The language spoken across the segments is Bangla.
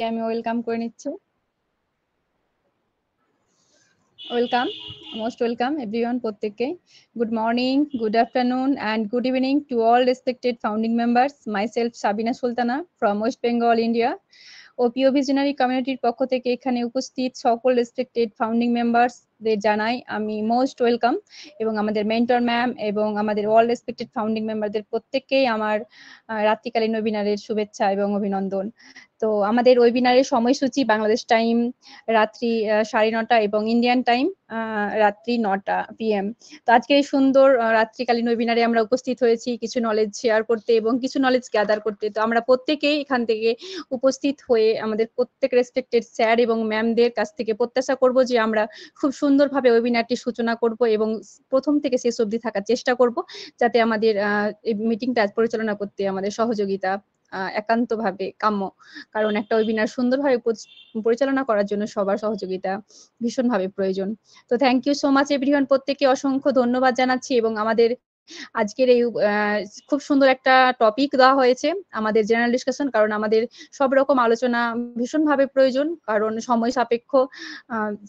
আমি ওয়েলকাম করে নিচ্ছি। ওয়েলকাম, মোস্ট ওয়েলকাম এভরিওয়ান, প্রত্যেককে good morning, good afternoon and good evening to all respected founding members. Myself Sabina Sultana from West Bengal, India. OPO visionary কমিউনিটির পক্ষ থেকে এখানে উপস্থিত সকল রেসপেক্টেড ফাউন্ডিং মেম্বার্সদের জানাই আমি মোস্ট ওয়েলকাম, এবং আমাদের মেন্টর ম্যাম এবং আমাদের অল রেসপেক্টেড ফাউন্ডিং মেম্বারদের প্রত্যেককেই আমার রাত্রিকালীন ওয়েবিনারের শুভেচ্ছা এবং অভিনন্দন। তো আমাদের ওয়েবিনারের সময়সূচি বাংলাদেশ টাইম রাত্রি 9:30 এবং ইন্ডিয়ান টাইম রাত্রি 9টা PM। তো আজকে এই সুন্দর রাত্রিকালীন ওয়েবিনারে আমরা উপস্থিত হয়েছি কিছু নলেজ শেয়ার করতে এবং কিছু নলেজ গ্যাদার করতে। তো আমরা প্রত্যেকেই এখান থেকে উপস্থিত হয়ে আমাদের প্রত্যেক রেসপেক্টেড স্যার এবং ম্যামদের কাছ থেকে প্রত্যাশা করব যে আমরা খুব সুন্দরভাবে ওয়েবিনারটি সূচনা করব এবং প্রথম থেকে শেষ অবধি থাকার চেষ্টা করব, যাতে আমাদের এই মিটিংটা পরিচালনা করতে আমাদের সহযোগিতা একান্তভাবে কাম্য। কারণ একটা ওয়েবিনার সুন্দরভাবে পরিচালনা করার জন্য সবার সহযোগিতা ভীষণভাবে প্রয়োজন। তো thank you so much everyone, প্রত্যেককে অসংখ্য ধন্যবাদ জানাচ্ছি। এবং আমাদের আজকের এই খুব সুন্দর একটা টপিক দেওয়া হয়েছে, আমাদের জেনারেল ডিসকাশন, কারণ আমাদের সব রকম আলোচনা ভীষণভাবে প্রয়োজন, কারণ সময় সাপেক্ষ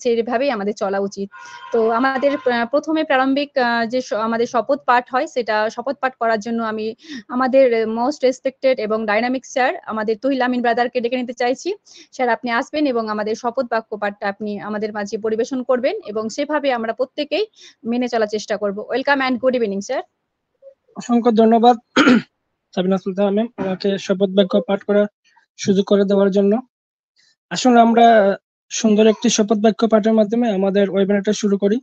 সেইভাবেই আমাদের চলা উচিত। তো আমাদের প্রথমে প্রারম্ভিক যে আমাদের শপথ পাঠ হয়, সেটা শপথ পাঠ করার জন্য আমি আমাদের মোস্ট রেসপেক্টেড এবং ডাইনামিক স্যার আমাদের তুহিল আমিন ব্রাদারকে ডেকে নিতে চাইছি। স্যার, আপনি আসবেন এবং আমাদের শপথ বাক্য পাঠটা আপনি আমাদের মাঝে পরিবেশন করবেন, এবং সেভাবে আমরা প্রত্যেকেই মেনে চলার চেষ্টা করব। Welcome and good evening sir. অসংখ্য ধন্যবাদ সাবিনা সুলতানা ম্যাম আমাকে শপথ বাক্য পাঠ করার সুযোগ করে দেওয়ার জন্য। আসলে আমরা সুন্দর একটি শপথ বাক্য পাঠের মাধ্যমে আমাদের ওয়েবিনারটা শুরু করি।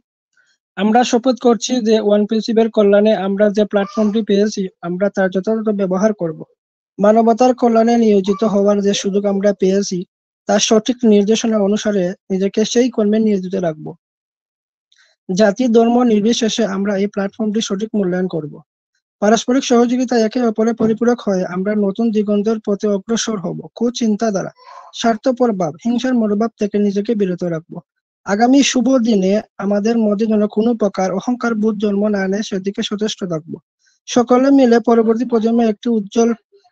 আমরা শপথ করছি যে ওয়ান প্রিন্সিপের কল্যাণে আমরা যে প্ল্যাটফর্মটি পেয়েছি আমরা তার যথাযথ ব্যবহার করব। মানবতার কল্যাণে নিয়োজিত হওয়ার যে সুযোগ আমরা পেয়েছি তার সঠিক নির্দেশনা অনুসারে নিজেকে সেই কর্মে নিয়োজিত রাখব। জাতি ধর্ম নির্বিশেষে আমরা এই প্ল্যাটফর্মটি সঠিক মূল্যায়ন করব। পারস্পরিক সহযোগিতা একে অপরের পরিপূরক হয়ে আমরা নতুন দিগন্তের পথে অগ্রসর হব। কুচিন্তাধারা, স্বার্থপর ভাব, হিংসার মনোভাব থেকে নিজেকে বিরত রাখবো। আগামী শুভ দিনে আমাদের মধ্যে যেন কোনো প্রকার অহংকার বোধ জন্ম না নেয় সেদিকে সচেষ্ট থাকবো। সকলে মিলে পরবর্তী প্রজন্মে একটি উজ্জ্বল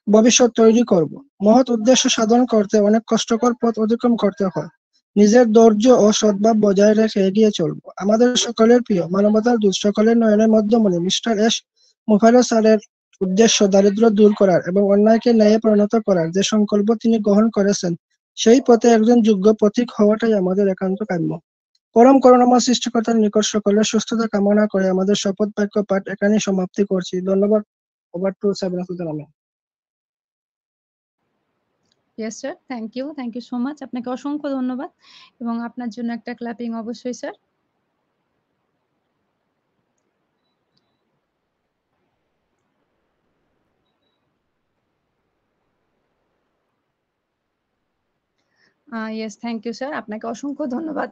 ভবিষ্যৎ তৈরি করব। মহৎ উদ্দেশ্য সাধন করতে অনেক কষ্টকর পথ অতিক্রম করতে হয়। নিজের ধৈর্য ও সদ্ভাব বজায় রেখে এগিয়ে চলবো। আমাদের সকলের প্রিয় মানবতার দূত, সকলের নয়নের মধ্যমণি মিস্টার এস মুফাররস স্যারের উদ্দেশ্য দারিদ্র্য দূর করার এবং অন্যায়কে ন্যায়ে পরিণত করার যে সংকল্প তিনি গ্রহণ করেছেন, সেই পথে একজন যোগ্য পথিক হওয়াটাই আমাদের একান্ত কাম্য। পরম করুণাময় সৃষ্টিকর্তার নিকট সকলের সুস্থতা কামনা করে আমাদের শপথ বাক্য পাঠ এখানেই সমাপ্তি করছি। ধন্যবাদ। Over to Sabina Sultana ma'am. Yes sir, thank you so much, আপনাকে অসংখ্য ধন্যবাদ, এবং আপনার জন্য একটা ক্ল্যাপিং অবশ্যই sir. Yes, thank you sir, আপনাকে অসংখ্য ধন্যবাদ।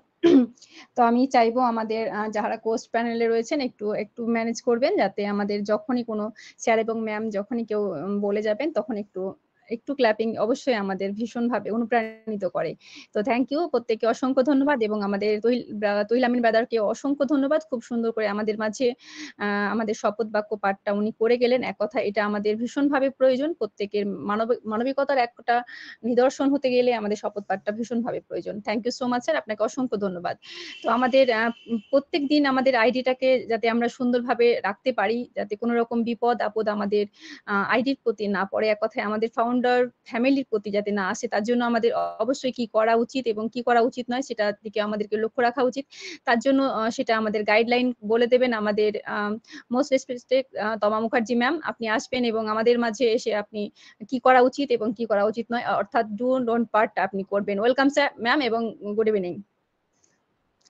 তো আমি চাইবো আমাদের যারা কোস্ট প্যানেলে রয়েছেন একটু একটু ম্যানেজ করবেন, যাতে আমাদের যখনই কোনো স্যার এবং ম্যাম যখনই কেউ বলে যাবেন তখন একটু একটু ক্ল্যাপিং অবশ্যই আমাদের ভীষণভাবে অনুপ্রাণিত করে। তো থ্যাংক ইউ, প্রত্যেককে অসংখ্য ধন্যবাদ, এবং আমাদের তুহিল আমিন ব্রাদারকে অসংখ্য ধন্যবাদ। খুব সুন্দর করে আমাদের মাঝে আমাদের শপথ বাক্য পাঠটা উনি করে গেলেন। এক কথা এটা আমাদের ভীষণভাবে প্রয়োজন, প্রত্যেকের মানবিকতার একটা নিদর্শন হতে গেলে আমাদের শপথ পাঠটা ভীষণভাবে প্রয়োজন। Thank you so much sir, আপনাকে অসংখ্য ধন্যবাদ। তো আমাদের প্রত্যেক দিন আমাদের আইডিটাকে যাতে আমরা সুন্দরভাবে রাখতে পারি, যাতে কোনো রকম বিপদ আপদ আমাদের আইডির প্রতি না পড়ে, এক কথায় আমাদের ফাউন্ডার ফ্যামিলির প্রতি যাতে না আসে, তার জন্য আমাদের অবশ্যই কি করা উচিত এবং কি করা উচিত নয় সেটার দিকে আমাদেরকে লক্ষ্য রাখা উচিত। তার জন্য সেটা আমাদের গাইডলাইন বলে দেবেন আমাদের মোস্ট রেসপেক্টেড তমা মুখার্জি ম্যাম। আপনি আসবেন এবং আমাদের মাঝে এসে আপনি কি করা উচিত এবং কি করা উচিত নয়, অর্থাৎ ডু ডোন্ট পার্ট আপনি করবেন। ওয়েলকাম স্যার ম্যাম, এবং good evening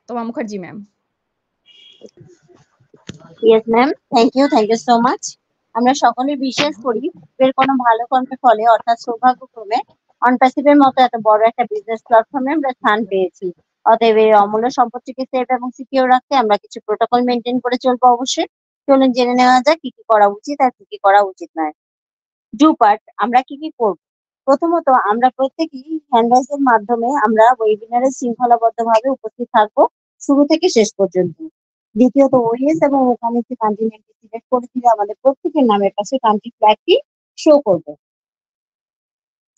Toma Mukherjee ma'am. Yes ma'am, thank you so much. আমরা সকলে বিশ্বাস করি এর কোনো ভালো কর্মের ফলে, অর্থাৎ সৌভাগ্যক্রমে অনপ্যাসিভের মতো এত বড় একটা বিজনেস প্ল্যাটফর্মে আমরা স্থান পেয়েছি। অতএব এই অমূল্য সম্পত্তিকে সেফ এবং সিকিউর রাখতে আমরা কিছু প্রোটোকল মেনটেন করে চলবো অবশ্যই। চলুন জেনে নেওয়া যাক কি কি করা উচিত আর কি কি করা উচিত নয়। ডু পার্ট, আমরা কি কি করব? প্রথমত, আমরা প্রত্যেকেই হ্যান্ডরাইজের মাধ্যমে আমরা ওয়েবিনারে শৃঙ্খলাবদ্ধভাবে উপস্থিত থাকবো শুরু থেকে শেষ পর্যন্ত। দ্বিতীয়ত, ওএস এবং ওকামিতে কান্ট্রি নেমটি সিলেক্ট করে দিলে আমাদের প্রত্যেকের নামের পাশে কান্ট্রি ফ্ল্যাগটি শো করবে।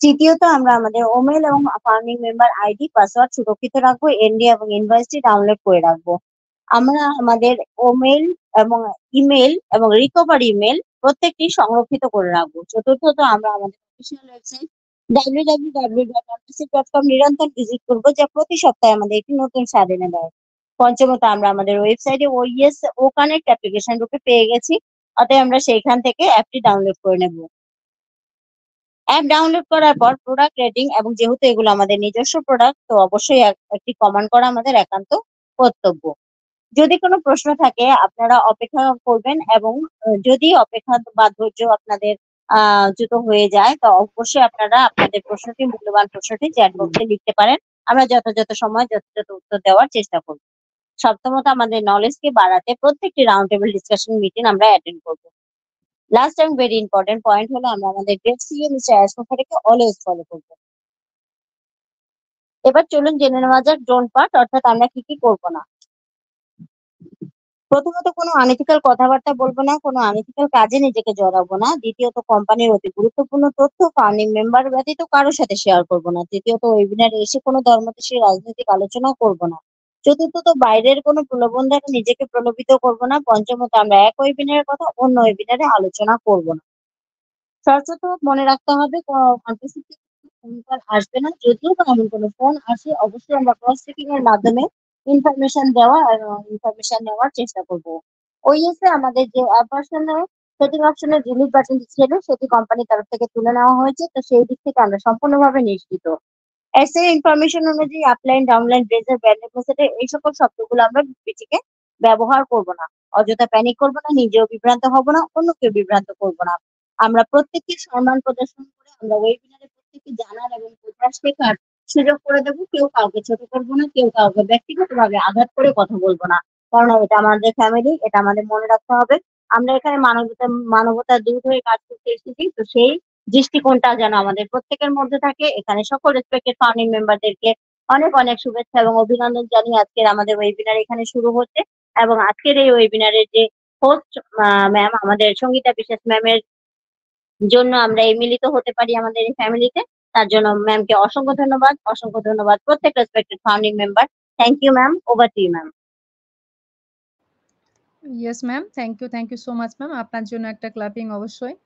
তৃতীয়ত আমরা আমাদের ওমেল এবং ফাউন্ডিং মেম্বার আইডি পাসওয়ার্ড সুরক্ষিত রাখবো, এনডি এবং ইনভয়েসটি ডাউনলোড করে রাখবো। আমরা আমাদের ওমেল এবং ইমেল এবং রিকভারি ইমেল প্রত্যেকটি সংরক্ষিত করে রাখবো। চতুর্থত আমরা আমাদের অফিসিয়াল ওয়েবসাইট www.onpc.com নিরন্তর ভিজিট করবো, যা প্রতি সপ্তাহে আমাদের একটি নতুন স্বাদ এনে দেয়। পঞ্চমত আমরা আমাদের ওয়েবসাইটে ওইএস ও কানেক্ট অ্যাপ্লিকেশন রূপে পেয়ে গেছি, অতএব আমরা সেইখান থেকে অ্যাপটি ডাউনলোড করে নেব। অ্যাপ ডাউনলোড করার পর প্রোডাক্ট রেটিং, এবং যেহেতু এগুলো আমাদের নিজস্ব প্রোডাক্ট, তো অবশ্যই একটি কমেন্ট করা আমাদের একান্ত কর্তব্য। যদি কোনো প্রশ্ন থাকে আপনারা অপেক্ষা করবেন, এবং যদি অপেক্ষা বা ধৈর্য আপনাদের চ্যুত হয়ে যায়, তো অবশ্যই আপনারা আপনাদের প্রশ্নটি, মূল্যবান প্রশ্নটি চ্যাট বক্সে লিখতে পারেন। আমরা যথাযথ সময় যথাযথ উত্তর দেওয়ার চেষ্টা করব। সপ্তমত, আমাদের নলেজকে বাড়াতে প্রত্যেকটি রাউন্ড টেবিল ডিসকাশন মিটিং আমরা অ্যাটেন্ড করব। লাস্ট এবং ভেরি ইম্পর্টেন্ট পয়েন্ট হলো আমরা আমাদের গ্রেট সিইও মিস্টার অ্যাশমোফারকে অলওয়েজ ফলো করব। এবার চলুন জেনে নেওয়া যাক ডোন্ট পার্ট, অর্থাৎ আমরা কি কি করব না। প্রথমত, কোনো আনএথিক্যাল কথাবার্তা বলবো না, কোনো আনএথিক্যাল কাজে নিজেকে জড়াবো না। দ্বিতীয়ত, কোম্পানির অতি গুরুত্বপূর্ণ তথ্য ফাউন্ডিং মেম্বার ব্যতীত কারোর সাথে শেয়ার করবো না। তৃতীয়ত, ওয়েবিনারে এসে কোনো ধর্মদেশী রাজনৈতিক আলোচনা করবো না। চতুর্থত, বাইরের কোনো প্রলোভন দ্বারা নিজেকে প্রলোভিত করবো না। পঞ্চমত, আমরা এক ওয়েবিনারের কথা অন্য ওয়েবিনারে আলোচনা করবো না। ষষ্ঠত, মনে রাখতে হবে ফোন কল আসবে না। যদিও বা এমন কোনো ফোন আসে, অবশ্যই আমরা ক্রস চেকিং এর মাধ্যমে ইনফরমেশন নেওয়ার চেষ্টা করব। ওইএস এ আমাদের যে পার্সোনাল সেটিং অপশনের ডিলিট বাটন ছিল, সেটি কোম্পানির তরফ থেকে তুলে নেওয়া হয়েছে, তো সেই দিক থেকে আমরা সম্পূর্ণভাবে নিশ্চিত। এস এর ইনফরমেশন অনুযায়ী আপলাইন, ডাউনলাইন, ব্রেজার, ব্র্যান্ড এম্বাসেডর, এই সকল শব্দগুলো আমরা বিবৃতিকে ব্যবহার করব না। অযথা প্যানিক করব না, নিজেও বিভ্রান্ত হব না, অন্যকেও বিভ্রান্ত করব না। আমরা প্রত্যেককে সম্মান প্রদর্শন করে আমরা ওয়েবিনারে প্রত্যেককে জানার এবং বোঝার শেখার সুযোগ করে দেবো। কেউ কাউকে ছোট করবো না, কেউ কাউকে ব্যক্তিগতভাবে আঘাত করে কথা বলবো না, কারণ এটা আমাদের ফ্যামিলি, এটা আমাদের মনে রাখতে হবে। আমরা এখানে মানবতার দূত হয়ে কাজ করতে এসেছি, তো সেই দৃষ্টিকোণটা যেন আমাদের প্রত্যেকের মধ্যে থাকে। এখানে সকল রেসপেক্টেড ফাউন্ডিং মেম্বারদেরকে অনেক অনেক শুভেচ্ছা এবং অভিনন্দন জানিয়ে আজকের আমাদের ওয়েবিনার এখানে শুরু হচ্ছে। এবং আজকের এই ওয়েবিনারের যে হোস্ট ম্যাম, আমাদের সঙ্গীতা বিশ্বাস ম্যামের জন্য আমরা এই মিলিত হতে পারি আমাদের এই ফ্যামিলিতে, তার জন্য ম্যামকে অসংখ্য ধন্যবাদ, অসংখ্য ধন্যবাদ প্রত্যেক respected founding member. Thank you ma'am, over to you ma'am. Yes ma'am, thank you so much ma'am. আপনার জন্য একটা ক্লাপিং অবশ্যই।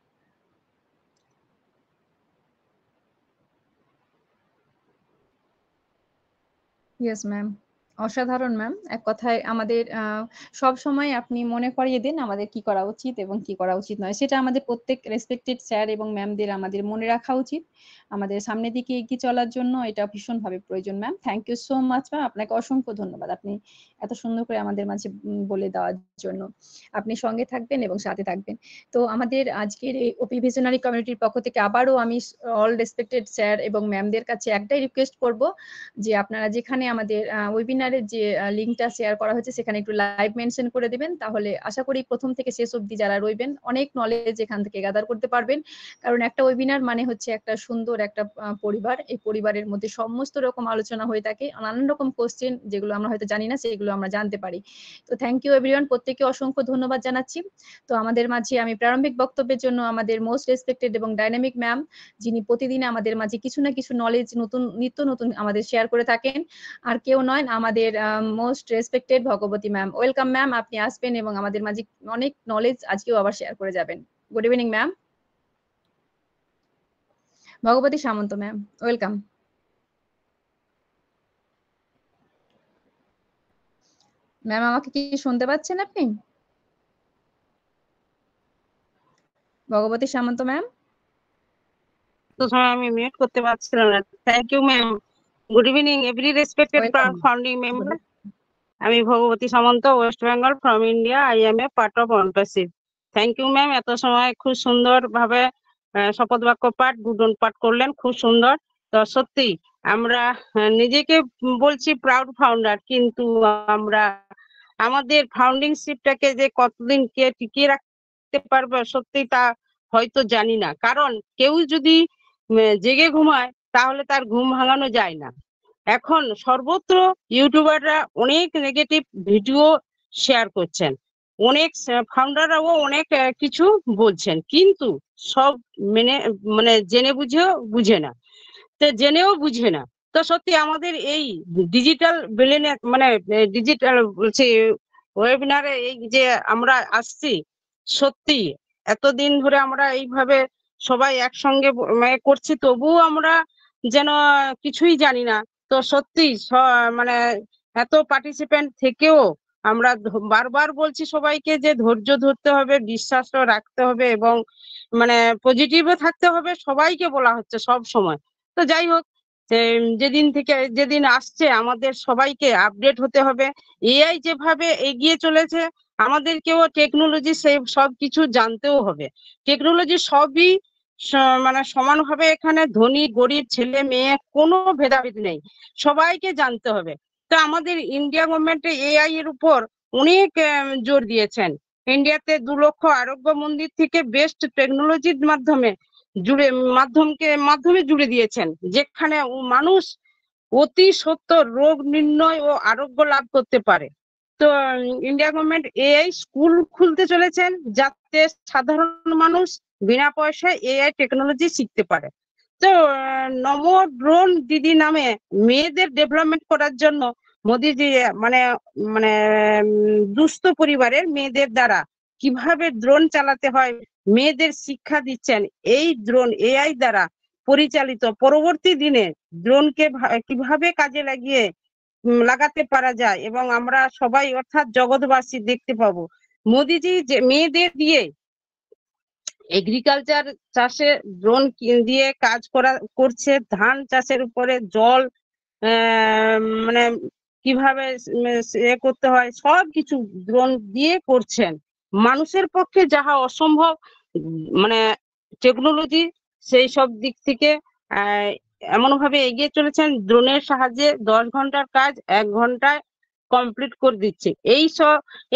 ইয়েস ম্যাম, অসাধারণ ম্যাম। এক কথায় আমাদের সব সময় আপনি মনে করিয়ে দেন আমাদের কি করা উচিত এবং কি করা উচিত নয়, সেটা আমাদের প্রত্যেক রেসপেক্টেড স্যার এবং ম্যামদের আমাদের মনে রাখা উচিত আমাদের সামনের দিকে এগিয়ে চলার জন্য। এটা ভীষণভাবে প্রয়োজন ma'am. Thank you so much ma'am, আপনাকে অসংখ্য ধন্যবাদ আপনি এত সুন্দর করে আমাদের মাঝে বলে দেওয়ার জন্য। আপনি সঙ্গে থাকবেন এবং সাথে থাকবেন। তো আমাদের আজকের এই ওপি ভিশনারি কমিউনিটির পক্ষ থেকে আবারও আমি অল রেসপেক্টেড স্যার এবং ম্যামদের কাছে একটাই রিকোয়েস্ট করব, যে আপনারা যেখানে আমাদের ওয়েবিনারের যে লিঙ্কটা শেয়ার করা হয়েছে সেখানে একটু লাইভ মেনশন করে দিবেন, তাহলে আশা করি প্রথম থেকে শেষ অবধি যারা রইবেন অনেক নলেজ এখান থেকে গ্যাদার করতে পারবেন। কারণ একটা ওয়েবিনার মানে হচ্ছে একটা সুন্দর একটা পরিবার। এই পরিবারের মধ্যে সমস্ত রকম আলোচনা হয়ে থাকে, নানান রকম কোশ্চেন যেগুলো আমরা হয়তো জানি না সেগুলো আমরা জানতে পারি। তো থ্যাংক ইউ এভরিওয়ান, প্রত্যেককে অসংখ্য ধন্যবাদ জানাচ্ছি। তো আমাদের মাঝে আমি প্রারম্ভিক বক্তব্যের জন্য আমাদের মোস্ট রেসপেক্টেড এবং ডাইনামিক ম্যাম, যিনি প্রতিদিন আমাদের মাঝে কিছু না কিছু নলেজ নিত্য নতুন আমাদের শেয়ার করে থাকেন, আর কেউ নয় আমাদের মোস্ট রেসপেক্টেড ভগবতী ম্যাম। ওয়েলকাম ম্যাম, আপনি আসবেন এবং আমাদের মাঝে অনেক নলেজ আজকেও আবার শেয়ার করে যাবেন। Good evening ma'am. Bhagwati Samanta ma'am, welcome. Ma'am, আমাকে কি শুনতে পাচ্ছেন আপনি? ভগবতী সামন্ত ম্যাম। তো সময় আমি মিউট করতে পারছিলাম না। Thank you ma'am. Good evening every respected founding member. আমি Bhagwati Samanta, West Bengal from India. I am a part of OnPassive. Thank you ma'am, এত সময় খুব সুন্দর ভাবে শপথ বাক্য পাঠ, গুডন পাঠ করলেন, খুব সুন্দর। তো সত্যি আমরা নিজেকে বলছি প্রাউড ফাউন্ডার, কিন্তু আমরা আমাদের ফাউন্ডিংশিপটাকে যে কতদিন কে টিকিয়ে রাখতে পারবে সত্যি তা হয়তো জানি না। কারণ কেউ যদি জেগে ঘুমায় তাহলে তার ঘুম ভাঙানো যায় না। এখন সর্বত্র ইউটিউবাররা অনেক নেগেটিভ ভিডিও শেয়ার করছেন, অনেক ফাউন্ডাররাও অনেক কিছু বলছেন, কিন্তু সব মেনে মানে জেনে বুঝে না, তো জেনেও বুঝে না। তো সত্যি আমাদের এই ডিজিটাল মানে ডিজিটাল বলছি ওয়েবিনারে এই যে আমরা আসছি, সত্যি এতদিন ধরে আমরা এইভাবে সবাই একসঙ্গে মানে করছি, তবুও আমরা যেন কিছুই জানি না। তো সত্যি মানে এত পার্টিসিপেন্ট থেকেও আমরা বারবার বলছি সবাইকে যে ধৈর্য ধরতে হবে, বিশ্বাস রাখতে হবে এবং মানে পজিটিভও থাকতে হবে, সবাইকে বলা হচ্ছে সব সময়। তো যাই হোক, যেদিন আসছে আমাদের সবাইকে আপডেট হতে হবে। এআই যেভাবে এগিয়ে চলেছে, আমাদেরকেও টেকনোলজি সব কিছু জানতেও হবে। টেকনোলজি সবই মানে সমানভাবে, এখানে ধনী গরিব ছেলে মেয়ে কোনো ভেদাভেদ নেই, সবাইকে জানতে হবে। তো আমাদের ইন্ডিয়া গভর্নমেন্ট এআই এর উপর অনেক জোর দিয়েছেন। ইন্ডিয়াতে 2 লক্ষ আরোগ্য মন্দির থেকে বেস্ট টেকনোলজির মাধ্যমে জুড়ে দিয়েছেন, যেখানে মানুষ অতি সত্বর রোগ নির্ণয় ও আরোগ্য লাভ করতে পারে। তো ইন্ডিয়া গভর্নমেন্ট এআই স্কুল খুলতে চলেছেন, যাতে সাধারণ মানুষ বিনা পয়সায় এআই টেকনোলজি শিখতে পারে। তো নমো ড্রোন দিদি নামে মেয়েদের ডেভেলপমেন্ট করার জন্য মোদিজি মানে মানে দুস্থ পরিবারের মেয়েদের দ্বারা কিভাবে ড্রোন চালাতে হয় মেয়েদের শিক্ষা দিচ্ছেন। এই ড্রোন এআই দ্বারা পরিচালিত। পরবর্তী দিনে ড্রোনকে কিভাবে কাজে লাগাতে পারা যায় এবং আমরা সবাই অর্থাৎ জগৎবাসী দেখতে পাবো। মোদিজি যে মেয়েদের দিয়ে এগ্রিকালচার চাষে ড্রোন দিয়ে কাজ করছে, ধান চাষের উপরে জল মানে কিভাবে করতে হয় সব কিছু ড্রোন দিয়ে করছেন। মানুষের পক্ষে যাহা অসম্ভব মানে টেকনোলজি সেই সব দিক থেকে এমন ভাবে এগিয়ে চলেছেন, ড্রোনের সাহায্যে 10 ঘন্টার কাজ 1 ঘন্টায় কমপ্লিট করে দিচ্ছে।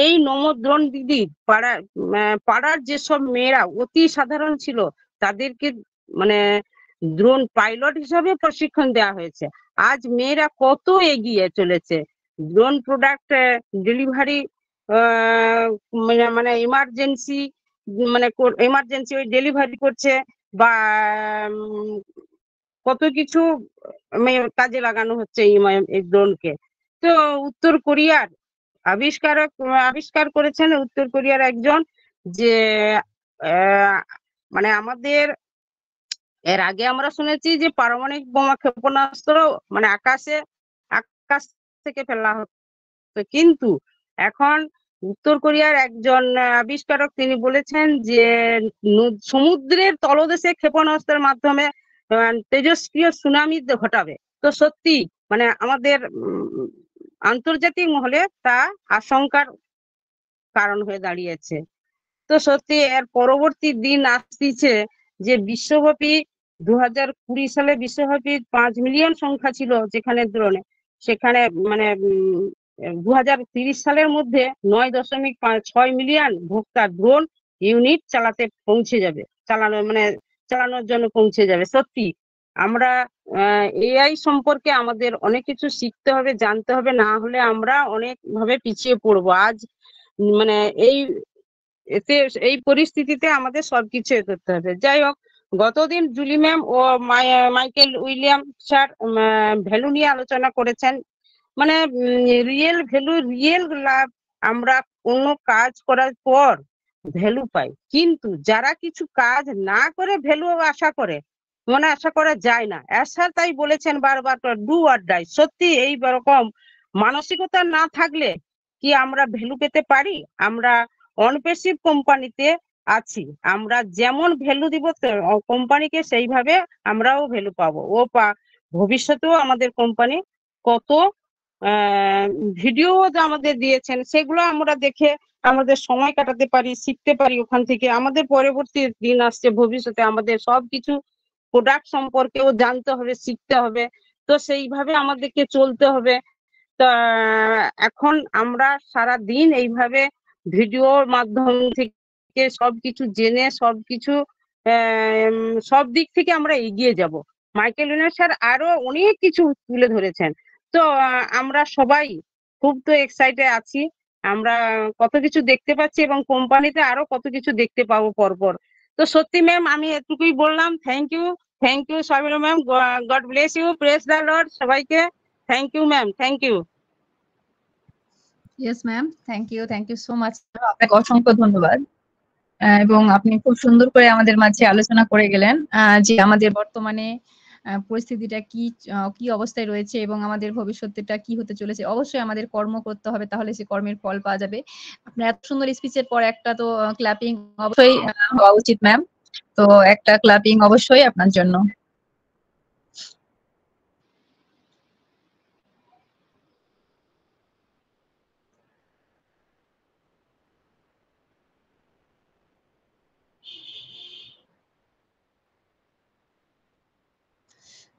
এই নমো ড্রোন দিদি পাড়ার যেসব মেয়েরা অতি সাধারণ ছিল, তাদেরকে মানে ড্রোন পাইলট হিসাবে প্রশিক্ষণ দেওয়া হয়েছে। আজ মেয়েরা কত এগিয়ে চলেছে। ড্রোন প্রোডাক্ট ডেলিভারি মানে ইমার্জেন্সি ওই ডেলিভারি করছে, বা কত কিছু কাজে লাগানো হচ্ছে এই ড্রোনকে। তো উত্তর কোরিয়ার আবিষ্কার করেছেন উত্তর কোরিয়ার একজন, যে মানে আমাদের এর আগে আমরা শুনেছি যে পারমাণবিক বোমা ক্ষেপণাস্ত্র মানে আকাশ থেকে ফেলা হতো, কিন্তু এখন উত্তর কোরিয়ার একজন আবিষ্কারক তিনি বলেছেন যে সমুদ্রের তলদেশে ক্ষেপণাস্ত্রের মাধ্যমে তেজস্ক্রিয় সুনামি ঘটাবে। তো সত্যি মানে আমাদের আন্তর্জাতিক মহলে তা আশঙ্কার কারণ হয়ে দাঁড়িয়েছে। তো সত্যি এর পরবর্তী দিন আসছে যে বিশ্বব্যাপী 2020 সালে বিশ্বব্যাপী 5 মিলিয়ন সংখ্যা ছিল যেখানে ড্রোনে, সেখানে মানে 2030 সালের মধ্যে 9.6 মিলিয়ন ভোক্তা ড্রোন ইউনিট চালানোর জন্য পৌঁছে যাবে। সত্যি আমরা এআই সম্পর্কে আমাদের অনেক কিছু শিখতে হবে, জানতে হবে, না হলে আমরা অনেক ভাবে পিছিয়ে পড়বো। আজ মানে এই পরিস্থিতিতে আমাদের সবকিছু করতে হবে। যাই হোক, গতদিন জুলি ম্যাম ও মাইকেল উইলিয়াম স্যার ভ্যালু নিয়ে আলোচনা করেছেন। মানে রিয়েল লাভ। আমরা কোনো কাজ করার পর ভ্যালু পাই, কিন্তু যারা কিছু কাজ না করে ভ্যালু আশা করা যায় না। স্যার তাই বলেছেন বারবার, ডু অর ডাই। সত্যি এই রকম মানসিকতা না থাকলে কি আমরা ভ্যালু পেতে পারি? আমরা অনপেসিভ কোম্পানিতে আছি, আমরা যেমন ভ্যালু দিব কোম্পানিকে সেইভাবে আমরাও ভ্যালু পাবো। ভবিষ্যতেও আমাদের কোম্পানি কত ভিডিও আমাদের দিয়েছেন, সেগুলো আমরা দেখে আমাদের সময় কাটাতে পারি, শিখতে পারি ওখান থেকে। আমাদের পরবর্তী দিন আসছে, ভবিষ্যতে আমাদের সবকিছু প্রোডাক্ট সম্পর্কেও জানতে হবে, শিখতে হবে। তো সেইভাবে আমাদেরকে চলতে হবে। তা এখন আমরা সারা দিন এইভাবে ভিডিওর মাধ্যম থেকে সবকিছু জেনে সবকিছু সব দিক থেকে আমরা এগিয়ে যাব। মাইকেল উইলিয়াম স্যার আরো অনেক কিছু তুলে ধরেছেন। তো আমরা সবাই খুব তো এক্সাইটেড আছি। আমরা কত কিছু দেখতে পাচ্ছি এবং কোম্পানিতে আরো কত কিছু দেখতে পাবো পরপর। তো সত্যি ম্যাম আমি এটুকুই বললাম। Thank you Sabina ma'am, God bless you, praise the lord সবাইকে। Thank you ma'am, thank you. Yes ma'am, thank you so much. আপনাকে অসংখ্য ধন্যবাদ। এবং আপনি খুব সুন্দর করে আমাদের মাঝে আলোচনা করে গেলেন যে আমাদের বর্তমানে পরিস্থিতিটা কি অবস্থায় রয়েছে এবং আমাদের ভবিষ্যৎটা কি হতে চলেছে। অবশ্যই আমাদের কর্ম করতে হবে, তাহলে সে কর্মের ফল পাওয়া যাবে। আপনার এত সুন্দর স্পিচের পর একটা তো ক্ল্যাপিং অবশ্যই হওয়া উচিত ম্যাম। তো একটা ক্ল্যাপিং অবশ্যই আপনার জন্য।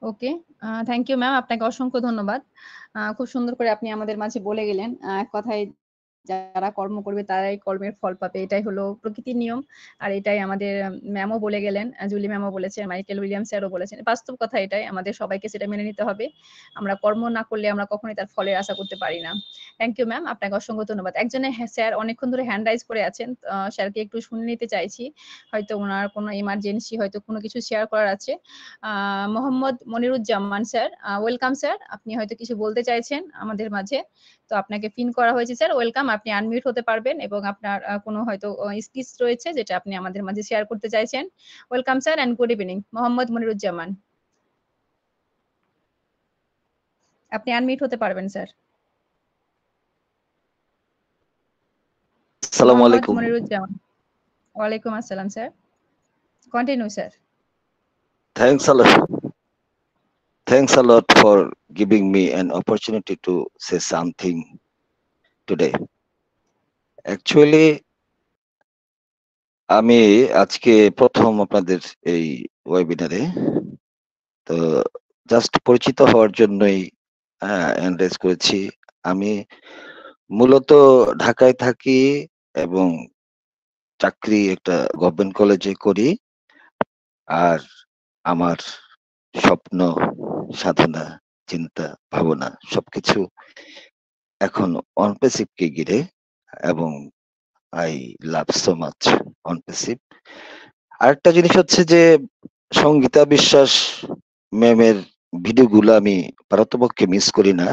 ওকে, থ্যাংক ইউ ম্যাম, আপনাকে অসংখ্য ধন্যবাদ। খুব সুন্দর করে আপনি আমাদের মাঝে বলে গেলেন। এক কথায় যারা কর্ম করবে তারাই কর্মের ফল পাবে, এটাই হলো প্রকৃতির নিয়ম। আর এটাই আমাদের ম্যামও বলে গেলেন, জুলি ম্যামও বলেছেন, মাইকেল উইলিয়ামস স্যারও বলেছেন। বাস্তব কথা এটাই, আমাদের সবাইকে সেটা মেনে নিতে হবে। আমরা কর্ম না করলে আমরা কখনোই তার ফলের আশা করতে পারি না। থ্যাংক ইউ ম্যাম, আপনাকে অসংখ্য ধন্যবাদ। একজনে স্যার অনেকক্ষণ ধরে হ্যান্ড রাইজ করে আছেন, স্যারকে একটু শুনে নিতে চাইছি। হয়তো ওনার কোনো ইমার্জেন্সি, হয়তো কোনো কিছু শেয়ার করার আছে। Mohammad Moniruzzaman sir, welcome sir. আপনি হয়তো কিছু বলতে চাইছেন আমাদের মাঝে, তো আপনাকে পিন করা হয়েছে স্যার, ওয়েলকাম। আপনি আনমিউট হতে পারবেন এবং আপনার কোনো হয়তো স্পিচ রয়েছে যেটা আপনি আমাদের মাঝে শেয়ার করতে চাইছেন। Welcome sir and good evening. Mohammad Moniruzzaman, আপনি আনমিউট হতে পারবেন স্যার। আসসালামু মোহাম্মদ আলাইকুম। মনিরুজ্জামান, ওয়ালাইকুম আসসালাম sir, continue sir. Thanks a lot for giving me an opportunity to say something today. Actually, আমি আজকে প্রথম আপনাদের এই ওয়েবিনারে, তো জাস্ট পরিচিত হওয়ার জন্যই এনরেজ করেছি। আমি মূলত ঢাকায় থাকি এবং চাকরি একটা গভর্নমেন্ট কলেজে করি। আর আমার স্বপ্ন, সাধনা, চিন্তা, ভাবনা সবকিছু এখন অনপেসিভকে ঘিরে, এবং I love so much Onpassive. আরেকটা জিনিস হচ্ছে যে সঙ্গীতা বিশ্বাস ম্যামের ভিডিওগুলো আমি পারতপক্ষে মিস করি না।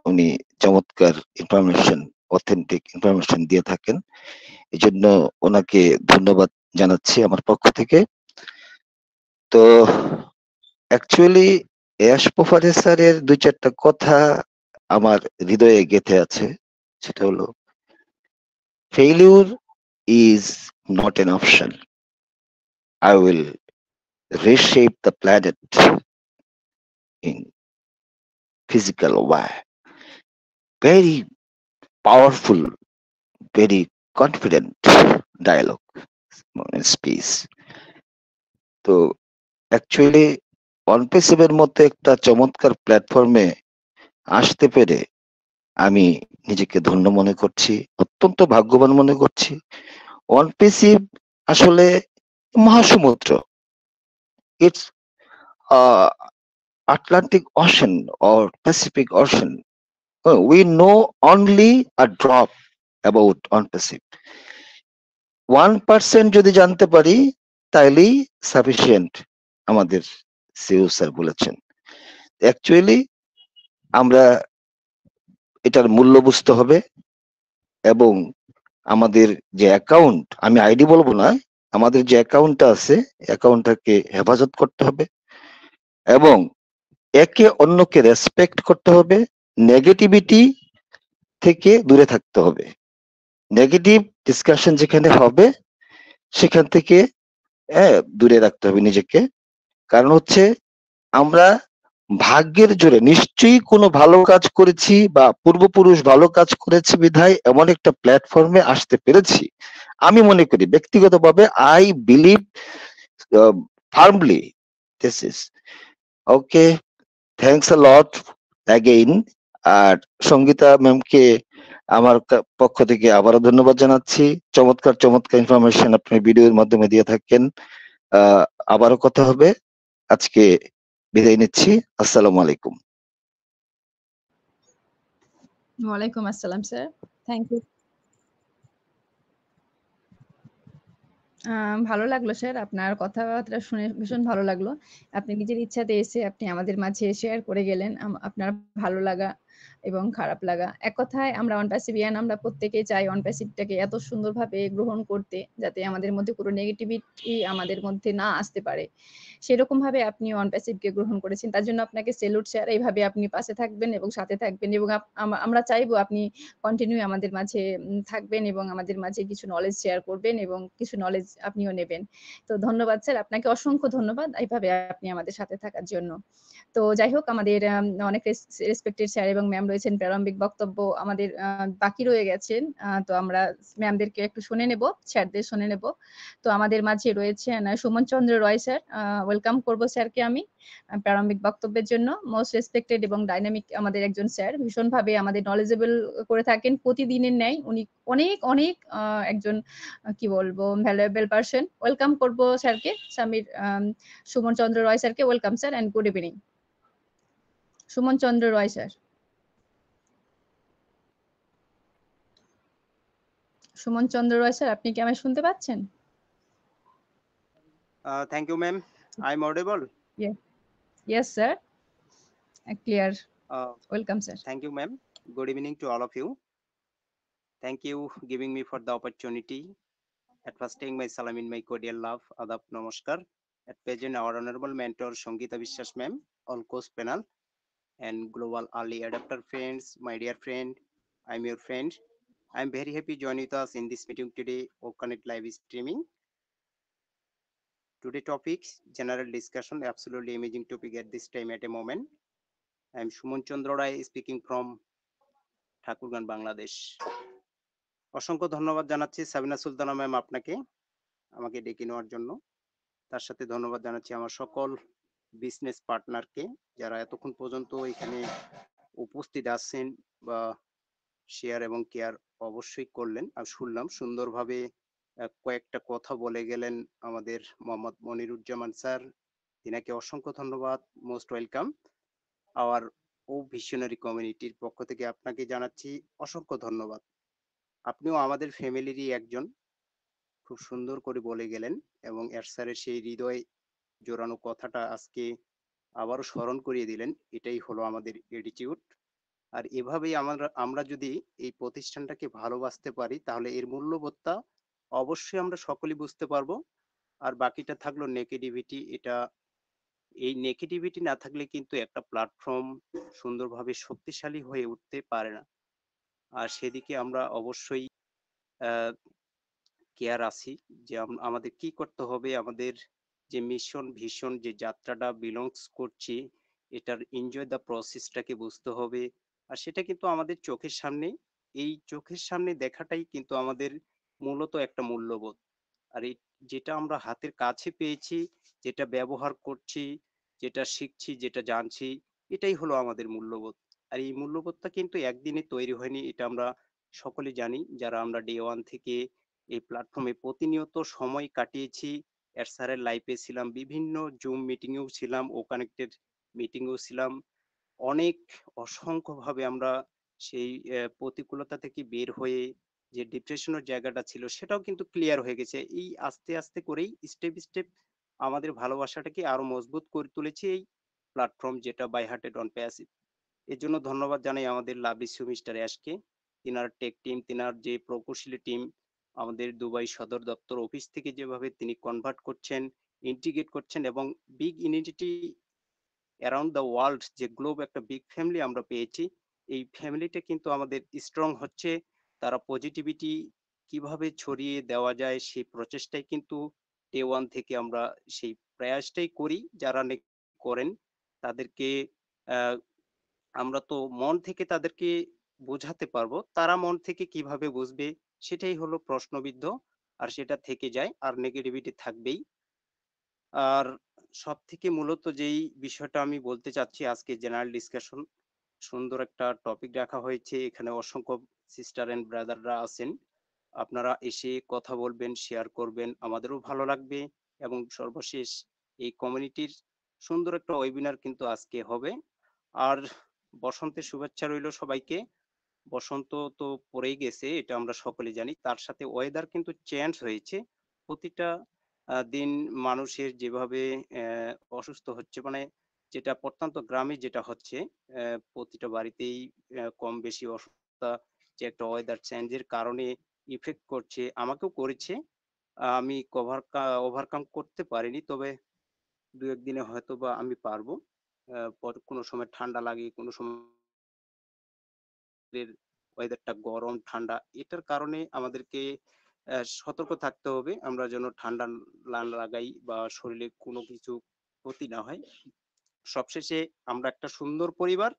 উনি চমৎকার ইনফরমেশন, অথেন্টিক ইনফরমেশন দিয়ে থাকেন। এই জন্য ওনাকে ধন্যবাদ জানাচ্ছি আমার পক্ষ থেকে। তো অ্যাকচুয়ালি এশপোফারে স্যারের দুই চারটা কথা আমার হৃদয়ে গেঁথে আছে। সেটা হলো, failure is not an option, I will reshape the planet in physical way. Very powerful, very confident dialogue speech. তো অ্যাকচুয়ালি অনপেসিভের মতো একটা চমৎকার প্ল্যাটফর্মে আসতে পেরে আমি নিজেকে ধন্য মনে করছি, অত্যন্ত ভাগ্যবান মনে করছি। অনপেসিভ আসলে মহাসমুদ্র, it's Atlantic Ocean or Pacific Ocean. We know only a drop about OnPassive. 1% যদি জানতে পারি তাইলেই সাফিসিয়েন্ট, আমাদের সিও স্যার বলেছেন। অ্যাকচুয়ালি আমরা এটার মূল্য বুঝতে হবে, এবং আমাদের যে অ্যাকাউন্ট, আমি আইডি বলবো না, আমাদের যে অ্যাকাউন্টটা আছে অ্যাকাউন্টটাকে হেফাজত করতে হবে এবং একে অন্যকে রেসপেক্ট করতে হবে। নেগেটিভিটি থেকে দূরে থাকতে হবে। নেগেটিভ ডিসকাশন যেখানে হবে সেখান থেকে দূরে রাখতে হবে নিজেকে। কারণ হচ্ছে আমরা ভাগ্যের জোরে নিশ্চয়ই কোনো ভালো কাজ করেছি বা পূর্বপুরুষ ভালো কাজ করেছে বিধায় এমন একটা প্ল্যাটফর্মে আসতে পেরেছি। আমি মনে করি ব্যক্তিগতভাবে, I believe firmly this is okay. Thanks a lot again. আর সঙ্গীতা ম্যামকে আমার পক্ষ থেকে আবারও ধন্যবাদ জানাচ্ছি। চমৎকার চমৎকার ইনফরমেশন আপনি ভিডিওর মাধ্যমে দিয়ে থাকেন। আবারও কথা হবে। আজকে বিদায় নিচ্ছি। আসসালামু আলাইকুম। ওয়ালাইকুম আসসালাম স্যার, থ্যাংক ইউ। ভালো লাগলো স্যার, আপনার কথাবার্তা শুনে ভীষণ ভালো লাগলো। আপনি নিজের ইচ্ছাতে এসে আপনি আমাদের মাঝে শেয়ার করে গেলেন আপনার ভালো লাগা এবং খারাপ লাগা। এক কথায় আমরা অনপ্যাসিভিয়ান, আমরা প্রত্যেকেই চাই অনপ্যাসিভটাকে এত সুন্দরভাবে গ্রহণ করতে, যাতে আমাদের মধ্যে কোনো নেগেটিভিটি আমাদের মধ্যে না আসতে পারে। সেরকমভাবে আপনি অনপ্যাসিভকে গ্রহণ করেছেন। তার জন্য আপনাকে সেলুট স্যার। এইভাবে আপনি পাশে থাকবেন এবং সাথে থাকবেন এবং আমরা চাইবো আপনি কন্টিনিউ আমাদের মাঝে থাকবেন এবং আমাদের মাঝে কিছু নলেজ শেয়ার করবেন এবং কিছু নলেজ আপনিও নেবেন। তো ধন্যবাদ স্যার, আপনাকে অসংখ্য ধন্যবাদ এইভাবে আপনি আমাদের সাথে থাকার জন্য। তো যাই হোক, আমাদের অনেক রেসপেক্টেড স্যার এবং ম্যাম রয়েছেন, প্রারম্ভিক বক্তব্য আমাদের বাকি রয়ে গেছেন। তো আমরা ম্যামদেরকে একটু শুনে নেব, স্যারদের শুনে নেব। তো আমাদের মাঝে রয়েছেন সুমন চন্দ্র রয় স্যার। ওয়েলকাম করবো স্যারকে আমি প্রারম্ভিক বক্তব্যের জন্য। মোস্ট রেসপেক্টেড এবং ডাইনামিক আমাদের একজন স্যার, ভীষণভাবে আমাদের নলেজেবল করে থাকেন প্রতিদিনের ন্যায়। উনি অনেক অনেক একজন কি বলবো ভ্যালুয়েবল পারসন। ওয়েলকাম করবো স্যারকে, সুমন চন্দ্র রয় স্যারকে। Welcome sir and good evening. Suman Chandra Roy sir. Suman Chandra Roy sir, আপনি কি আমায় শুনতে পাচ্ছেন? Thank you, ma'am. I'm audible. Yes sir, clear. Uh, Welcome sir. Thank you, ma'am. Good evening to all of you. Thank you giving me for the opportunity. At first, taking my salam in my cordial love, Adab Namaskar. At present, our honorable mentor Sangeeta Vishwas ma'am, all course panel, and global early adapter friends, my dear friend, I'm your friend. I'm very happy join with us in this meeting today, Connect live streaming. Today topics, general discussion, absolutely amazing topic at this time at a moment. I'm Shumon Chandra Rai speaking from Thakurgaon Bangladesh. অসংখ্য ধন্যবাদ জানাচ্ছি সাবিনা সুলতানা ম্যাম আপনাকে আমাকে ডেকে নেওয়ার জন্য। তার সাথে ধন্যবাদ জানাচ্ছি আমার সকল বিজনেস পার্টনারকে যারা এতক্ষণ পর্যন্ত এখানে উপস্থিত আছেন বা শেয়ার এবং কেয়ার অবশ্যই করলেন। আর শুনলাম সুন্দরভাবে কয়েকটা কথা বলে গেলেন আমাদের মোহাম্মদ মনিরুজ্জামান স্যার, তিনাকে অসংখ্য ধন্যবাদ, মোস্ট ওয়েলকাম। আওয়ার ও ভিশনারি কমিউনিটির পক্ষ থেকে আপনাকে জানাচ্ছি অসংখ্য ধন্যবাদ। আপনিও আমাদের ফ্যামিলিরই একজন, খুব সুন্দর করে বলে গেলেন এবং এর স্যারের সেই হৃদয় জোরানো কথাটা আজকে আবারও স্মরণ করিয়ে দিলেন। এটাই হলো আমাদের অ্যাটিটিউড। আর এভাবেই আমরা যদি এই প্রতিষ্ঠানটাকে ভালোবাসতে পারি তাহলে এর মূল্যবোধটা অবশ্যই আমরা সকলেই বুঝতে পারবো। আর বাকিটা থাকলো নেগেটিভিটি, এই নেগেটিভিটি না থাকলে কিন্তু একটা প্ল্যাটফর্ম সুন্দরভাবে শক্তিশালী হয়ে উঠতে পারে না। আর সেদিকে আমরা অবশ্যই কেয়ার আছি যে আমাদের কি করতে হবে, আমাদের যে মিশন ভিশন যে যাত্রাটা বিলংস করছি এটার এনজয় দ্য প্রসেসটাকে বুঝতে হবে। আর সেটা কিন্তু আমাদের চোখের সামনে, এই চোখের সামনে দেখাটাই কিন্তু আমাদের মূলত একটা মূল্যবোধ। আর এই যেটা আমরা হাতের কাছে পেয়েছি, যেটা ব্যবহার করছি, যেটা শিখছি, যেটা জানছি, এটাই হলো আমাদের মূল্যবোধ। আর এই মূল্যবোধটা কিন্তু একদিনে তৈরি হয়নি, এটা আমরা সকলে জানি যারা আমরা ডে ওয়ান থেকে এই প্ল্যাটফর্মে প্রতিনিয়ত সময় কাটিয়েছি। এর স্যারের লাইফে ছিলাম, বিভিন্ন জুম মিটিংয়েও ছিলাম, ও কানেক্টেড মিটিংয়েও ছিলাম। অনেক অসংখ্যভাবে আমরা সেই প্রতিকূলতা থেকে বের হয়ে যে ডিপ্রেশনের জায়গাটা ছিল সেটাও কিন্তু ক্লিয়ার হয়ে গেছে। এই আস্তে আস্তে করেই স্টেপ স্টেপ আমাদের ভালোবাসাটাকে আরো মজবুত করে তুলেছে এই প্ল্যাটফর্ম যেটা বাই হার্টেড অন প্যাসিভ। এর জন্য ধন্যবাদ জানাই আমাদের লাভলি মিস্টার অ্যাশকে, তিনার টেক টিম, তিনার যে প্রকৌশলী টিম, আমাদের দুবাই সদর দপ্তর অফিস থেকে যেভাবে তিনি কনভার্ট করছেন, ইন্টিগ্রেট করছেন এবং big unity around the world, যে গ্লোব একটা বিগ ফ্যামিলি আমরা পেয়েছি, এই ফ্যামিলিটা কিন্তু আমাদের স্ট্রং হচ্ছে। তারা পজিটিভিটি কিভাবে ছড়িয়ে দেওয়া যায় সেই প্রচেষ্টাই কিন্তু ডে ওয়ান থেকে আমরা সেই প্রয়াসটাই করি। যারা করেন তাদেরকে আমরা তো মন থেকে তাদেরকে বোঝাতে পারবো, তারা মন থেকে কিভাবে বুঝবে সেটাই হলো প্রশ্নবিদ্ধ। আর সেটা থেকে যায়, আর নেগেটিভিটি থাকবেই। আর সব থেকে মূলত যেই বিষয়টা আমি বলতে চাচ্ছি, আজকে জেনারেল ডিসকাশন, সুন্দর একটা টপিক রাখা হয়েছে, এখানে অসংখ্য সিস্টার এন্ড ব্রাদাররা আছেন, আপনারা এসে কথা বলবেন, শেয়ার করবেন, আমাদেরও ভালো লাগবে। এবং সর্বশেষ এই কমিউনিটির সুন্দর একটা ওয়েবিনার কিন্তু আজকে হবে। আর বসন্তের শুভেচ্ছা রইল সবাইকে। বসন্ত তো পড়েই গেছে, এটা আমরা সকলে জানি, তার সাথে ওয়েদার কিন্তু চেঞ্জ হয়েছে। প্রতিটা দিন মানুষের যেভাবে অসুস্থ হচ্ছে, মানে যেটা প্রত্যন্ত গ্রামে যেটা হচ্ছে, প্রতিটা বাড়িতেই কম বেশি অসুস্থতা, যে একটা ওয়েদার চেঞ্জের কারণে ইফেক্ট করছে, আমাকেও করেছে। আমি ওভারকাম করতে পারিনি, তবে 2-1 দিনে হয়তো বা আমি পারবো। কোনো সময় ঠান্ডা লাগে, কোনো সময় ওয়েদারটা গরম ঠান্ডা, এটার কারণে আমাদেরকে সতর্ক থাকতে হবে, আমরা যেন ঠান্ডা না লাগাই বা শরীরে কোনো কিছু ক্ষতি না হয়। সবশেষে আমরা একটা সুন্দর পরিবার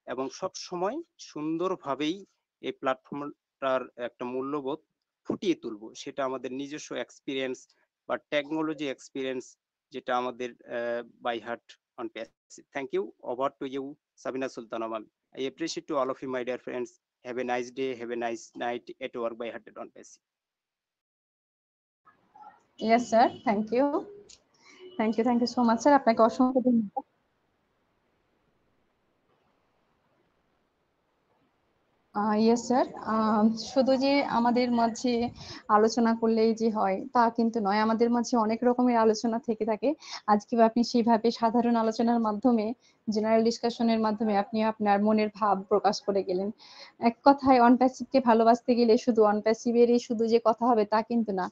এবং সব সময় সুন্দরভাবেই এই প্ল্যাটফর্মটার একটা মূল্যবোধ ফুটিয়ে তুলবো, সেটা আমাদের নিজস্ব এক্সপিরিয়েন্স বা টেকনোলজি এক্সপিরিয়েন্স, যেটা আমাদের by heart OnPassive. Thank you. Over to you, Sabina Sultana ma'am. I appreciate to all of you, my dear friends. Have a nice day, have a nice night at work by Heart on Passive. Yes, sir. Thank you. Thank you so much, sir. আপনাকে অসংখ্য ধন্যবাদ। ইয়েস স্যার, শুধু যে আমাদের মাঝে আলোচনা করলেই যে হয় তা কিন্তু নয়, আমাদের মাঝে অনেক রকমের আলোচনা থেকে থাকে। আজকে আপনি সেইভাবে সাধারণ আলোচনার মাধ্যমে, জেনারেল ডিসকাশনের মাধ্যমে আপনি আপনার মনের ভাব প্রকাশ করে গেলেন। এক কথায় অনপ্যাসিভকে ভালোবাসতে গেলে শুধু অনপ্যাসিভেরই শুধু যে কথা হবে তা কিন্তু না,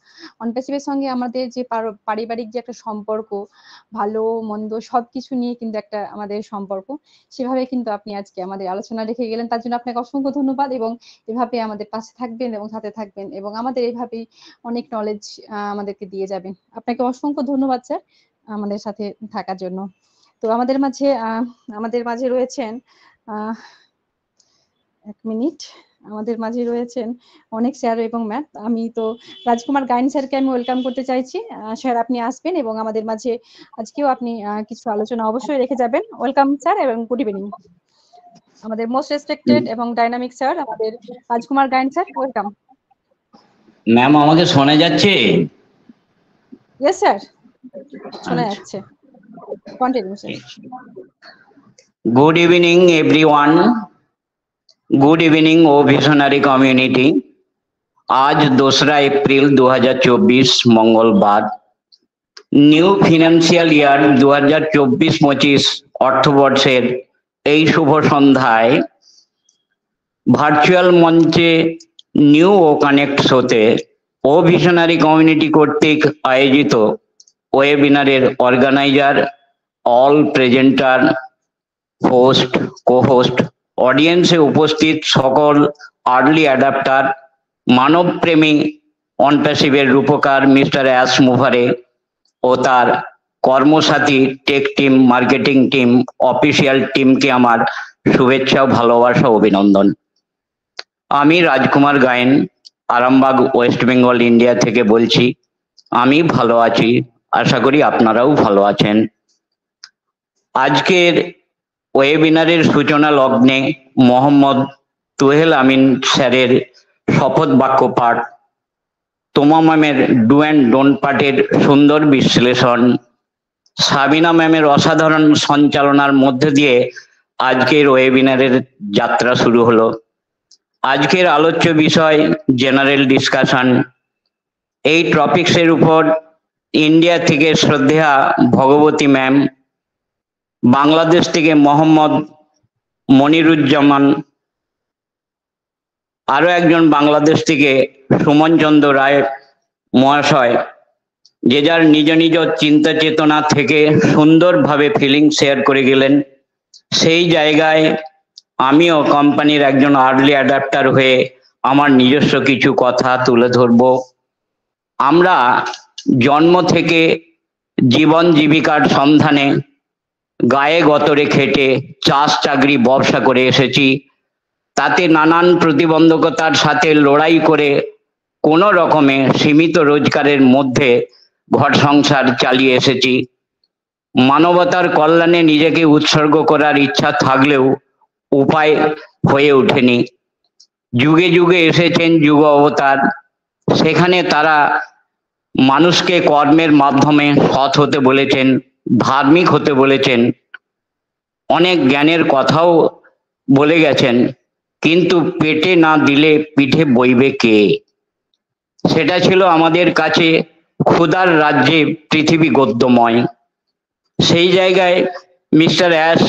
অনপ্যাসিভের সঙ্গে আমাদের যে পারিবারিক যে একটা সম্পর্ক, ভালো মন্দ সবকিছু নিয়ে কিন্তু একটা আমাদের সম্পর্ক, সেভাবে কিন্তু আপনি আজকে আমাদের আলোচনা রেখে গেলেন। তার জন্য আপনাকে অসংখ্য ধন্যবাদ, এবং এভাবে আমাদের পাশে থাকবেন এবং সাথে থাকবেন এবং আমাদের এইভাবেই অনেক নলেজ আমাদেরকে দিয়ে যাবেন। আপনাকে অসংখ্য ধন্যবাদ স্যার আমাদের সাথে থাকার জন্য। তো আমাদের মাঝে রয়েছেন এক মিনিট, আমাদের মাঝে রয়েছেন অনেক স্যার এবং ম্যাম। আমি তো রাজকুমার গাইন স্যারকে আমি ওয়েলকাম করতে চাইছি। স্যার আপনি আসবেন এবং আমাদের মাঝে আজকেও আপনি কিছু আলোচনা অবশ্যই রেখে যাবেন। ওয়েলকাম স্যার এবং গুড ইভিনিং। আমাদের মোস্ট রেসপেক্টেড এবং ডাইনামিক স্যার আমাদের Rajkumar Gain sir, welcome. Ma'am আমাকে শোনা যাচ্ছে? ইয়েস স্যার, শোনা যাচ্ছে। Continue sir. Good evening everyone, good evening O visionary community. আজ 2রা এপ্রিল 2024 মঙ্গলবার, নিউ ফিনান্সিয়াল ইয়ার 2024-25 অর্থবর্ষের এই শুভ সন্ধ্যায় ভার্চুয়াল মঞ্চে নিউ ও কানেক্ট শোতে ও ভিশনারি কমিউনিটি কর্তৃক আয়োজিত ওয়েবিনারের অর্গানাইজার, অল প্রেজেন্টার, হোস্ট, কো-হোস্ট, অডিয়েন্সে উপস্থিত সকল আর্লি অ্যাডাপ্টার, মানবপ্রেমী অনপ্যাসিভের রূপকার মিস্টার অ্যাশ মুভারে ও তার কর্মসাথী tech team, marketing team, official টিমকে আমার শুভেচ্ছা ও ভালোবাসা, অভিনন্দন। আমি রাজকুমার গায়েন, আরামবাগ, ওয়েস্ট বেঙ্গল, ইন্ডিয়া থেকে বলছি। আমি ভালো আছি, আশা করি আপনারাও ভালো আছেন। আজকের ওয়েবিনারের সূচনা লগ্নে মোহাম্মদ তুহেল আমিন স্যারের শপথ বাক্য পাঠ, তোমা ম্যামের ডু অ্যান্ড ডোন্ট পাঠের সুন্দর বিশ্লেষণ, সাবিনা ম্যামের অসাধারণ সঞ্চালনার মধ্যে দিয়ে আজকের ওয়েবিনারের যাত্রা শুরু হলো। আজকের আলোচ্য বিষয় জেনারেল ডিসকাশন। এই টপিকসের উপর ইন্ডিয়া থেকে শ্রদ্ধেয়া ভগবতী ম্যাম, বাংলাদেশ থেকে মোহাম্মদ মনিরুজ্জামান, আরো একজন বাংলাদেশ থেকে সুমন চন্দ্র রায় মহাশয়, যে যার নিজ নিজ চিন্তা চেতনা থেকে সুন্দরভাবে ফিলিং শেয়ার করে গেলেন। সেই জায়গায় আমিও কোম্পানির একজন আর্লি অ্যাডাপ্টার হয়ে আমার নিজস্ব কিছু কথা তুলে ধরব। আমরা জন্ম থেকে জীবন জীবিকার সন্ধানে গায়ে গতরে খেটে চাষ, চাকরি, ব্যবসা করে এসেছি। তাতে নানান প্রতিবন্ধকতার সাথে লড়াই করে কোনো রকমে সীমিত রোজগারের মধ্যে ঘর সংসার চালিয়ে এসেছি। মানবতার কল্যাণে নিজেকে উৎসর্গ করার ইচ্ছা থাকলেও উপায় হয়ে ওঠেনি। যুগে যুগে এসেছেন যুগ অবতার, সেখানে তারা মানুষকে কর্মের মাধ্যমে সৎ হতে বলেছেন, ধার্মিক হতে বলেছেন, অনেক জ্ঞানের কথাও বলে গেছেন। কিন্তু পেটে না দিলে পিঠে বইবে কে? সেটা ছিল আমাদের কাছে ক্ষুধার রাজ্যে পৃথিবী গদ্যময়। সেই জায়গায় মিস্টার অ্যাশ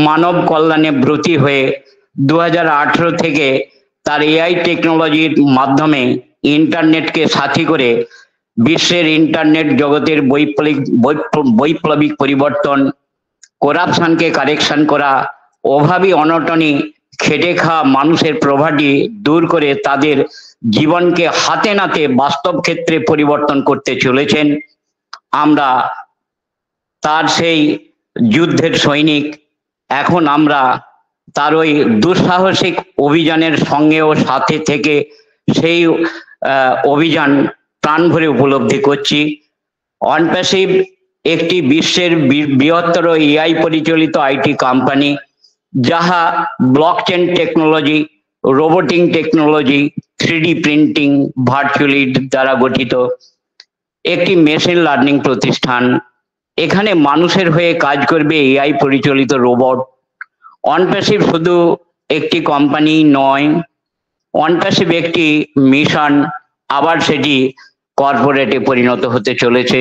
মানব কল্যাণে ব্রতী হয়ে 2018 থেকে তার এআই টেকনোলজির মাধ্যমে ইন্টারনেটকে সাথী করে বিশ্বের ইন্টারনেট জগতের বৈপ্লবিক পরিবর্তন, করাপশনকে কারেকশন করা, অভাবী অনটনী খেটে খাওয়া মানুষের প্রভাটি দূর করে তাদের জীবনকে হাতে নাতে বাস্তব ক্ষেত্রে পরিবর্তন করতে চলেছেন। আমরা তার সেই যুদ্ধের সৈনিক। এখন আমরা তার ওই দুঃসাহসিক অভিযানের সঙ্গেও সাথে থেকে সেই অভিযান প্রাণ ভরে উপলব্ধি করছি। অনপ্যাসিভ একটি বিশ্বের বৃহত্তর এআই পরিচালিত আইটি কোম্পানি, যাহা blockchain technology, robotic technology, 3D printing, virtually দ্বারা গঠিত একটি মেশিন লার্নিং প্রতিষ্ঠান। এখানে মানুষের হয়ে কাজ করবে এআই পরিচালিত রোবট। অনপ্যাসিভ শুধু একটি কোম্পানি নয়, অনপ্যাসিভ একটি মিশন, আবার সেটি কর্পোরেটে পরিণত হতে চলেছে।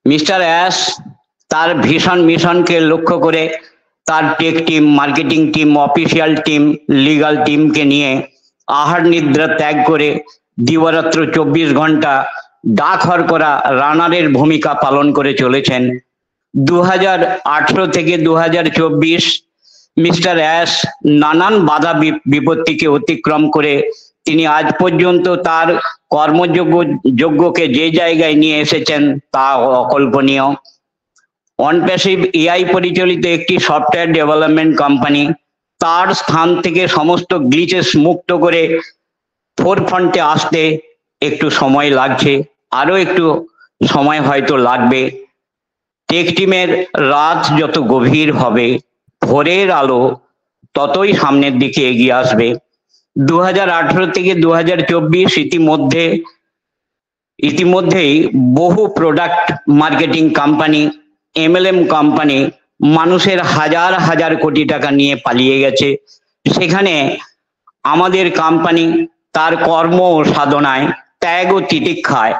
মিস্টার অ্যাশ তার ভীষণ মিশনকে লক্ষ্য করে তার tech team, marketing team, official team, legal টিমকে নিয়ে আহার নিদ্রা ত্যাগ করে দিবারাত্র 24 ঘন্টা ডাকঘর করা রানারের ভূমিকা পালন করে চলেছেন। 2018 থেকে 2024 মিস্টার অ্যাশ নানান বাধা বিপত্তিকে অতিক্রম করে তিনি আজ পর্যন্ত তার কর্মযোগ্যকে যে জায়গায় নিয়ে এসেছেন তা অকল্পনীয়। অনপ্যাসিভ এআই পরিচালিত একটি সফটওয়্যার ডেভেলপমেন্ট কোম্পানি। তার স্থান থেকে সমস্ত গ্লিচেস মুক্ত করে ফোরফ্রন্টে আসতে একটু সময় লাগছে, আরো একটু সময় হয়তো লাগবে। টেক টিমের রাত যত গভীর হবে, ভোরের আলো ততই সামনের দিকে এগিয়ে আসবে। 2018 থেকে 2024 ইতিমধ্যেই বহু product marketing company, MLM company মানুষের হাজার হাজার কোটি টাকা নিয়ে পালিয়ে গেছে। সেখানে আমাদের কোম্পানি তার কর্ম ও সাধনায়, ত্যাগ ও তিতিক্ষায়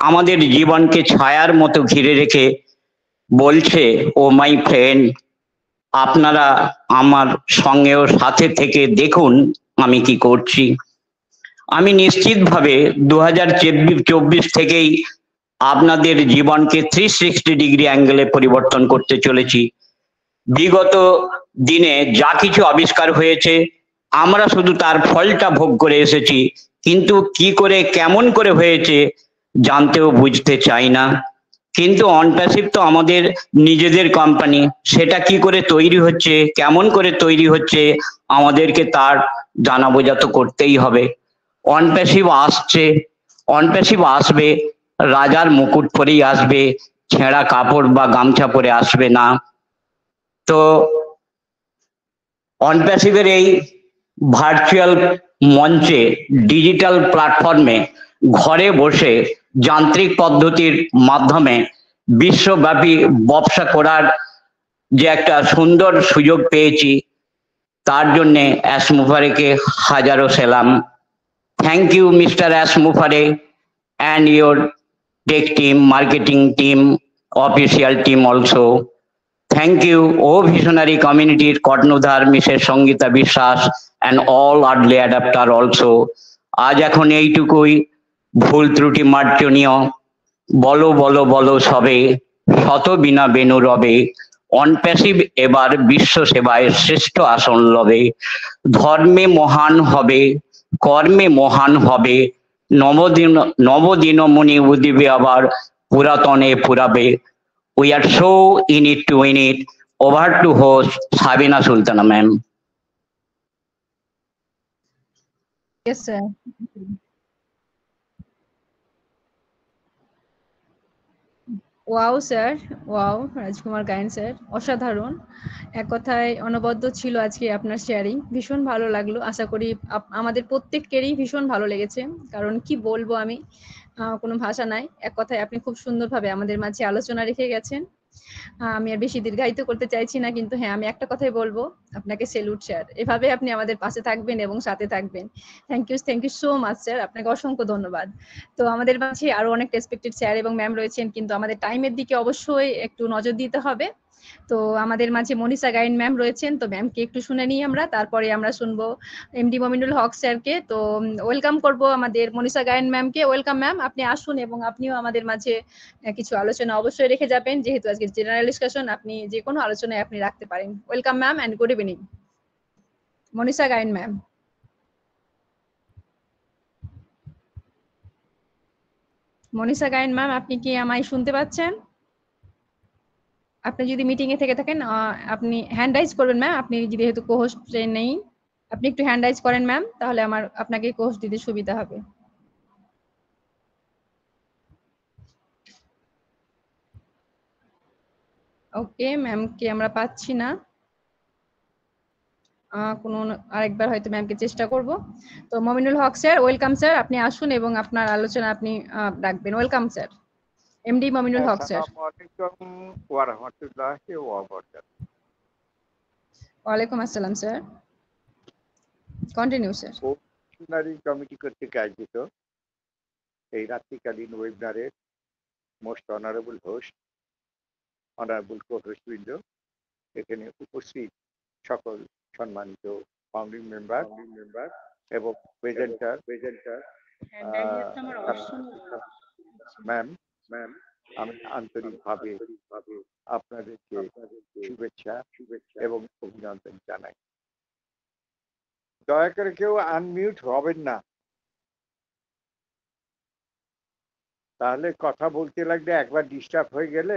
আমাদের জীবনকে ছায়ার মতো ঘিরে রেখে বলছে, ও মাই ফ্রেন্ড, আপনারা আমার সঙ্গেও সাথে থেকে দেখুন আমি কি করছি। আমি নিশ্চিতভাবে 2024 থেকেই আপনাদের জীবনকে 360 ডিগ্রি অ্যাঙ্গেলে পরিবর্তন করতে চলেছি। বিগত দিনে যা কিছু আবিষ্কার হয়েছে আমরা শুধু তার ফলটা ভোগ করে এসেছি, কিন্তু কি করে কেমন করে হয়েছে জানতেও বুঝতে চাই না। কিন্তু অনপ্যাসিভ তো আমাদের নিজেদের কোম্পানি, সেটা কি করে তৈরি হচ্ছে, কেমন করে তৈরি হচ্ছে আমাদেরকে তার জানা বোঝা তো করতেই হবে। অনপ্যাসিভ আসছে, অনপ্যাসিভ আসবে, রাজার মুকুট পরেই আসবে, ছেঁড়া কাপড় বা গামছা পরে আসবে না। তো অনপ্যাসিভের এই ভার্চুয়াল মঞ্চে, ডিজিটাল প্ল্যাটফর্মে ঘরে বসে যান্ত্রিক পদ্ধতির মাধ্যমে বিশ্বব্যাপী ব্যবসা করার যে একটা সুন্দর সুযোগ পেয়েছি, তার জন্যে অ্যাশ মুফারেকে হাজারো সেলাম। Thank you mister Ash Mufareh and your tech team, marketing team, official team also. Thank you, O visionary community, কর্ণধার মিসেস সঙ্গীতা বিশ্বাস and all early adapter also. আজ এখন এইটুকুই, ভুল ত্রুটি মার্জনীয়। বলো বলো বলো সবে, শত বিনা বেনু রবে। অনপ্যাসিভ এবার বিশ্ব সেবায় শ্রেষ্ঠ আসন লবে। ধর্মে মহান হবে, কর্মে মহান হবে। নবদিন মনি উদিবে আবার, পুরাতনে পুরাবে। We are so in it to win it. Over to host Sabina Sultana, ma'am. Yes, sir. Wow sir, wow Rajkumar Gayen sir, অসাধারণ। এক কথায় অনবদ্য ছিল আজকে আপনার শেয়ারিং, ভীষণ ভালো লাগলো। আশা করি আমাদের প্রত্যেকেরই ভীষণ ভালো লেগেছে, কারণ কি বলবো আমি, কোনো ভাষা নাই। এক কথায় আপনি খুব সুন্দরভাবে আমাদের মাঝে আলোচনা রেখে গেছেন। আমি আর বেশি দীর্ঘায়িত করতে চাইছি না, কিন্তু হ্যাঁ, আমি একটা কথাই বলবো, আপনাকে সেলুট স্যার। এভাবে আপনি আমাদের পাশে থাকবেন এবং সাথে থাকবেন। Thank you so much sir, আপনাকে অসংখ্য ধন্যবাদ। তো আমাদের মাঝে আরো অনেক রেসপেক্টেড স্যার এবং ম্যাম রয়েছেন, কিন্তু আমাদের টাইমের দিকে অবশ্যই একটু নজর দিতে হবে। তো আমাদের মাঝে মনীষা গাইন ম্যাম রয়েছেন, তো ম্যামকে একটু শুনে নিই আমরা, তারপরে আমরা শুনবো এমডি মমিনুল হক স্যারকে। তো ওয়েলকাম করব আমাদের মনীষা গাইন ম্যামকে। ওয়েলকাম ম্যাম, আপনি আসুন এবং আপনিও আমাদের মাঝে কিছু আলোচনা অবশ্যই রেখে যাবেন, যেহেতু আজকে জেনারেল ডিসকাশন, আপনি যে কোনো আলোচনায় আপনি রাখতে পারেন। Welcome ma'am and good evening. Manisha Gain ma'am. Manisha Gain ma'am, আপনি কি আমায় শুনতে পাচ্ছেন? আপনি যদি মিটিং এ থেকে থাকেন, আপনি হ্যান্ড রাইজ করবেন ম্যাম। আপনি যেহেতু কোহোস্ট নেই, আপনি একটু হ্যান্ড রাইজ করেন ম্যাম, তাহলে আপনাকে কোহোস্ট দিতে সুবিধা হবে। ওকে, ম্যামকে আমরা পাচ্ছি না। আরেকবার হয়তো ম্যামকে চেষ্টা করব। তো Mominul Haque sir, welcome sir, আপনি আসুন এবং আপনার আলোচনা আপনি রাখবেন। Welcome sir, MD Mominul Haque sir. আসসালামু আলাইকুম ওয়া রাহমাতুল্লাহি ওয়া বারাকাতুহু। ওয়ালাইকুম আসসালাম sir, continue sir. Missionary committee কর্তৃক আয়োজিত এই রাত্রিকালীন ওয়েবিনারের মোস্ট অনারেবল হোস্ট, অনারেবল কো-হোস্টবৃন্দ, এখানে উপস্থিত সকল সম্মানিত ফাউন্ডিং মেম্বার এবং প্রেজেন্টার ম্যাম, আমি আন্তরিকভাবে আপনাদেরকে শুভেচ্ছা এবং অভিনন্দন জানাই। দয়া করে কেউ আনমিউট হবেন না, তাহলে কথা বলতে লাগলে একবার ডিস্টার্ব হয়ে গেলে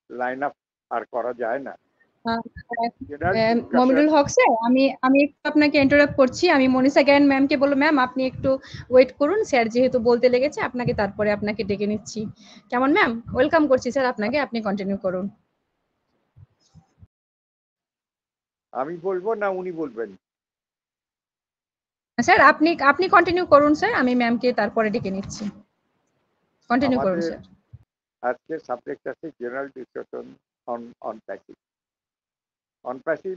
লাইন আপ আর করা যায় না। মমিনুল হক স্যার, আমি একটু আপনাকে ইন্টারাপ্ট করছি। আমি মনীষা গায়ন ম্যামকে বলবো, ম্যাম আপনি একটু ওয়েট করুন, স্যার যেহেতু বলতে লেগেছে আপনাকে, তারপরে আপনাকে ডেকে নিচ্ছি। কেমন ম্যাম? ওয়েলকাম করছি স্যার আপনাকে, আপনি কন্টিনিউ করুন। আমি বলবো না উনি বলবেন? স্যার আপনি কন্টিনিউ করুন স্যার, আমি ম্যামকে তারপরে ডেকে নিচ্ছি। কন্টিনিউ করুন আমাদের স্যার। আজকে সাবজেক্ট আছে general discussion on passive. On passive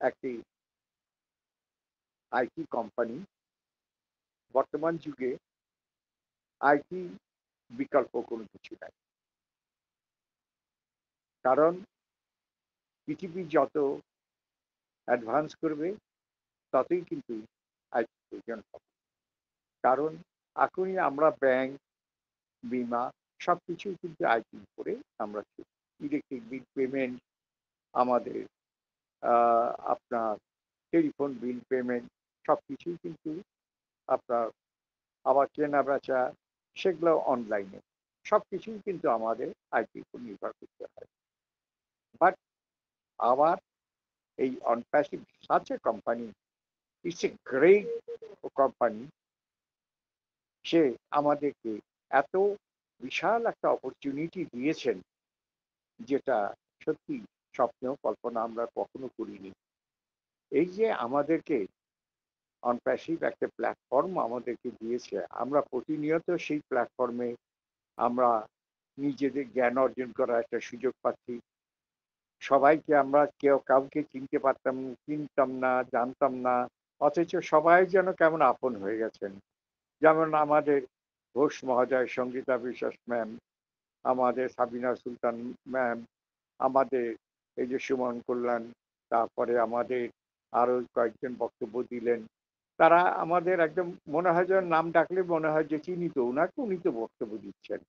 একটি আইটি কোম্পানি। বর্তমান যুগে আইটি বিকল্প কোনো কিছু নাই, কারণ পৃথিবী যত অ্যাডভান্স করবে ততই কিন্তু আইটি প্রয়োজন হবে। কারণ এখনই আমরা ব্যাংক, বিমা সবকিছু কিন্তু আইটির উপরে আমরা ইলেকট্রিক বিল পেমেন্ট, আমাদের আপনার টেলিফোন বিল পেমেন্ট সবকিছুই কিন্তু আপনার, আবার কেনা বেচা সেগুলো অনলাইনে, সবকিছুই কিন্তু আমাদের আইটির উপর নির্ভর করতে হয়। বাট আবার এই OnPassive such a company, it's a great company. সে আমাদেরকে এত বিশাল একটা অপরচুনিটি দিয়েছেন, যেটা সত্যি স্বপ্নেও কল্পনা আমরা কখনো করিনি। এই যে আমাদেরকে অনপ্যাসিভ একটা প্ল্যাটফর্ম আমাদেরকে দিয়েছে, আমরা প্রতিনিয়ত সেই প্ল্যাটফর্মে আমরা নিজেদের জ্ঞান অর্জন করার একটা সুযোগ পাচ্ছি। সবাইকে আমরা কাউকে চিনতাম না, জানতাম না, অথচ সবাই যেন কেমন আপন হয়ে গেছেন। যেমন আমাদের ঘোষ মহোদয়, সঙ্গীতা বিশ্বাস ম্যাম, আমাদের সাবিনা সুলতান ম্যাম, আমাদের এই যে সুমন কল্যাণ, তারপরে আমাদের আরো কয়েকজন বক্তব্য দিলেন। তারা আমাদের একদম মনে হয় যেন নাম ডাকলে মনে হয় যে চিনি তো ওনাকে, উনি তো বক্তব্য দিচ্ছেন।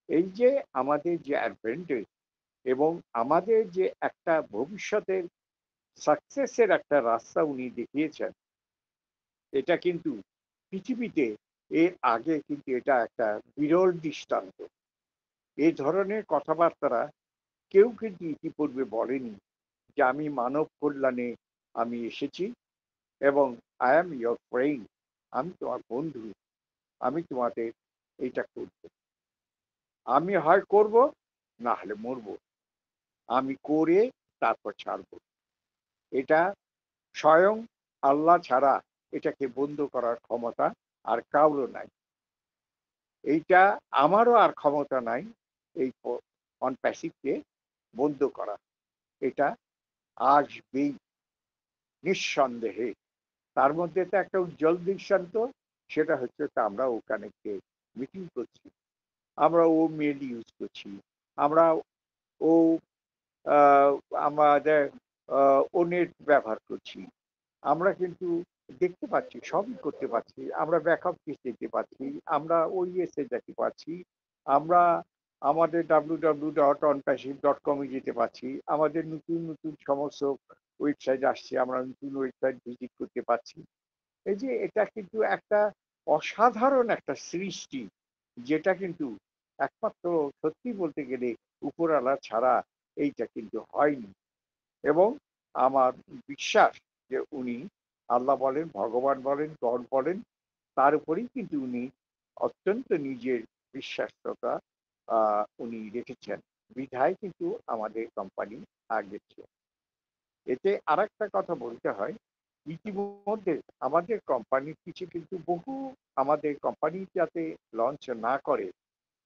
এই যে আমাদের যে অ্যাডভান্টেজ এবং আমাদের যে একটা ভবিষ্যতের সাকসেসের একটা রাস্তা উনি দেখিয়েছেন, এটা কিন্তু পৃথিবীতে এর আগে কিন্তু এটা একটা বিরল দৃষ্টান্ত। এই ধরনের কথাবার্তারা কেউ কিন্তু ইতিপূর্বে বলেনি যে আমি মানব কল্যাণে আমি এসেছি এবং আই এম ইয়োর ফ্রেন্ড, আমি তোমার বন্ধু, আমি তোমাদের এইটা করব, আমি হয় করব না হলে মরব, আমি করে তারপর ছাড়ব। এটা স্বয়ং আল্লাহ ছাড়া এটাকে বন্ধ করার ক্ষমতা আর কারো নাই। এইটা আমারও আর ক্ষমতা নাই এই অন প্যাসিভকে বন্ধ করা, এটা আসবেই নিঃসন্দেহে। তার মধ্যে তো একটা উজ্জ্বল দৃষ্টান্ত, সেটা হচ্ছে তা আমরা ওখানে মিটিং করছি, আমরা ও মেল ইউজ করছি, আমরা ও আমাদের ও নেট ব্যবহার করছি, আমরা কিন্তু দেখতে পাচ্ছি, সবই করতে পারছি, আমরা ব্যাকআপ কেস দেখতে পাচ্ছি, আমরা ওইএসএ দেখতে পাচ্ছি, আমরা আমাদের www.onpassive.com এ যেতে পারছি, আমাদের নতুন নতুন সমস্ত ওয়েবসাইট আসছে, আমরা নতুন ওয়েবসাইট ভিজিট করতে পারছি। এই যে এটা কিন্তু একটা অসাধারণ একটা সৃষ্টি, যেটা কিন্তু একমাত্র সত্যি বলতে গেলে উপরওয়ালা ছাড়া এইটা কিন্তু হয়নি। এবং আমার বিশ্বাস যে উনি আল্লাহ বলেন, ভগবান বলেন, গড বলেন, তার উপরেই কিন্তু উনি অত্যন্ত নিজের বিশ্বাসতা উনি রেখেছেন, বিধায় কিন্তু আমাদের কোম্পানি আগেছে। এতে আরেকটা কথা বলতে হয়, ইতিমধ্যে আমাদের কোম্পানির কিছু কিন্তু বহু আমাদের কোম্পানি যাতে লঞ্চ না করে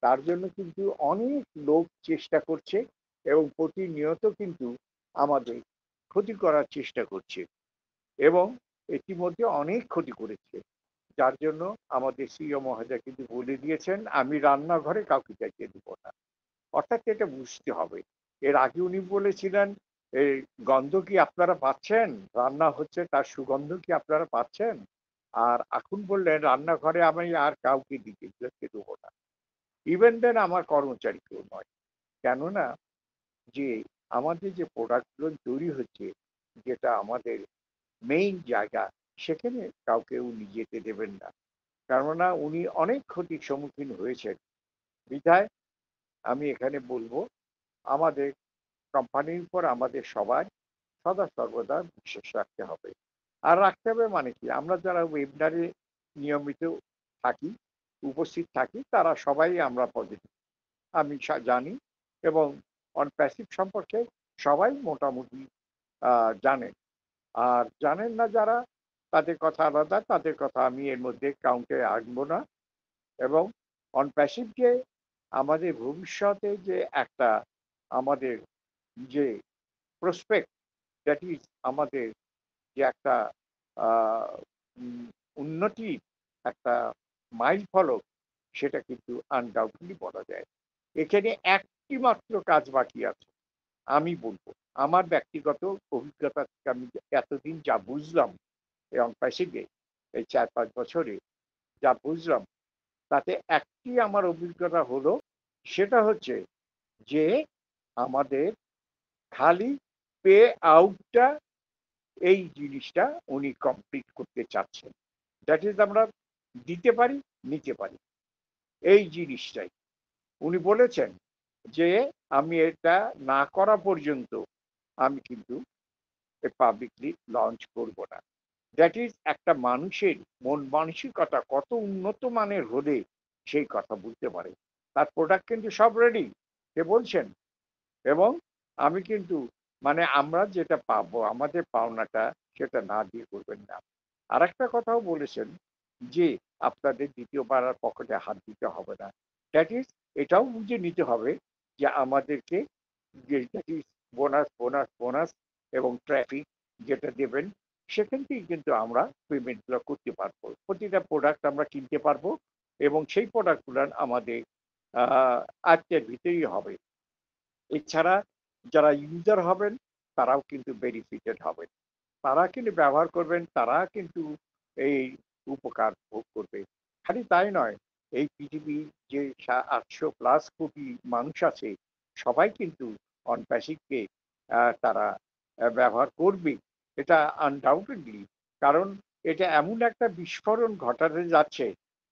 তার জন্য কিন্তু অনেক লোক চেষ্টা করছে এবং প্রতিনিয়ত কিন্তু আমাদের ক্ষতি করার চেষ্টা করছে এবং ইতিমধ্যে অনেক ক্ষতি করেছে। যার জন্য আমাদের সিইও মহোদয় কিন্তু বলে দিয়েছেন, আমি রান্নাঘরে কাউকে যাইতে দিব না। অর্থাৎ এটা বুঝতে হবে। এর আগে উনি বলেছিলেন, এই গন্ধ কি আপনারা পাচ্ছেন, রান্না হচ্ছে তার সুগন্ধ কি আপনারা পাচ্ছেন, আর এখন বললেন রান্নাঘরে আমি আর কাউকে যেতে দেবো না, ইভেন দেন আমার কর্মচারীকেও নয়। কেননা যে আমাদের যে প্রোডাক্টগুলো তৈরি হচ্ছে, যেটা আমাদের মেইন জায়গা, সেখানে কাউকে উনি যেতে দেবেন না, কেননা উনি অনেক ক্ষতির সম্মুখীন হয়েছেন। বিধায় আমি এখানে বলবো, আমাদের কোম্পানির উপর আমাদের সবাই সদা সর্বদা বিশ্বাস রাখতে হবে। আর রাখতে হবে মানে কি, আমরা যারা ওয়েবিনারে নিয়মিত থাকি, উপস্থিত থাকি, তারা সবাই আমরা পজিটিভ, আমি জানি, এবং অন প্যাসিভ সম্পর্কে সবাই মোটামুটি জানেন। আর জানেন না যারা, তাদের কথা আলাদা, তাদের কথা আমি এর মধ্যে কাউন্টে আনবো না। এবং অন প্যাসিভকে আমাদের ভবিষ্যতে যে একটা আমাদের যে প্রসপেক্ট, দ্যাট ইজ আমাদের যে একটা উন্নতির একটা মাইল ফলক, সেটা কিন্তু আনডাউটলি বলা যায়। এখানে একটি মাত্র কাজ বাকি আছে, আমি বলবো আমার ব্যক্তিগত অভিজ্ঞতা থেকে আমি এতদিন যা বুঝলাম এই অনপ্যাসিভে, এই 4-5 বছরে যা বুঝলাম, তাতে একটি আমার অভিজ্ঞতা হলো, সেটা হচ্ছে যে আমাদের খালি পে আউটটা, এই জিনিসটা উনি কমপ্লিট করতে চাচ্ছেন। দ্যাট ইজ আমরা দিতে পারি, নিতে পারি, এই জিনিসটাই উনি বলেছেন যে আমি এটা না করা পর্যন্ত আমি কিন্তু পাবলিকলি লঞ্চ করব না। দ্যাট ইজ একটা মানুষের মন মানসিকতা কত উন্নত মানের হলে সেই কথা বলতে পারে। তার প্রোডাক্ট কিন্তু সব রেডি, সে বলছেন, এবং আমি কিন্তু মানে আমরা যেটা পাবো, আমাদের পাওনাটা সেটা না দিয়ে করবেন না। আর একটা কথাও বলেছেন যে আপনাদের দ্বিতীয়বার আর পকেটে হাত দিতে হবে না। দ্যাট ইজ এটাও বুঝে নিতে হবে যে আমাদেরকে যে that is bonus bonus bonus এবং ট্রাফিক যেটা দেবেন, সেখান থেকেই কিন্তু আমরা পেমেন্টগুলো করতে পারবো, প্রতিটা প্রোডাক্ট আমরা কিনতে পারবো এবং সেই প্রোডাক্টগুলো আমাদের আজকের ভিতরেই হবে। এছাড়া যারা ইউজার হবেন তারাও কিন্তু বেনিফিটেড হবেন, তারা কিন্তু ব্যবহার করবেন, তারা কিন্তু এই উপকার ভোগ করবে। খালি তাই নয়, এই পৃথিবীর যে 800+ কোটি মানুষ আছে, সবাই কিন্তু অনপ্যাসিভকে তারা ব্যবহার করবে, এটা আনডাউটেডলি। কারণ এটা এমন একটা বিস্ফোরণ ঘটাতে যাচ্ছে,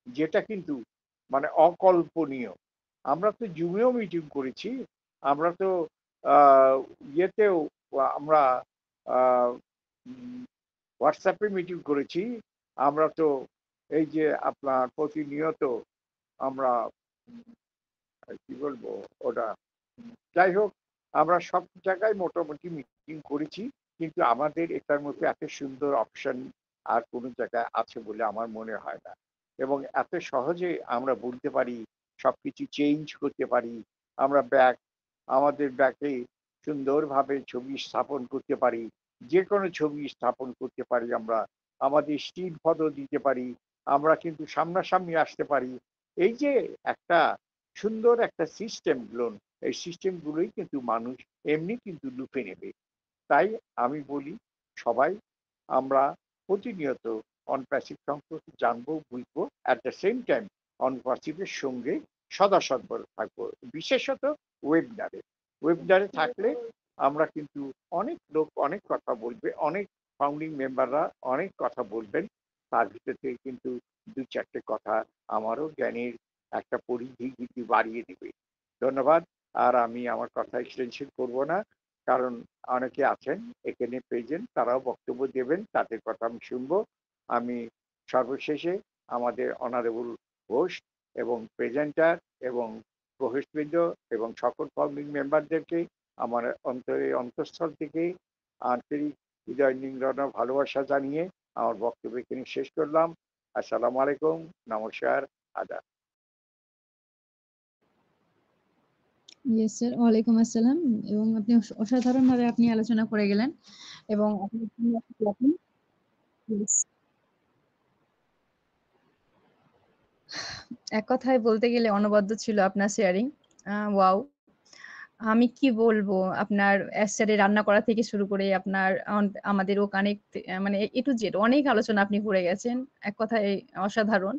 যেটা কিন্তু মানে অকল্পনীয়। আমরা তো জুমেও মিটিং করেছি, আমরা তো ইয়েতেও আমরা হোয়াটসঅ্যাপে মিটিং করেছি, আমরা তো এই যে আপনার প্রতিনিয়ত আমরা কি বলবো ওটা, যাই হোক, আমরা সব জায়গায় মোটামুটি মিটিং করেছি, কিন্তু আমাদের এটার মধ্যে এত সুন্দর অপশন আর কোনো জায়গায় আছে বলে আমার মনে হয় না। এবং এত সহজে আমরা বলতে পারি, সবকিছু চেঞ্জ করতে পারি, আমরা ব্যাক আমাদের ব্যাকে সুন্দরভাবে ছবি স্থাপন করতে পারি, যে কোনো ছবি স্থাপন করতে পারি, আমরা আমাদের স্টিল ফটো দিতে পারি, আমরা কিন্তু সামনাসামনি আসতে পারি। এই যে একটা সুন্দর একটা সিস্টেমগুলো, এই সিস্টেমগুলোই কিন্তু মানুষ এমনি কিন্তু লুফে নেবে। তাই আমি বলি সবাই আমরা প্রতিনিয়ত অনপ্যাসিভ সম্পর্কে জানবো, বুঝবো, অ্যাট দ্য সেম টাইম অনপ্যাসিভের সঙ্গে সদা সর্বদা থাকবো। বিশেষত ওয়েবিনারে থাকলে আমরা কিন্তু অনেক লোক অনেক কথা বলবে, অনেক ফাউন্ডিং মেম্বাররা অনেক কথা বলবেন, তার ভিতর থেকে কিন্তু দু চারটে কথা আমারও জ্ঞানের একটা পরিধি কিন্তু বাড়িয়ে দেবে। ধন্যবাদ। আর আমি আমার কথা এক্সটেনশন করব না, কারণ অনেকে আছেন এখানে প্রেজেন্ট, তারাও বক্তব্য দেবেন, তাদের কথা আমি শুনবো। আমি সর্বশেষে আমাদের অনারেবল হোস্ট এবং প্রেজেন্টার এবং প্রহসবৃন্দ এবং সকল ফাউন্ডিং মেম্বারদেরকে আমার অন্তঃস্থল থেকে আন্তরিক হৃদয় নিংড়ানো ভালোবাসা জানিয়ে আমার বক্তব্য এখানে শেষ করলাম। আসসালামু আলাইকুম, নমস্কার, আদাব। ইয়েস স্যার, ওয়ালাইকুম আসসালাম। এবং আপনি অসাধারণভাবে আপনি আলোচনা করে গেলেন এবং এক কথায় বলতে গেলে অনবদ্য ছিল আপনার শেয়ারিং। ওয়াও, আমি কি বলবো, আপনার স্যারে রান্না করা থেকে শুরু করে আপনার আমাদের ও কানেক্ট, মানে এ টু জেড অনেক আলোচনা আপনি করে গেছেন, এক কথায় অসাধারণ।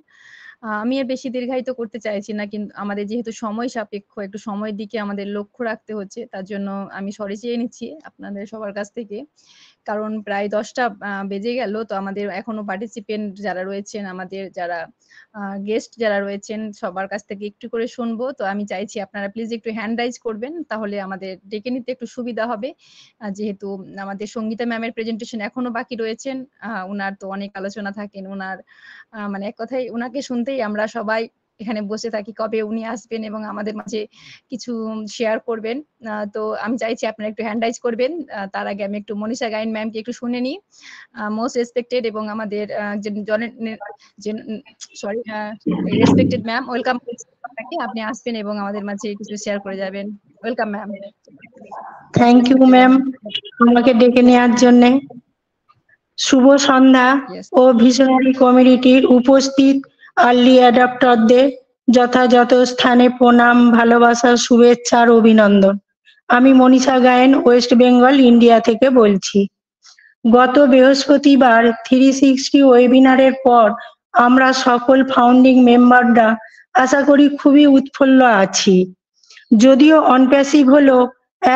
আমি আর বেশি দীর্ঘায়িত করতে চাইছি না, কিন্তু আমাদের যেহেতু সময় সাপেক্ষ, একটু সময়ের দিকে আমাদের লক্ষ্য রাখতে হচ্ছে, তার জন্য আমি সরি চেয়ে নিচ্ছি আপনাদের সবার কাছ থেকে, কারণ প্রায় 10টা বেজে গেল। তো আমাদের এখনো পার্টিসিপেন্ট যারা রয়েছেন, আমাদের যারা গেস্ট যারা রয়েছেন, সবার কাছ থেকে একটু করে শুনবো। তো আমি চাইছি আপনারা প্লিজ একটু হ্যান্ড রাইজ করবেন, তাহলে আমাদের ডেকে নিতে একটু সুবিধা হবে। যেহেতু আমাদের সঙ্গীতা ম্যামের প্রেজেন্টেশন এখনো বাকি রয়েছেন, ওনার তো অনেক আলোচনা থাকেন, ওনার মানে এক কথায় ওনাকে শুনতেই আমরা সবাই এখানে বসে থাকি কবে উনি আসবেন এবং আমাদের মাঝে কিছু শেয়ার করবেন। তো আমি চাইছি আপনারা একটু হ্যান্ড রাইজ করবেন। তার আগে আমি একটু মনীষা গাইন ম্যামকে একটু শুনে নিই। মোস্ট রেসপেক্টেড এবং আমাদের সরি রেসপেক্টেড ম্যাম, ওয়েলকাম আপনাকে, আপনি আসবেন এবং আমাদের মাঝে কিছু শেয়ার করে যাবেন। Welcome ma'am. Thank you ma'am আমাকে ডেকে নেওয়ার জন্য। শুভ সন্ধ্যা ও ভিশনারি কমিউনিটির উপস্থিত আর্লি অ্যাডাপ্টারদের যথাযথ স্থানে প্রণাম, ভালোবাসা, শুভেচ্ছা আর অভিনন্দন। আমি মনীষা গায়েন, ওয়েস্ট বেঙ্গল, ইন্ডিয়া থেকে বলছি। গত বৃহস্পতিবার 360 ওয়েবিনারের পর আমরা সকল ফাউন্ডিং মেম্বাররা আশা করি খুবই উৎফুল্ল আছি। যদিও অনপ্যাসিভ হলো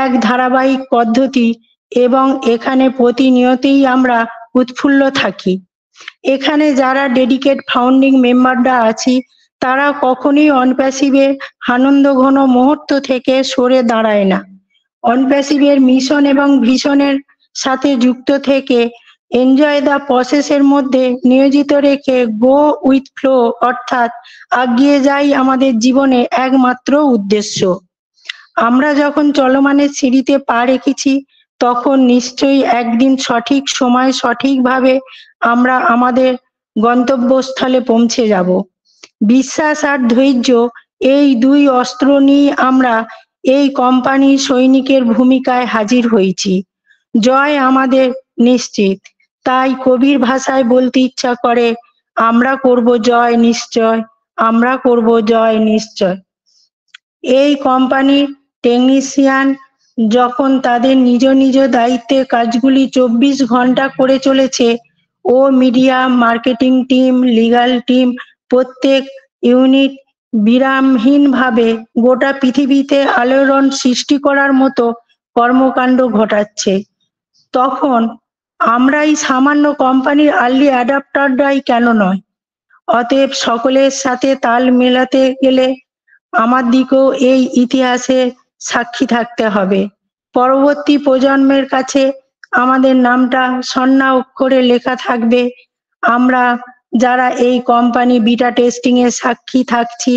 এক ধারাবাহিক পদ্ধতি এবং এখানে প্রতিনিয়তই আমরা উৎফুল্ল থাকি। এখানে যারা ডেডিকেট ফাউন্ডিং মেম্বাররা আছি তারা কখনোই অনপ্যাসিভের আনন্দ ঘন মুহূর্ত থেকে সরে দাঁড়ায় না। অনপ্যাসিভের মিশন এবং ভিশনের সাথে যুক্ত থেকে এনজয় দ্য প্রসেসের মধ্যে নিয়োজিত রেখে গো উইথ ফ্লো অর্থাৎ এগিয়ে যাই আমাদের জীবনে একমাত্র উদ্দেশ্য। আমরা যখন চলমানের সিঁড়িতে পা রেখেছি তখন নিশ্চয়ই একদিন সঠিক সময় সঠিকভাবে আমরা আমাদের গন্তব্যস্থলে পৌঁছে যাব। বিশ্বাস আর ধৈর্য এই দুই অস্ত্র নিয়ে আমরা এই কোম্পানির সৈনিকের ভূমিকায় হাজির হয়েছি। জয় আমাদের নিশ্চিত। তাই কবির ভাষায় বলতে ইচ্ছা করে, আমরা করব জয় নিশ্চয়, আমরা করব জয় নিশ্চয়। এই কোম্পানির টেকনিশিয়ান যখন তাদের নিজ নিজ দায়িত্বে কাজগুলি 24 ঘন্টা করে চলেছে ও media, marketing team, legal team প্রত্যেক ইউনিট বিরামহীনভাবে গোটা পৃথিবীতে আলোড়ন সৃষ্টি করার মতো কর্মকাণ্ড ঘটাচ্ছে, তখন আমরা এই সামান্য কোম্পানির আর্লি অ্যাডাপ্টাররাই কেন নয়? অতএব সকলের সাথে তাল মেলাতে গেলে আমার দিকেও এই ইতিহাসে সাক্ষী থাকতে হবে। পরবর্তী প্রজন্মের কাছে আমাদের নামটা স্বর্ণ অক্ষরে লেখা থাকবে। আমরা যারা এই কোম্পানি বিটা টেস্টিং এর সাক্ষী থাকছি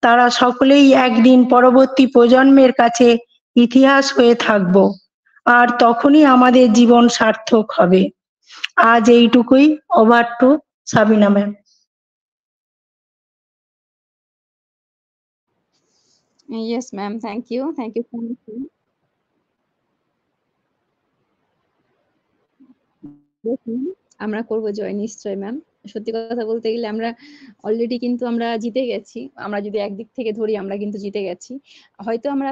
তারা সকলেই একদিন পরবর্তী প্রজন্মের কাছে ইতিহাস হয়ে থাকব, আর তখনই আমাদের জীবন সার্থক হবে। আজ এইটুকুই। Over to Sabina ma'am. Yes, ma'am. Thank you. Thank you so much. Yes, ma'am. আমরা করব জয় নিশ্চয় ম্যাম। সত্যি কথা বলতে গেলে আমরা অলরেডি কিন্তু আমরা জিতে গেছি। আমরা যদি একদিক থেকে ধরি আমরা কিন্তু জিতে গেছি। হয়তো আমরা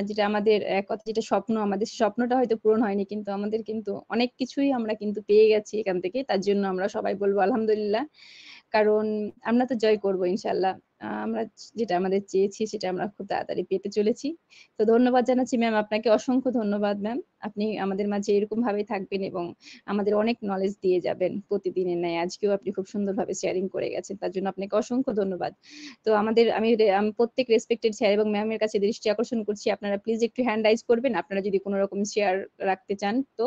যেটা আমাদের এক কথা যেটা স্বপ্ন আমাদের স্বপ্নটা হয়তো পূরণ হয়নি কিন্তু আমাদের কিন্তু অনেক কিছুই আমরা কিন্তু পেয়ে গেছি এখান থেকে। তার জন্য আমরা সবাই বলবো আলহামদুলিল্লাহ। কারণ আমরা তো জয় করব ইনশাআল্লাহ। আমরা যেটা আমাদের চেয়েছি সেটা আমরা খুব তাড়াতাড়ি পেতে চলেছি। তো ধন্যবাদ জানাচ্ছি ম্যাম আপনাকে অসংখ্য ধন্যবাদ ম্যাম। আপনি আমাদের মাঝে এরকম ভাবেই থাকবেন এবং আমাদের অনেক নলেজ দিয়ে যাবেন প্রতিদিনের ন্যায়। আজকেও আপনি খুব সুন্দরভাবে শেয়ারিং করে গেছেন। তার জন্য আপনাকে অসংখ্য ধন্যবাদ। তো আমি প্রত্যেক রেসপেক্টেড স্যার এবং ম্যামের কাছে দৃষ্টি আকর্ষণ করছি আপনারা প্লিজ একটু হ্যান্ড রাইজ করবেন আপনারা যদি কোনো রকম শেয়ার রাখতে চান তো।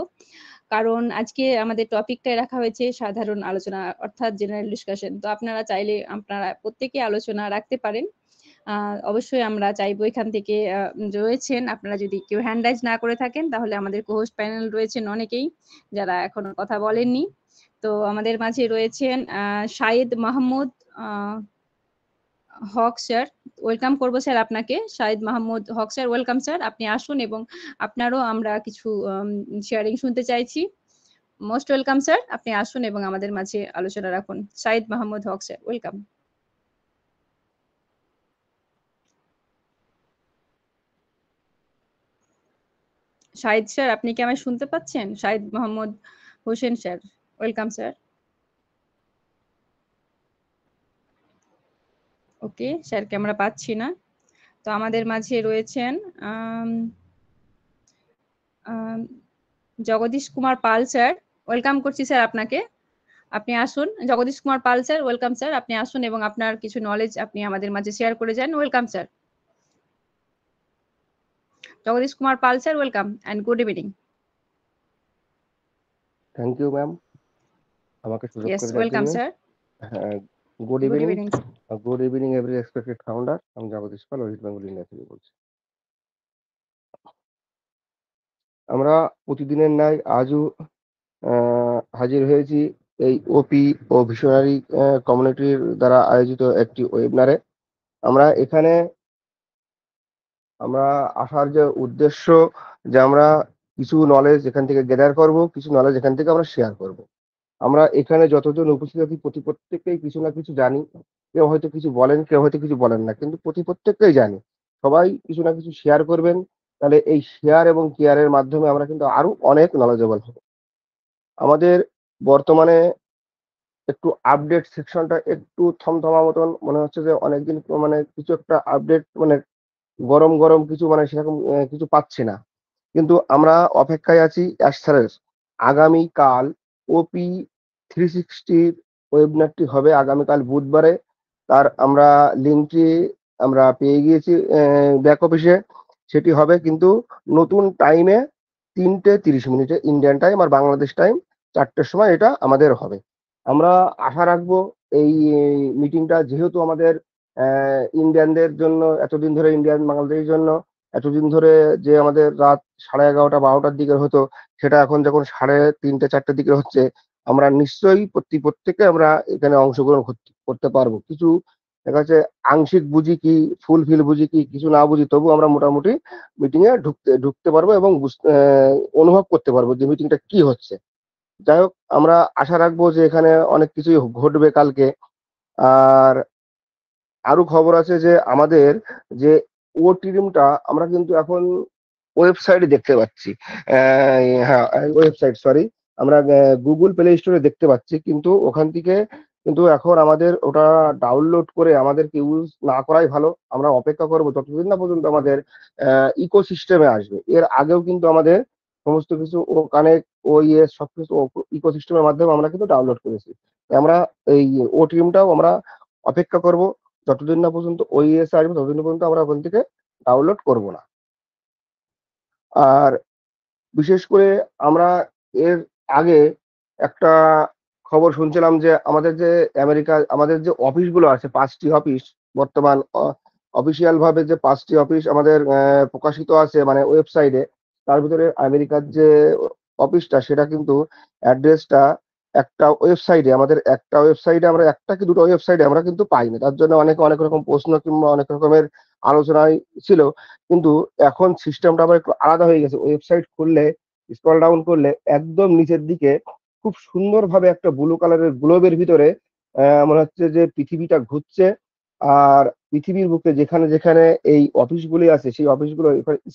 কারণ আজকে আমাদের টপিকটাই রাখা হয়েছে সাধারণ আলোচনা অর্থাৎ জেনারেল ডিসকাশন। তো আপনারা চাইলে আপনারা প্রত্যেকে আলোচনা রাখতে পারেন। অবশ্যই আমরা চাইবো এখান থেকে রয়েছেন আপনারা যদি কেউ হ্যান্ড রাইজ না করে থাকেন তাহলে আমাদের কোহোস্ট প্যানেল রয়েছেন অনেকেই যারা এখনো কথা বলেননি। তো আমাদের মাঝে রয়েছেন শাহিদ মাহমুদ হক স্যার। ওয়েলকাম করবো স্যার আপনাকে। Shahid Mahmud Haque sir welcome sir. আপনি আসুন এবং আপনারও আমরা কিছু শেয়ারিং শুনতে চাইছি। Most welcome sir. আপনি আসুন এবং আমাদের মাঝে আলোচনা রাখুন। Shahid Mahmud Haque sir welcome. Shahid sir আপনি কি আমায় শুনতে পাচ্ছেন? Shahid Mohammad Hossain sir welcome sir. Okay স্যারকে আমরা পাচ্ছি না। তো আমাদের মাঝে রয়েছেন জগদীশ কুমার পাল স্যার। ওয়েলকাম করছি স্যার আপনাকে। আপনি আসুন। Jagadish Kumar Pal sir welcome sir. আপনি আসুন এবং আপনার কিছু নলেজ আপনি আমাদের মাঝে শেয়ার করে যান। Welcome sir. Jagdish Kumar Pal sir welcome and good evening. Thank you ma'am আমাকে সুযোগ ইয়েস করে দেওয়ার ওয়েলকাম জন্য। স্যার। হ্যাঁ good evening every respected founder. আমি জগদীশ পাল ওয়েস্ট বেঙ্গল ইন্ডিয়া থেকে বলছি। আমরা প্রতিদিনের ন্যায় আজও হাজির হয়েছি এই ওপি ও ভিশনারি কমিউনিটির দ্বারা আয়োজিত একটি ওয়েবিনারে। আমরা এখানে আসার যে উদ্দেশ্য যে আমরা কিছু নলেজ এখান থেকে গ্যাদার করব, কিছু নলেজ এখান থেকে আমরা শেয়ার করব। আমরা এখানে যতজন উপস্থিত আছি প্রত্যেককেই কিছু না কিছু জানি। কেউ হয়তো কিছু বলেন, কেউ হয়তো কিছু বলেন না, কিন্তু প্রত্যেককেই জানি। সবাই কিছু না কিছু শেয়ার করবেন, তাহলে এই শেয়ার এবং কেয়ারের মাধ্যমে আমরা কিন্তু আরো অনেক নলেজেবল হব। আমাদের বর্তমানে একটু আপডেট সেকশনটা একটু থমথমা মতন মনে হচ্ছে যে অনেকদিন মানে কিছু একটা আপডেট মানে গরম গরম কিছু মানে সেরকম কিছু পাচ্ছি না। কিন্তু আমরা অপেক্ষায় আছি অ্যাশ স্যারের আগামীকাল ওপি 360 ওয়েবিনারটি হবে আগামীকাল বুধবারে। তার আমরা লিঙ্কটি আমরা পেয়ে গিয়েছি ব্যাক অফিসে। সেটি হবে কিন্তু নতুন টাইমে 3:30 ইন্ডিয়ান টাইম আর বাংলাদেশ টাইম 4টের সময় এটা আমাদের হবে। আমরা আশা রাখবো এই মিটিংটা যেহেতু আমাদের ইন্ডিয়ানদের জন্য এতদিন ধরে ইন্ডিয়ান বাংলাদেশের জন্য এতদিন ধরে যে আমাদের রাত 11:30 12টার দিকে হতো সেটা এখন যখন 3:30 4টার দিকে হচ্ছে আমরা নিশ্চয়ই প্রত্যেকে আমরা এখানে অংশগ্রহণ করতে পারবো। কিছু দেখা যাচ্ছে আংশিক বুঝি কি ফুলফিল বুঝি কি কিছু না বুঝি তবু আমরা মোটামুটি মিটিং এ ঢুকতে পারবো এবং অনুভব করতে পারবো যে মিটিংটা কি হচ্ছে। যাই হোক আমরা আশা রাখবো যে এখানে অনেক কিছুই ঘটবে কালকে। আর আরো খবর আছে যে আমাদের যে ও টিমটা আমরা কিন্তু এখন ওয়েবসাইটে দেখতে পাচ্ছি। হ্যাঁ ওয়েবসাইট সরি আমরা গুগল প্লে স্টোরে দেখতে পাচ্ছি, কিন্তু ওখান থেকে কিন্তু এখন আমাদের ওটা ডাউনলোড করে আমাদেরকে ইউজ না করাই ভালো। আমরা অপেক্ষা করবো যতদিন না পর্যন্ত আমাদের ইকোসিস্টেমে আসবে। এর আগেও কিন্তু আমাদের সমস্ত কিছু ও কানেক্ট ও ইয়ে সবকিছু ইকোসিস্টেমের মাধ্যমে আমরা কিন্তু ডাউনলোড করেছি। আমরা এই ও টিমটাও আমরা অপেক্ষা করব যতদিন না পর্যন্ত ওইএস আসবে ততদিন পর্যন্ত আমরা ওখান থেকে ডাউনলোড করব না। আর বিশেষ করে আমরা এর আগে একটা খবর শুনছিলাম যে আমাদের যে আমাদের যে অফিসগুলো আছে 5টি অফিস বর্তমান অফিসিয়াল ভাবে যে 5টি অফিস আমাদের প্রকাশিত আছে মানে ওয়েবসাইটে, তার ভিতরে আমেরিকার যে অফিসটা সেটা কিন্তু অ্যাড্রেসটা একটা ওয়েবসাইটে আমরা একটা কি দুটো ওয়েবসাইটে আমরা কিন্তু পাই না, তার জন্য অনেক রকম প্রশ্ন কিংবা অনেক রকমের আলোচনায় ছিল। কিন্তু এখন সিস্টেমটা আবার একটু আলাদা হয়ে গেছে। ওয়েবসাইট খুললে স্ক্রল ডাউন করলে একদম নিচের দিকে খুব সুন্দরভাবে একটা ব্লু কালারের গ্লোবের ভিতরে মনে হচ্ছে যে পৃথিবীটা ঘুরছে, আর পৃথিবীর বুকে যেখানে যেখানে এই অফিসগুলি আছে সেই অফিসগুলো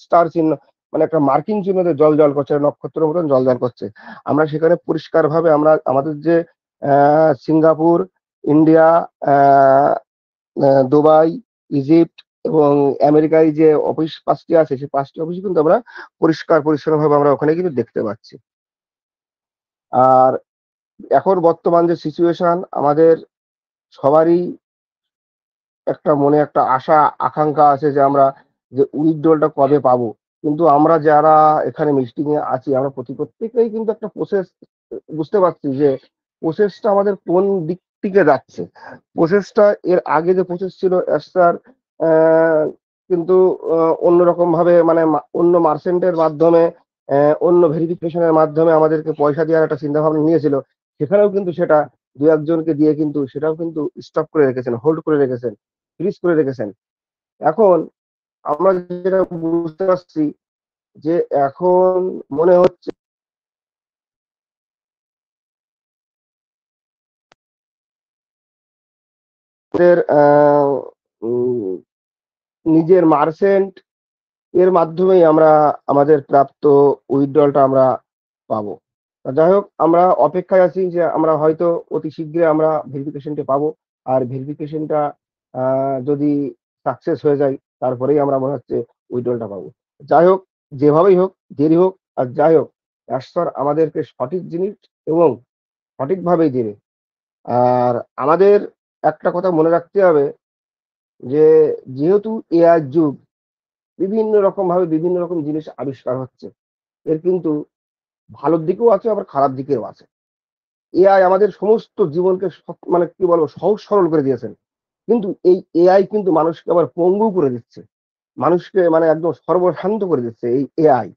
স্টার চিহ্ন মানে একটা মার্কিং চিহ্নতে জল করছে, নক্ষত্রের মতন জল করছে। আমরা সেখানে পরিষ্কারভাবে আমরা আমাদের যে সিঙ্গাপুর, ইন্ডিয়া, দুবাই, ইজিপ্ট এবং আমেরিকায় যে অফিস 5টি আছে সেই 5টি অফিস কিন্তু আমরা পরিষ্কার পরিচ্ছন্নভাবে আমরা ওখানে কিন্তু দেখতে পাচ্ছি। আর এখন বর্তমান যে সিচুয়েশন, আমাদের সবারই একটা মনে একটা আশা আকাঙ্ক্ষা আছে যে আমরা যে উইথড্রলটা কবে পাবো। কিন্তু আমরা যারা এখানে মিটিং এ আছি আমরা প্রত্যেকেই কিন্তু একটা প্রসেস বুঝতে পারছি যে প্রসেসটা আমাদের কোন দিক থেকে যাচ্ছে। প্রসেসটা এর আগে যে প্রসেস ছিল স্যার কিন্তু অন্যরকম ভাবে মানে অন্য মার্চেন্টের মাধ্যমে অন্য ভেরিফিকেশনের মাধ্যমে আমাদেরকে পয়সা দেওয়ার একটা চিন্তা ভাবনা নিয়েছিল। সেখানেও কিন্তু সেটা দু একজনকে দিয়ে কিন্তু সেটাও কিন্তু স্টপ করে রেখেছেন, হোল্ড করে রেখেছেন, ফ্রিজ করে রেখেছেন। এখন আমরা যেটা বুঝতে পারছি যে এখন মনে হচ্ছে নিজের মার্চেন্ট এর মাধ্যমেই আমরা আমাদের প্রাপ্ত উইথড্রলটা আমরা পাবো। যাই হোক, আমরা অপেক্ষায় আছি যে আমরা হয়তো অতি শীঘ্রই আমরা ভেরিফিকেশনটা পাবো। আর ভেরিফিকেশনটা যদি সাকসেস হয়ে যায় তারপরেই আমরা মনে হচ্ছে উইথড্রলটা পাবো। যাই হোক, যেভাবেই হোক, দেরি হোক আর যাই হোক, ঈশ্বর আমাদেরকে সঠিক জিনিস এবং সঠিকভাবেই দেবে। আর আমাদের একটা কথা মনে রাখতে হবে যে যেহেতু এআই যুগ, বিভিন্ন রকম ভাবে বিভিন্ন রকম জিনিস আবিষ্কার হচ্ছে, এর কিন্তু ভালোর দিকেও আছে আবার খারাপ দিকেও আছে। এআই আমাদের সমস্ত জীবনকে মানে কি বলবো সহজ সরল করে দিয়েছেন, কিন্তু এই এআই কিন্তু মানুষকে আবার পঙ্গু করে দিচ্ছে, মানুষকে মানে একদম সর্বশান্ত করে দিচ্ছে এই এআই।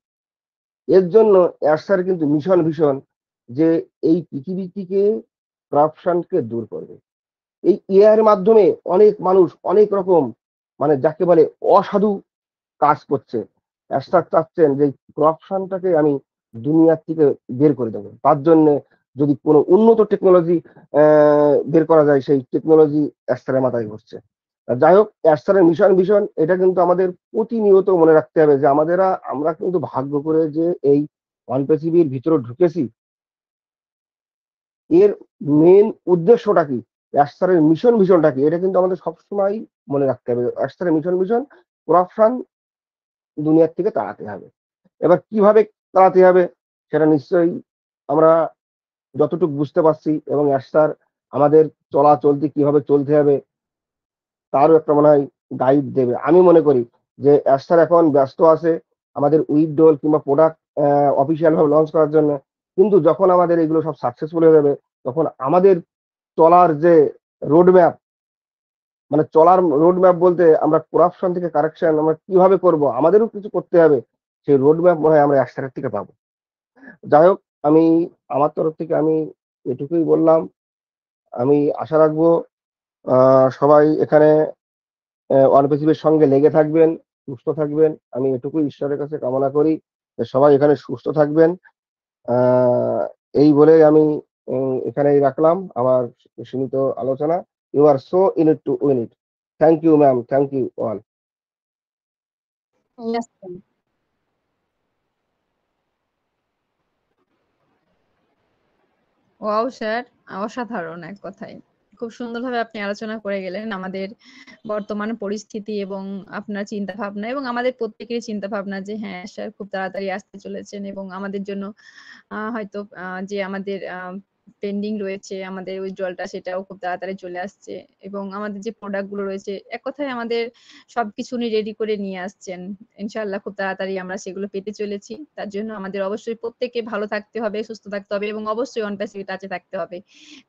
এর জন্য এরশার কিন্তু মিশন ভীষণ যে এই পৃথিবী থেকে করাপশনকে দূর করবে। এই এআই এর মাধ্যমে অনেক মানুষ অনেক রকম মানে যাকে বলে অসাধু কাজ করছে। এরশাদ চাচ্ছেন যে করাপশনটাকে আমি দুনিয়ার থেকে বের করে দেবো। তার জন্য যদি কোনো উন্নত টেকনোলজি বের করা যায় সেই টেকনোলজি এরশাদের মাথায় ঘুরছে। যাই হোক, এরশাদের মিশন ভীষণ এটা কিন্তু আমাদের প্রতিনিয়ত মনে রাখতে হবে যে আমরা কিন্তু ভাগ্য করে যে এই ওয়ান পৃথিবীর ভিতরে ঢুকেছি। এর মেন উদ্দেশ্যটা কি, এরশাদের মিশন ভিশনটা কি, এটা কিন্তু আমাদের সবসময় মনে রাখতে হবে। এরশাদের মিশন ভিশন করাপশন দুনিয়ার থেকে তাড়াতে হবে। এবার কিভাবে তাড়াতে হবে সেটা নিশ্চয়ই আমরা যতটুকু বুঝতে পারছি এবং এরশাদ আমাদের চলতি কিভাবে চলতে হবে তারও একটা মনে হয় গাইড দেবে। আমি মনে করি যে এরশাদ এখন ব্যস্ত আছে আমাদের উইথড্রল কিংবা প্রোডাক্ট অফিসিয়াল ভাবে লঞ্চ করার জন্য, কিন্তু যখন আমাদের এগুলো সব সাকসেসফুল হয়ে যাবে তখন আমাদের চলার যে রোডম্যাপ মানে চলার রোডম্যাপ বলতে আমরা করাপশন থেকে কারেকশন আমরা কিভাবে করব আমাদেরও কিছু করতে হবে, সেই রোডম্যাপ মনে হয় আমরা এরশাদের থেকে পাবো। যাই হোক, আমি আমার তরফ থেকে আমি এটুকুই বললাম। আমি আশা রাখবো সবাই এখানে ওয়ান পৃথিবীর সঙ্গে লেগে থাকবেন, সুস্থ থাকবেন। আমি এটুকুই ঈশ্বরের কাছে কামনা করি যে সবাই এখানে সুস্থ থাকবেন। এই বলে আমি এখানেই রাখলাম আমার সীমিত আলোচনা। You are so in it to win it. Thank you ma'am, thank you all. Yes, wow sir, অসাধারণ এক কথায়। খুব সুন্দরভাবে আপনি আলোচনা করে গেলেন আমাদের বর্তমান পরিস্থিতি এবং আপনার চিন্তা ভাবনা এবং আমাদের প্রত্যেকেরই চিন্তা ভাবনা যে হ্যাঁ স্যার খুব তাড়াতাড়ি আসতে চলেছেন এবং আমাদের জন্য হয়তো যে আমাদের পেন্ডিং রয়েছে আমাদের উইথড্রলটা সেটাও খুব তাড়াতাড়ি চলে আসছে এবং আমাদের যে প্রোডাক্ট গুলো রয়েছে এক কথায় আমাদের সবকিছু উনি রেডি করে নিয়ে আসছেন। ইনশাআল্লাহ খুব তাড়াতাড়ি আমরা সেগুলো পেতে চলেছি। তার জন্য আমাদের অবশ্যই প্রত্যেকে ভালো থাকতে হবে, সুস্থ থাকতে হবে এবং অবশ্যই ওয়ান প্যাসিফিক টাচে থাকতে হবে।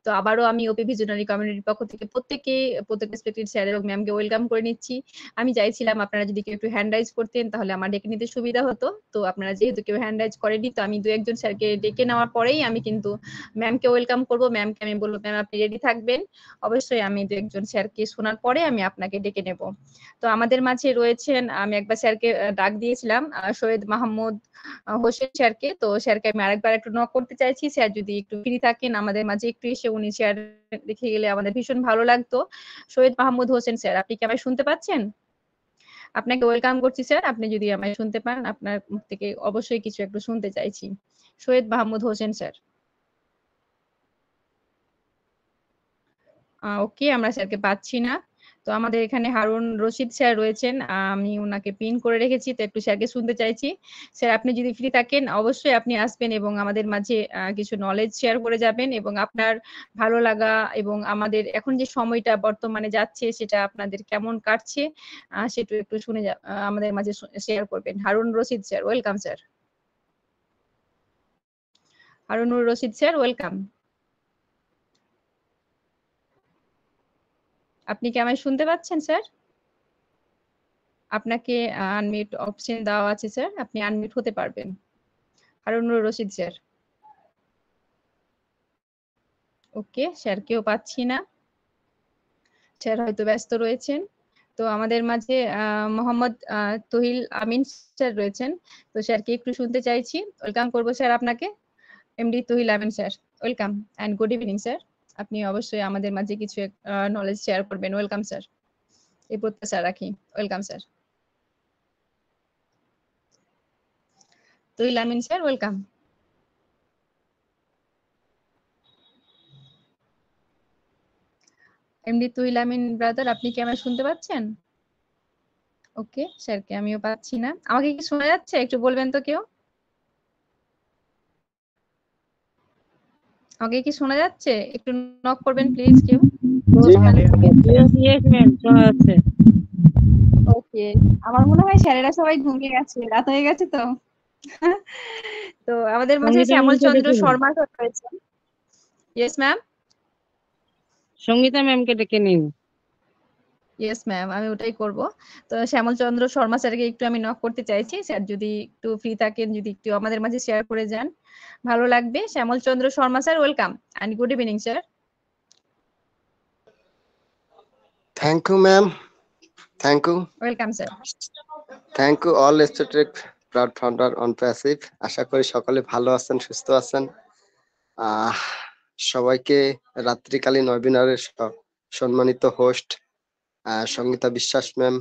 তো আবারও আমি ওপি ভিশনারি কমিউনিটির পক্ষ থেকে প্রত্যেক রেসপেক্টেড স্যার এবং ম্যামকে ওয়েলকাম করে নিচ্ছি। আমি চাইছিলাম আপনারা যদি কেউ একটু হ্যান্ড রাইজ করতেন তাহলে আমার ডেকে নিতে সুবিধা হতো। তো আপনারা যেহেতু কেউ হ্যান্ড রাইজ করেনি তো আমি দু একজন স্যারকে ডেকে নেওয়ার পরেই আমি কিন্তু ম্যামকে ওয়েলকাম করব, ম্যামকে আমি বলবো ম্যাম আপনি রেডি থাকবেন, অবশ্যই আমি দু একজন স্যারকে শোনার পরে আমি আপনাকে ডেকে নেব। তো আমাদের মাঝে রয়েছেন, আমি একবার স্যারকে ডাক দিয়েছিলাম সৈয়দ মাহমুদ হোসেন স্যারকে, তো স্যারকে আমি আরেকবার একটু নক করতে চাইছি, স্যার যদি একটু ফ্রি থাকেন আমাদের মাঝে একটু এসে উনি স্যার দেখে গেলে আমাদের ভীষণ ভালো লাগতো। সৈয়দ মাহমুদ হোসেন স্যার, আপনি কি আমায় শুনতে পাচ্ছেন? আপনাকে ওয়েলকাম করছি স্যার, আপনি যদি আমায় শুনতে পান, আপনার মুখ থেকে অবশ্যই কিছু একটু শুনতে চাইছি। সৈয়দ মাহমুদ হোসেন স্যার। ওকে, আমরা স্যারকে পাচ্ছি না। তো আমাদের এখানে হারুন রশিদ স্যার রয়েছেন, আমি ওনাকে পিন করে রেখেছি, তো একটু স্যারকে শুনতে চাইছি। স্যার আপনি যদি ফ্রি থাকেন অবশ্যই আপনি আসবেন এবং আমাদের মাঝে কিছু নলেজ শেয়ার করে যাবেন, এবং আপনার ভালো লাগা এবং আমাদের এখন যে সময়টা বর্তমানে যাচ্ছে সেটা আপনাদের কেমন কাটছে সেটা একটু শুনে আমাদের মাঝে শেয়ার করবেন। Harun Rashid sir, welcome sir. Harunur Rashid sir, welcome. আপনি কি আমায় শুনতে পাচ্ছেন স্যার? আপনাকে আনমিউট অপশন দেওয়া আছে স্যার, আপনি আনমিউট হতে পারবেন। হারুনুর রশিদ স্যার। ওকে, স্যারকেও পাচ্ছি না, স্যার হয়তো ব্যস্ত রয়েছেন। তো আমাদের মাঝে মোহাম্মদ তহিল আমিন স্যার রয়েছেন, তো স্যারকে একটু শুনতে চাইছি। ওয়েলকাম করবো স্যার আপনাকে। MD Tahil Amin sir, welcome and good evening sir. আপনি অবশ্যই আমাদের মাঝে কিছু নলেজ শেয়ার করবেন। ওয়েলকাম স্যার, এই প্রত্যাশা রাখি। Welcome sir. Tahil Amin sir, welcome. MD Tahil Amin brother, আপনি কি আমায় শুনতে পাচ্ছেন? ওকে, স্যারকে আমিও পাচ্ছি না। আমাকে কি শোনা যাচ্ছে? একটু বলবেন তো কেউ। আমাকে কি শোনা যাচ্ছে? একটু নক করবেন প্লিজ কেউ। ওকে, আমার মনে হয় স্যারেরা সবাই ঘুমিয়ে গেছে, রাত হয়ে গেছে তো। তো আমাদের মাঝে শ্যামল চন্দ্র শর্মা রয়েছেন। Yes ma'am. সঙ্গীতা ম্যামকে ডেকে নিন। ইয়েস ম্যাম, আমি ওটাই করব। তো শ্যামল চন্দ্র শর্মা স্যারকে একটু আমি নক করতে চাইছি, স্যার যদি একটু ফ্রি থাকেন, যদি একটু আমাদের মাঝে শেয়ার করে যান ভালো লাগবে। Shyamal Chandra Sharma sir, welcome and good evening sir. Thank you, ma'am. Thank you. Welcome sir. Thank you all estetic proud founder on passive. আশা করি সকলে ভালো আছেন, সুস্থ আছেন। সবাইকে রাত্রিকালীন ওয়েবিনারের সম্মানিত হোস্ট সঙ্গীতা বিশ্বাস ম্যাম,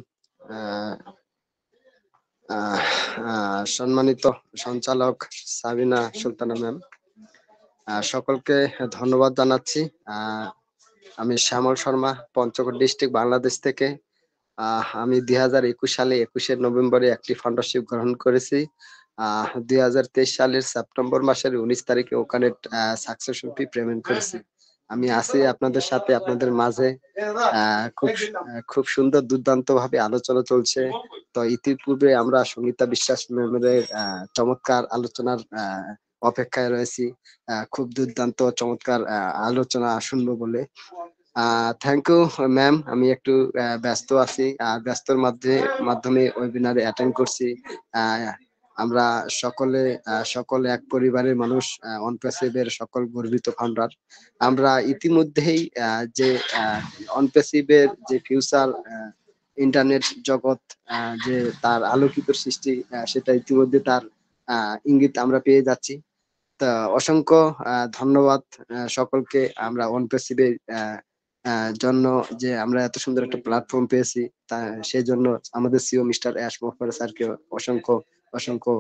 সম্মানিত সঞ্চালক সাবিনা সুলতানা ম্যাম, সকলকে ধন্যবাদ জানাচ্ছি। আমি শ্যামল শর্মা, পঞ্চগড় ডিস্ট্রিক্ট, বাংলাদেশ থেকে। আমি 2021 সালে 21 নভেম্বরে একটি ফাউন্ডারশিপ গ্রহণ করেছি। 2023 সালের সেপ্টেম্বর মাসের 19 তারিখে ওখানে সাকসেসফুল ফি পেমেন্ট করেছি। আমি আছি আপনাদের সাথে, আপনাদের মাঝে। খুব সুন্দর দুর্দান্ত ভাবে আলোচনা চলছে। তো ইতিপূর্বে আমরা সঙ্গীতা বিশ্বাস ম্যামের চমৎকার আলোচনার অপেক্ষায় রয়েছি। খুব দুর্দান্ত চমৎকার আলোচনা শুনবো বলে। Thank you ma'am. আমি একটু ব্যস্ত আছি, ব্যস্তর মাধ্যমে ওয়েবিনারে অ্যাটেন্ড করছি। আমরা সকলে এক পরিবারের মানুষ, অনপ্যাসিভের সকল গর্বিত ফাউন্ডার। আমরা ইতিমধ্যেই যে অনপ্যাসিভের যে ফিউচার ইন্টারনেট জগৎ, যে তার আলোকিত সৃষ্টি, সেটা ইতিমধ্যে তার ইঙ্গিত আমরা পেয়ে যাচ্ছি। তা অসংখ্য ধন্যবাদ সকলকে। আমরা অনপ্যাসিভের জন্য যে আমরা এত সুন্দর একটা প্ল্যাটফর্ম পেয়েছি, তা সেই জন্য আমাদের সিও মিস্টার অ্যাশ মোফার স্যারকে অসংখ্য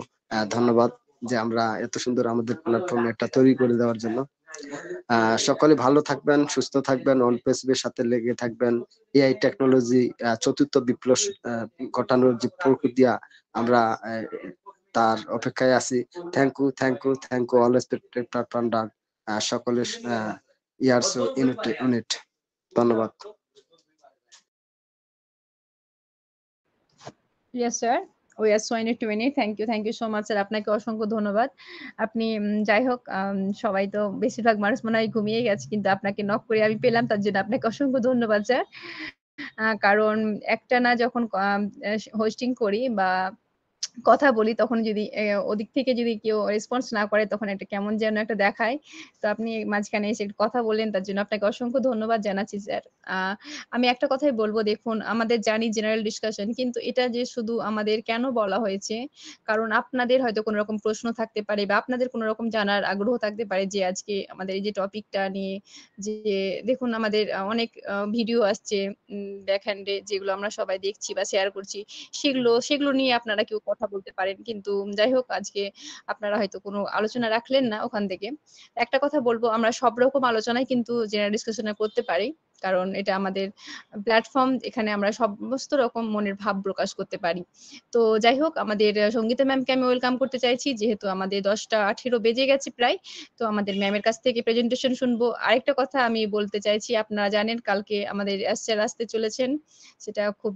ধন্যবাদ, যে আমরা এত সুন্দর আমাদের প্ল্যাটফর্ম একটা তৈরি করে দেওয়ার জন্য। সকলে ভালো থাকবেন, সুস্থ থাকবেন, অনপ্যাসিভের সাথে লেগে থাকবেন। এআই টেকনোলজি চতুর্থ বিপ্লব ঘটানোর যে প্রক্রিয়া, আমরা তার অপেক্ষায় আছি। Thank you all respected founder, সকলের ইয়ার্স ইউনিট। ধন্যবাদ। Yes sir, we are so in it minute. Thank you so much sir, আপনাকে অসংখ্য ধন্যবাদ। আপনি যাই হোক, সবাই তো বেশিরভাগ মানুষ মনে হয় ঘুমিয়ে গেছে, কিন্তু আপনাকে নক করে আমি পেলাম, তার জন্য আপনাকে অসংখ্য ধন্যবাদ স্যার। কারণ একটা না যখন হোস্টিং করি বা কথা বলি তখন যদি ওদিক থেকে যদি কেউ রেসপন্স না করে তখন একটা কেমন যেন একটা দেখায়। তো আপনি মাঝখানে এসে একটু কথা বললেন, তার জন্য আপনাকে অসংখ্য ধন্যবাদ জানাচ্ছি স্যার। আমি একটা কথাই বলবো, দেখুন আমাদের জানি জেনারেল ডিসকাশন, কিন্তু এটা যে শুধু আমাদের কেন বলা হয়েছে, কারণ আপনাদের হয়তো কোনো রকম প্রশ্ন থাকতে পারে বা আপনাদের কোনো রকম জানার আগ্রহ থাকতে পারে যে আজকে আমাদের এই যে টপিকটা নিয়ে, যে দেখুন আমাদের অনেক ভিডিও আসছে ব্যাকহ্যান্ডে, যেগুলো আমরা সবাই দেখছি বা শেয়ার করছি, সেগুলো নিয়ে আপনারা কেউ কথা বলতে পারেন। কিন্তু যাই হোক, আজকে আপনারা হয়তো কোনো আলোচনা রাখলেন না ওখান থেকে। একটা কথা বলবো, আমরা সব রকম আলোচনায় কিন্তু জেনারেল ডিসকাশনে করতে পারি, কারণ এটা আমাদের প্ল্যাটফর্ম, এখানে আমরা সমস্ত রকম মনের ভাব প্রকাশ করতে পারি। তো যাই হোক, আমাদের সঙ্গীতা ম্যামকে আমি ওয়েলকাম করতে চাইছি, যেহেতু আমাদের 10টা 18 বেজে গেছে প্রায়। তো আমাদের ম্যামের কাছ থেকে প্রেজেন্টেশন শুনবো। আরেকটা কথা আমি বলতে চাইছি, আপনারা জানেন কালকে আমাদের স্যার আসতে চলেছেন, সেটা খুব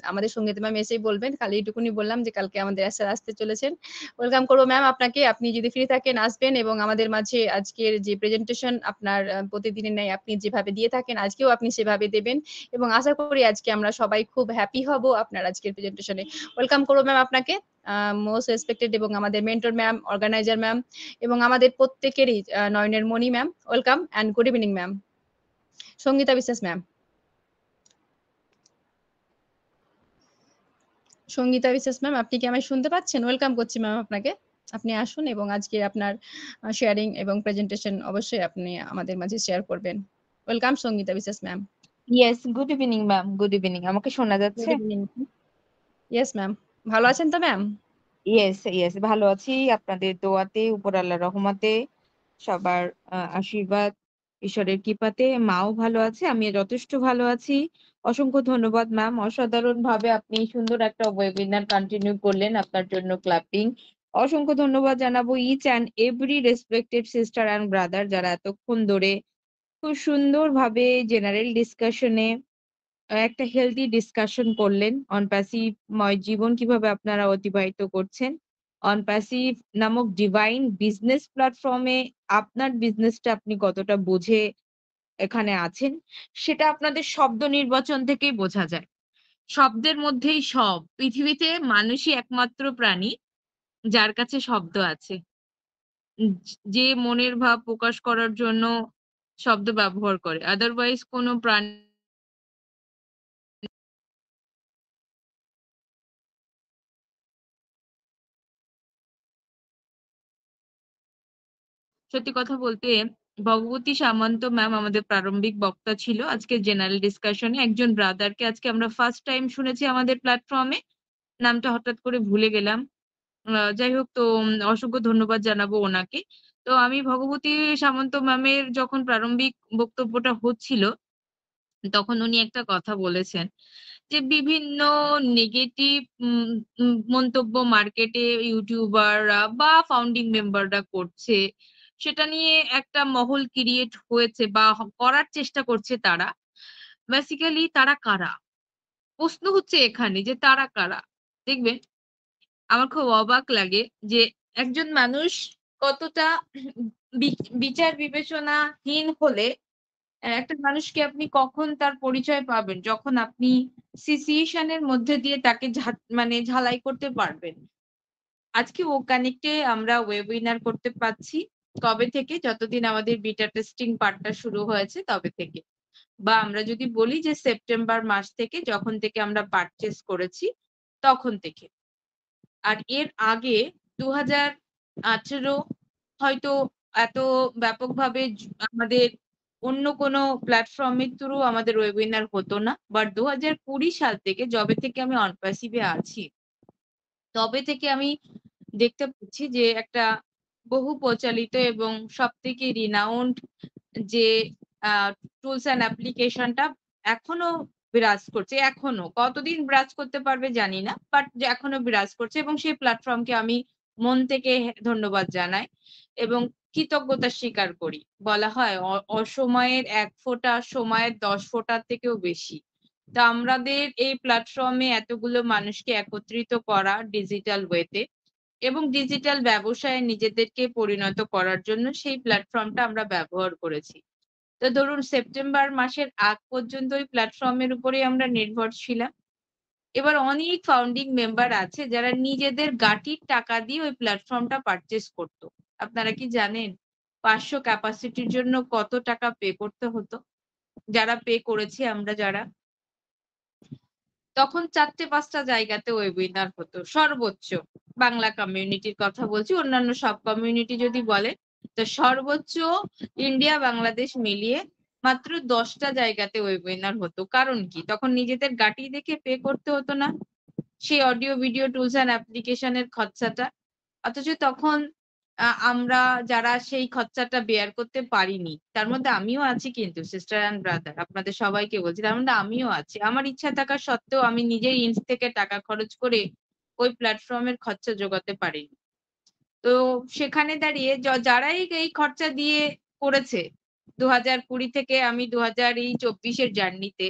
আমাদের সঙ্গীতা ম্যাম এসেই বলবেন, খালি এইটুকুনি বললাম যে কালকে আমাদের স্যার আসতে চলেছেন। ওয়েলকাম করবো ম্যাম আপনাকে, আপনি যদি ফ্রি থাকেন আসবেন এবং আমাদের মাঝে আজকের যে প্রেজেন্টেশন আপনার প্রতিদিনের ন্যায় আপনি যেভাবে দিয়ে থাকেন আজকেও আপনি সেভাবে দেবেন, এবং আশা করি আজকে আমরা সবাই খুব হ্যাপি হব আপনার আজকের প্রেজেন্টেশনে। ওয়েলকাম করবো ম্যাম আপনাকে, মোস্ট রেসপেক্টেড, এবং আমাদের মেন্টর ম্যাম, অর্গানাইজার ম্যাম, এবং আমাদের প্রত্যেকেরই নয়নের মণি ma'am. Welcome and good evening ma'am. Sangeeta Biswas ma'am. Sangeeta Biswas ma'am, আপনি কি আমায় শুনতে পাচ্ছেন? ওয়েলকাম করছি ম্যাম আপনাকে, আপনি আসুন এবং আজকে আপনার শেয়ারিং এবং প্রেজেন্টেশন অবশ্যই আপনি আমাদের মাঝে শেয়ার করবেন। Welcome Sangeeta Biswas ma'am. Yes, good evening ma'am, good evening. আমাকে শোনা গুড যাচ্ছে? ইভিনিং। ইয়েস ম্যাম, ভালো আছেন তো ম্যাম? ইয়েস ইয়েস, ভালো আছি, আপনাদের দোয়াতে, উপর আল্লাহর রহমতে, সবার আশীর্বাদ, ঈশ্বরের কৃপাতে মাও ভালো আছে, আমি যথেষ্ট ভালো আছি। অসংখ্য ধন্যবাদ ম্যাম, অসাধারণ ভাবে আপনি সুন্দর একটা ওয়েবিনার কন্টিনিউ করলেন, আপনার জন্য ক্লাপিং। অসংখ্য ধন্যবাদ জানাবো each and every respected sister and brother, যারা এতক্ষণ ধরে খুব সুন্দর ভাবে জেনারেল ডিসকাশনে একটা হেলদি ডিসকাশন করলেন অন প্যাসিভ ময় জীবন কিভাবে আপনারা অতিবাহিত করছেন। অন প্যাসিভ নামক ডিভাইন বিজনেস প্ল্যাটফর্মে আপনার বিজনেসটা আপনি কতটা বুঝে এখানে আছেন, সেটা আপনাদের শব্দ নির্বাচন থেকেই বোঝা যায়। শব্দের মধ্যেই সব, পৃথিবীতে মানুষই একমাত্র প্রাণী যার কাছে শব্দ আছে, যে মনের ভাব প্রকাশ করার জন্য শব্দ ব্যবহার করে, আদারওয়াইজ কোনো প্রাণী সত্যি কথা বলতে ভগবতী সামন্ত ম্যাম আমাদের প্রারম্ভিক বক্তা ছিল আজকে জেনারেল ডিসকাশনে। একজন ব্রাদারকে আজকে আমরা ফার্স্ট টাইম শুনেছি আমাদের প্ল্যাটফর্মে, নামটা হঠাৎ করে ভুলে গেলাম। যাই হোক, তো অসংখ্য ধন্যবাদ জানাবো ওনাকে। তো আমি ভগবতী সামন্ত ম্যামের যখন প্রারম্ভিক বক্তব্যটা হচ্ছিল তখন উনি একটা কথা বলেছেন যে বিভিন্ন নেগেটিভ মন্তব্য মার্কেটে ইউটিউবাররা বা ফাউন্ডিং মেম্বাররা করছে, সেটা নিয়ে একটা মহল ক্রিয়েট হয়েছে বা করার চেষ্টা করছে তারা। বেসিক্যালি তারা কারা? প্রশ্ন হচ্ছে এখানে যে তারা কারা। দেখবেন আমার খুব অবাক লাগে যে একজন মানুষ কতটা বিচার বিবেচনাহীন হলে একটা মানুষকে আপনি কখন তার পরিচয় পাবেন, যখন আপনি সিচুয়েশনের মধ্যে দিয়ে তাকে মানে ঝালাই করতে পারবেন। আজকে ও কানেক্টে আমরা ওয়েবিনার করতে পারছি কবে থেকে? যতদিন আমাদের বিটা টেস্টিং পার্টটা শুরু হয়েছে তবে থেকে, বা আমরা যদি বলি যে সেপ্টেম্বর মাস থেকে, যখন থেকে আমরা পারচেস করেছি তখন থেকে। আর এর আগে 2018 হয়তো এত ব্যাপকভাবে আমাদের অন্য কোনো প্ল্যাটফর্মের থ্রু আমাদের ওয়েবিনার হতো না, বাট 2020 সাল থেকে, যবে থেকে আমি অনপ্যাসিভে আছি তবে থেকে আমি দেখতে পাচ্ছি যে একটা বহু প্রচলিত এবং সব থেকে রিনাউন্ড যে টুলস অ্যান্ড অ্যাপ্লিকেশনটা এখনো বিরাজ করছে। এখনো কতদিন বিরাজ করতে পারবে জানি না, বাট এখনো বিরাজ করছে, এবং সেই প্ল্যাটফর্মকে আমি মন থেকে ধন্যবাদ জানাই এবং কৃতজ্ঞতা স্বীকার করি। বলা হয় অসময়ের 1 ফোঁটা সময়ের 10 ফোঁটার থেকেও বেশি। তা আমাদের এই প্ল্যাটফর্মে এতগুলো মানুষকে একত্রিত করা ডিজিটাল ওয়েতে এবং ডিজিটাল ব্যবসায় নিজেদেরকে পরিণত করার জন্য সেই প্ল্যাটফর্মটা আমরা ব্যবহার করেছি। তো ধরুন সেপ্টেম্বর মাসের আগ পর্যন্ত ওই প্ল্যাটফর্মের উপরেই আমরা নির্ভর ছিলাম। এবার অনেক ফাউন্ডিং মেম্বার আছে যারা নিজেদের গাটির টাকা দিয়ে ওই প্ল্যাটফর্মটা পারচেস করতো। আপনারা কি জানেন 500 ক্যাপাসিটির জন্য কত টাকা পে করতে হতো? যারা পে করেছি আমরা যারা, তখন 4-5টা জায়গাতে ওয়েবিনার হতো সর্বোচ্চ। বাংলা কমিউনিটির কথা বলছি, অন্যান্য সব কমিউনিটি যদি বলে তো সর্বোচ্চ ইন্ডিয়া বাংলাদেশ মিলিয়ে মাত্র 10টা জায়গাতে ওয়েবিনার হতো। কারণ কি? তখন নিজেদের গাটি দেখে পে করতে হতো না সেই অডিও ভিডিও টুলস অ্যান্ড অ্যাপ্লিকেশনের খরচাটা। অথচ তখন আমরা যারা সেই খরচাটা বেয়ার করতে পারিনি, তার মধ্যে আমিও আছি কিন্তু সিস্টার অ্যান্ড ব্রাদার, আপনাদের সবাইকে বলছি তার মধ্যে আমিও আছি। আমার ইচ্ছা থাকা সত্ত্বেও আমি নিজের ইন্স থেকে টাকা খরচ করে ওই প্ল্যাটফর্মের খরচা জোগাতে পারিনি। তো সেখানে দাঁড়িয়ে যারাই এই খরচা দিয়ে করেছে 2020 থেকে আমি 2024 জার্নিতে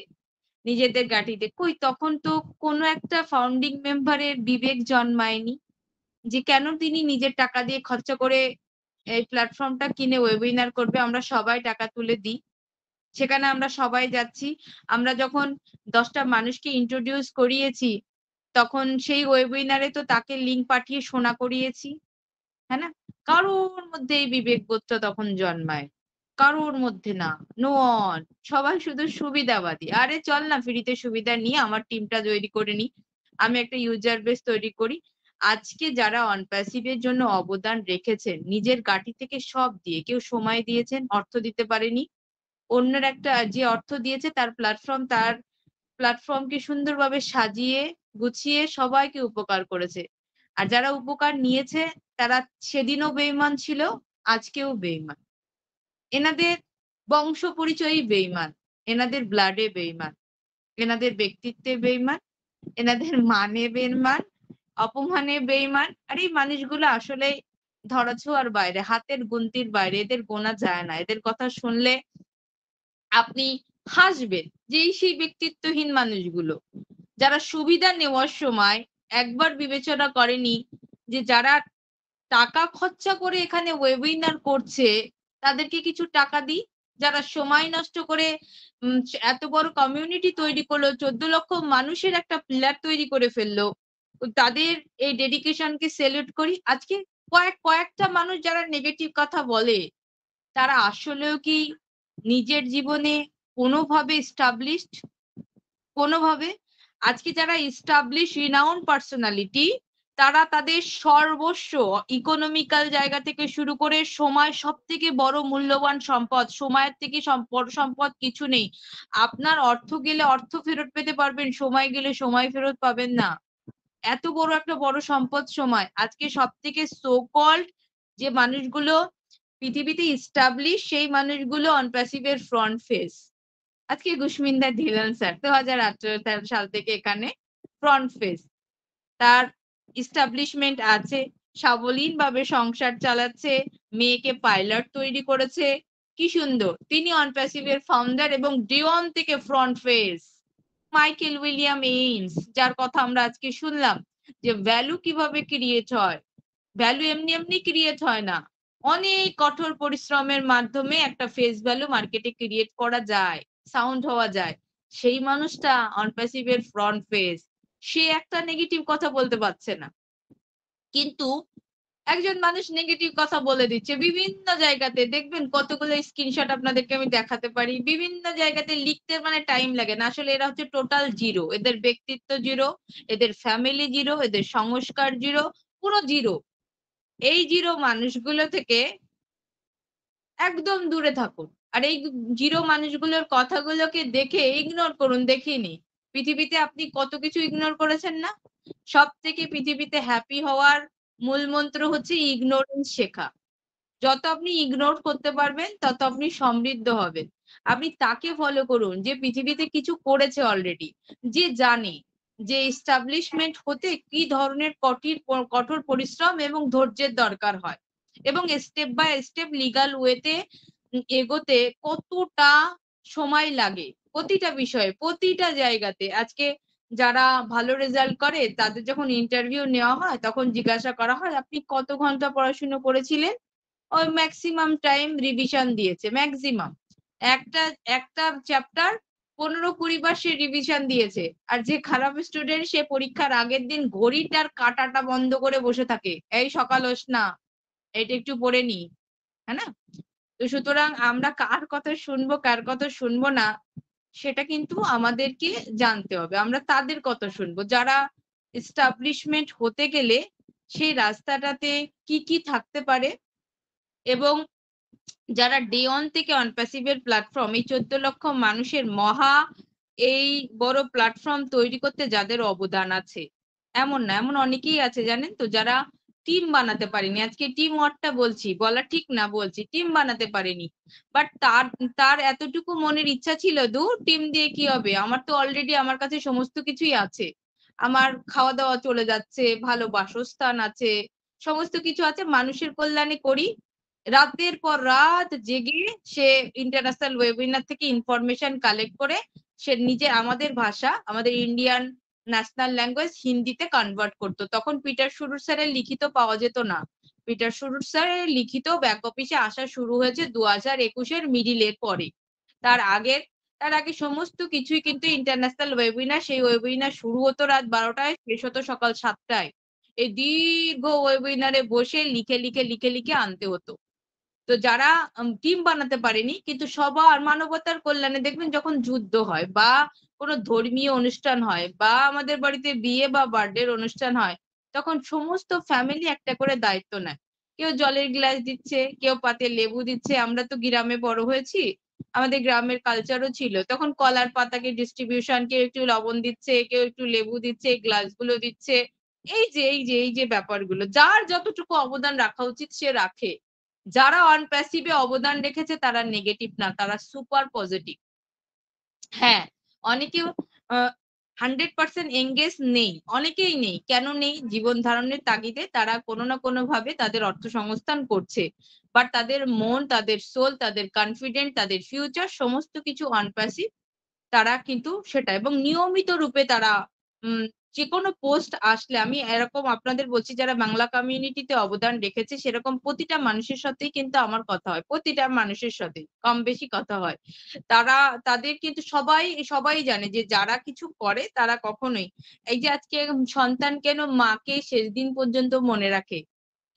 নিজেদের গাটিতে, কই তখন তো কোনো একটা ফাউন্ডিং মেম্বারের বিবেক জন্মায়নি যে কেন তিনি নিজের টাকা দিয়ে খরচা করে এই প্ল্যাটফর্মটা কিনে ওয়েবিনার করবে। আমরা সবাই টাকা তুলে দিই, সেখানে আমরা সবাই যাচ্ছি। আমরা যখন 10টা মানুষকে ইন্ট্রোডিউস করিয়েছি তখন সেই ওয়েবিনারে তো তাকে লিঙ্ক পাঠিয়ে শোনা করিয়েছি, হ্যাঁ না? কারোর মধ্যে এই বিবেকবোধটা তখন জন্মায়, কারোর মধ্যে না, নো অন। সবাই শুধু সুবিধাবাদী, আরে চল না ফ্রিতে সুবিধা নিয়ে আমার টিমটা তৈরি করে নি, আমি একটা ইউজার বেস তৈরি করি। আজকে যারা অন প্যাসিভের জন্য অবদান রেখেছেন নিজের গাটি থেকে সব দিয়ে, কেউ সময় দিয়েছেন, অর্থ দিতে পারেনি, অন্যের একটা যে অর্থ দিয়েছে তার প্ল্যাটফর্মকে সুন্দরভাবে সাজিয়ে গুছিয়ে সবাইকে উপকার করেছে। আর যারা উপকার নিয়েছে তারা সেদিনও বেঈমান ছিল, আজকেও বেঈমান। এনাদের বংশ পরিচয়ই বেঈমান, এনাদের ব্লাডে বেঈমান, এনাদের ব্যক্তিত্বে বেঈমান, এনাদের মানে বেঈমান, অপমানে বেঈমান। আর এই মানুষগুলো আসলে ধরাছোঁয়ার বাইরে, হাতের গুনতির বাইরে, এদের গোনা যায় না। এদের কথা শুনলে আপনি হাসবেন যে সেই ব্যক্তিত্বহীন মানুষগুলো যারা সুবিধা নেওয়ার সময় একবার বিবেচনা করেনি যে যারা টাকা খরচা করে এখানে ওয়েবিনার করছে তাদেরকে কিছু টাকা দিই, যারা সময় নষ্ট করে এত বড় কমিউনিটি তৈরি করলো, 14 লক্ষ মানুষের একটা প্লেয়ার তৈরি করে ফেললো, তাদের এই ডেডিকেশনকে সেলিউট করি। আজকে কয়েকটা মানুষ যারা নেগেটিভ কথা বলে তারা আসলেও কি নিজের জীবনে কোনোভাবে এস্টাবলিশড? কোনোভাবে? আজকে যারা এস্টাবলিশ রিনাউন পার্সোনালিটি তারা তাদের সর্বস্ব ইকোনমিক্যাল জায়গা থেকে শুরু করে সময়, সব থেকে বড় মূল্যবান সম্পদ, সময়ের থেকে বড় সম্পদ কিছু নেই। আপনার অর্থ গেলে অর্থ ফেরত পেতে পারবেন, সময় গেলে সময় ফেরত পাবেন না। এত বড় একটা বড় সম্পদ সময়। আজকে সব থেকে সো কল্ড যে মানুষগুলো পৃথিবীতে এস্টাবলিশ সেই মানুষগুলো অন প্যাসিভের ফ্রন্ট ফেস। আজকে গুশমিন্দা ধিলান স্যার 2018 সাল থেকে এখানে ফ্রন্ট ফেস, তার এস্টাবলিশমেন্ট আছে, সাবলীন ভাবে সংসার চালাচ্ছে, মেয়েকে পাইলট তৈরি করেছে, কি সুন্দর। তিনি অন প্যাসিভের ফাউন্ডার এবং ডে ওয়ান থেকে ফ্রন্ট ফেস। মাইকেল উইলিয়াম এইনস যার কথা আমরা আজকে শুনলাম যে ভ্যালু কিভাবে ক্রিয়েট হয়, ভ্যালু এমনি এমনি ক্রিয়েট হয় না, অনেক কঠোর পরিশ্রমের মাধ্যমে একটা ফেস ভ্যালু মার্কেটে ক্রিয়েট করা যায়, সাউন্ড হওয়া যায়। সেই মানুষটা অন প্যাসিভের ফ্রন্ট ফেস, সে একটা নেগেটিভ কথা বলতে পারছে না, কিন্তু একজন মানুষ নেগেটিভ কথা বলে দিচ্ছে বিভিন্ন জায়গাতে। দেখবেন কতগুলো স্ক্রিনশট আপনাদেরকে আমি দেখাতে পারি, বিভিন্ন জায়গাতে লিখতে মানে টাইম লাগে না। আসলে এরা হচ্ছে টোটাল জিরো, এদের ব্যক্তিত্ব জিরো, এদের ফ্যামিলি জিরো, এদের সংস্কার জিরো, পুরো জিরো। এই জিরো মানুষগুলো থেকে একদম দূরে থাকুন। আর এই জিরো মানুষগুলোর কথাগুলোকে দেখে ইগনোর করুন। দেখিনি পৃথিবীতে আপনি কত কিছু ইগনোর করেছেন না? সব থেকে পৃথিবীতে হ্যাপি হওয়ার মূল মন্ত্র হচ্ছে ইগনোরেন্স শেখা। যত আপনি ইগনোর করতে পারবেন তত আপনি সমৃদ্ধ হবেন। আপনি তাকে ফলো করুন যে পৃথিবীতে কিছু করেছে অলরেডি, যে জানে যে এস্টাবলিশমেন্ট হতে কি ধরনের কঠোর পরিশ্রম এবং ধৈর্যের দরকার হয়, এবং স্টেপ বাই স্টেপ লিগাল ওয়েতে এগোতে কতটা সময় লাগে প্রতিটা বিষয়ে, প্রতিটা জায়গাতে। আজকে যারা ভালো রেজাল্ট করে তাদের যখন ইন্টারভিউ নেওয়া হয় তখন জিজ্ঞাসা করা হয় আপনি কত ঘন্টা পড়াশোনা করেছিলেন? ওই ম্যাক্সিমাম টাইম রিভিশন দিয়েছে, ম্যাক্সিমাম একটা চ্যাপ্টার 15-20 বার সে রিভিশন দিয়েছে, আর যে খারাপ স্টুডেন্ট সে পরীক্ষার আগের দিন ঘড়িটার কাঁটাটা বন্ধ করে বসে থাকে, এই সকাল হোস না, এটা একটু পড়ে নি, হ্যাঁ না? তো সুতরাং আমরা কার কথা শুনবো কার কথা শুনবো না সেটা কিন্তু আমাদেরকে জানতে হবে। আমরা তাদের কথা শুনবো যারা এস্টাবলিশমেন্ট হতে গেলে সেই রাস্তাটাতে কি কি থাকতে পারে, এবং যারা ডে ওয়ান থেকে অনপ্যাসিভের প্ল্যাটফর্ম, এই 14 লক্ষ মানুষের মহা এই বড় প্ল্যাটফর্ম তৈরি করতে যাদের অবদান আছে। এমন না, এমন অনেকেই আছে জানেন তো, যারা টিম বানাতে পারেনি। আজকে টিম ওয়ার্কটা বলছি, বলা ঠিক না, বলছি টিম বানাতে পারেনি, বাট তার এতটুকু মনের ইচ্ছা ছিল, দূর টিম দিয়ে কি হবে, আমার তো অলরেডি আমার কাছে সমস্ত কিছুই আছে, আমার খাওয়া দাওয়া চলে যাচ্ছে, ভালো বাসস্থান আছে, সমস্ত কিছু আছে, মানুষের কল্যাণে করি। রাতের পর রাত জেগে সে ইন্টারন্যাশনাল ওয়েবিনার থেকে ইনফরমেশন কালেক্ট করে সে নিজে আমাদের ভাষা, আমাদের ইন্ডিয়ান ন্যাশনাল ল্যাঙ্গুয়েজ হিন্দিতে কনভার্ট করতো। তখন পিটার শুরুর স্যারের লিখিত পাওয়া যেত না। পিটার শুরুর স্যারের লিখিত ব্যাক অফিসে আসা শুরু হয়েছে 2021-এর মিডিলের পরে। তার আগে সমস্ত কিছুই কিন্তু ইন্টারন্যাশনাল ওয়েবিনার, সেই ওয়েবিনার শুরু হতো রাত 12টায়, শেষ হতো সকাল 7টায়। এই দীর্ঘ ওয়েবিনারে বসে লিখে লিখে লিখে লিখে আনতে হতো। তো যারা টিম বানাতে পারেনি, কিন্তু সবার মানবতার কল্যাণে দেখবেন যখন যুদ্ধ হয় বা কোনো ধর্মীয় অনুষ্ঠান হয় বা আমাদের বাড়িতে বিয়ে বা বার্থডের অনুষ্ঠান হয়, তখন সমস্ত ফ্যামিলি একটা করে দায়িত্ব নেয়। কেউ জলের গ্লাস দিচ্ছে, কেউ পাতে লেবু দিচ্ছে। আমরা তো গ্রামে বড় হয়েছি, আমাদের গ্রামের কালচারও ছিল, তখন কলার পাতাকে ডিস্ট্রিবিউশন, কেউ একটু লবণ দিচ্ছে, কেউ একটু লেবু দিচ্ছে, গ্লাসগুলো দিচ্ছে। এই যে ব্যাপারগুলো যার যতটুকু অবদান রাখা উচিত সে রাখে। যারা অনপ্যাসিভে অবদান রেখেছে তারা নেগেটিভ না, তারা সুপার পজিটিভ। হ্যাঁ, অনেকেও 100% এঙ্গেজ নেই, অনেকেই নেই। কেন নেই? জীবন ধারণের তাগিদে তারা কোনো না কোনো ভাবে তাদের অর্থ সংস্থান করছে, বাট তাদের মন, তাদের সোল, তাদের কনফিডেন্ট, তাদের ফিউচার সমস্ত কিছু অনপ্যাসিভ। তারা কিন্তু সেটা, এবং নিয়মিত রূপে তারা যে কোনো পোস্ট আসলে, আমি এরকম আপনাদের বলছি যারা বাংলা কমিউনিটিতে অবদান রেখেছে, সেরকম প্রতিটা মানুষের সাথেই কিন্তু আমার কথা হয়, প্রতিটা মানুষের সাথে কম বেশি কথা হয়। তাদের কিন্তু সবাই জানে যে যারা কিছু করে তারা কখনোই, এই যে আজকে সন্তান কেন মাকে শেষ দিন পর্যন্ত মনে রাখে,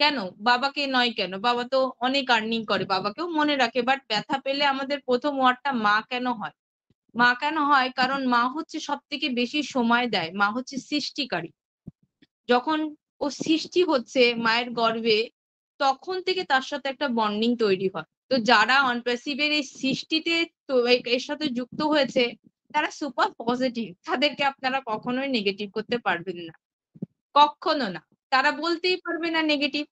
কেন বাবাকে নয়? কেন? বাবা তো অনেক আর্নিং করে, বাবাকেও মনে রাখে, বাট ব্যথা পেলে আমাদের প্রথম ওয়ার্ডটা মা কেন হয়? মা কেন হয়? কারণ মা হচ্ছে সবথেকে বেশি সময় দেয়, মা হচ্ছে সৃষ্টিকারী। যখন ও সৃষ্টি হচ্ছে মায়ের গর্ভে, তখন থেকে তার সাথে একটা বন্ডিং তৈরি হয়। তো যারা অনপ্যাসিভের এই সৃষ্টিতে তো এর সাথে যুক্ত হয়েছে, তারা সুপার পজিটিভ, তাদেরকে আপনারা কখনোই নেগেটিভ করতে পারবেন না, কখনো না। তারা বলতেই পারবে না নেগেটিভ,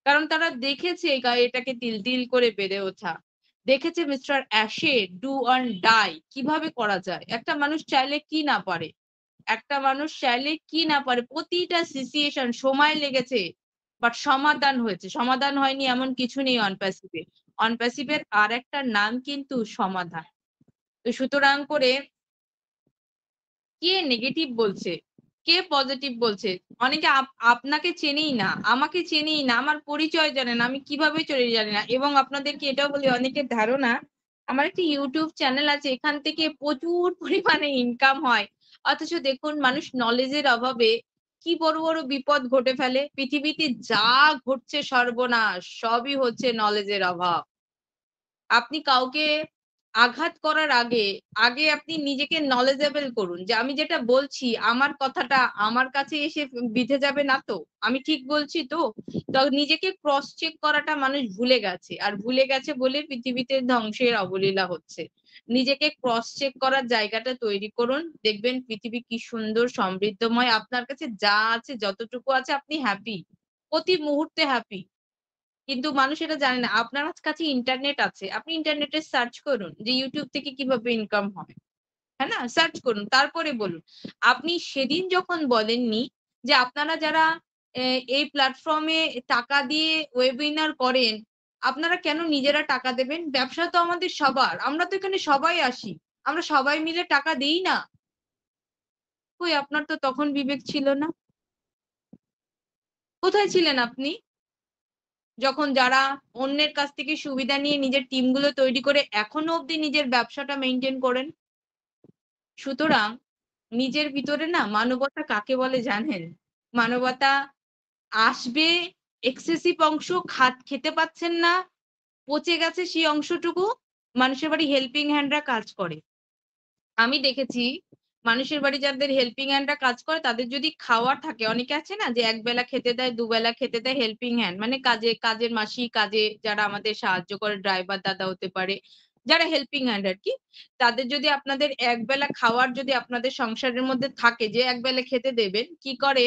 কারণ তারা দেখেছে এটাকে তিল তিল করে বেড়ে ওঠা, দেখেছে মিস্টার অ্যাশে ডু অ্যান্ড ডাই কিভাবে করা যায়। একটা মানুষ চাইলে কি না পারে, একটা মানুষ চাইলে কি না পারে, প্রতিটা সিচুয়েশন সময় লেগেছে, বাট সমাধান হয়েছে। সমাধান হয়নি এমন কিছু নেই অনপ্যাসিভে। অনপ্যাসিভের আর একটা নাম কিন্তু সমাধান। তো সুতরাং করে কে নেগেটিভ বলছে, কে পজিটিভ বলছে? অনেকে আপনাকে চেনেই না, আমাকে চেনেই না, আমার পরিচয় জানে না, আমি কিভাবে চলে জানি না। এবং আপনাদেরকে এটাও বলি, অনেকের ধারণা আমার একটি ইউটিউব চ্যানেল আছে, এখান থেকে প্রচুর পরিমাণে ইনকাম হয়, অথচ দেখুন মানুষ নলেজের অভাবে কি বড় বড় বিপদ ঘটে ফেলে। পৃথিবীতে যা ঘটছে সর্বনাশ, সবই হচ্ছে নলেজের অভাব। আপনি কাউকে আঘাত করার আগে আগে আপনি নিজেকে নলেজেবল করুন, যে আমি যেটা বলছি আমার কথাটা আমার কাছে এসে বিঁধে যাবে না তো, আমি ঠিক বলছি তো। তো নিজেকে ক্রস চেক করাটা মানুষ ভুলে গেছে, আর ভুলে গেছে বলে পৃথিবীতে ধ্বংসের অবলীলা হচ্ছে। নিজেকে ক্রস চেক করার জায়গাটা তৈরি করুন, দেখবেন পৃথিবী কি সুন্দর সমৃদ্ধময়। আপনার কাছে যা আছে, যতটুকু আছে, আপনি হ্যাপি, প্রতি মুহূর্তে হ্যাপি। কিন্তু মানুষ এটা জানে না। আপনার কাছে ইন্টারনেট আছে, আপনি ইন্টারনেটে সার্চ করুন যে ইউটিউব থেকে কিভাবে ইনকাম হয়, হ্যাঁ না? সার্চ করুন, তারপরে বলুন। আপনি সেদিন যখন বলেননি যে আপনারা যারা এই প্ল্যাটফর্মে টাকা দিয়ে ওয়েবিনার করেন, আপনারা কেন নিজেরা টাকা দেবেন? ব্যবসা তো আমাদের সবার, আমরা তো এখানে সবাই আসি, আমরা সবাই মিলে টাকা দেই না? কই, আপনার তো তখন বিবেক ছিল না? কোথায় ছিলেন আপনি যখন যারা অন্যের কাছ থেকে সুবিধা নিয়ে নিজের টিমগুলো তৈরি করে এখনো অবধি নিজের ব্যবসাটা মেইনটেইন করেন? সুতরাং নিজের ভিতরে না মানবতা কাকে বলে জানেন? মানবতা আসবে, এক্সেসিভ অংশ খেতে পাচ্ছেন না, পচে গেছে সেই অংশটুকু, মানুষের বাড়ি হেল্পিং হ্যান্ডরা কাজ করে। আমি দেখেছি মানুষের বাড়ি যাদের হেল্পিং হ্যান্ডরা কাজ করে তাদের যদি খাওয়ার থাকে, অনেকে আছে না যে একবেলা খেতে দেয়, দুবেলা খেতে দেয় হেল্পিং হ্যান্ড, মানে কাজের মাসি, কাজে যারা আমাদের সাহায্য করে, ড্রাইভার দাদা হতে পারে, যারা হেল্পিং হ্যান্ড আর কি, তাদের যদি আপনাদের একবেলা খাওয়ার যদি আপনাদের সংসারের মধ্যে থাকে যে একবেলা খেতে দেবেন, কি করে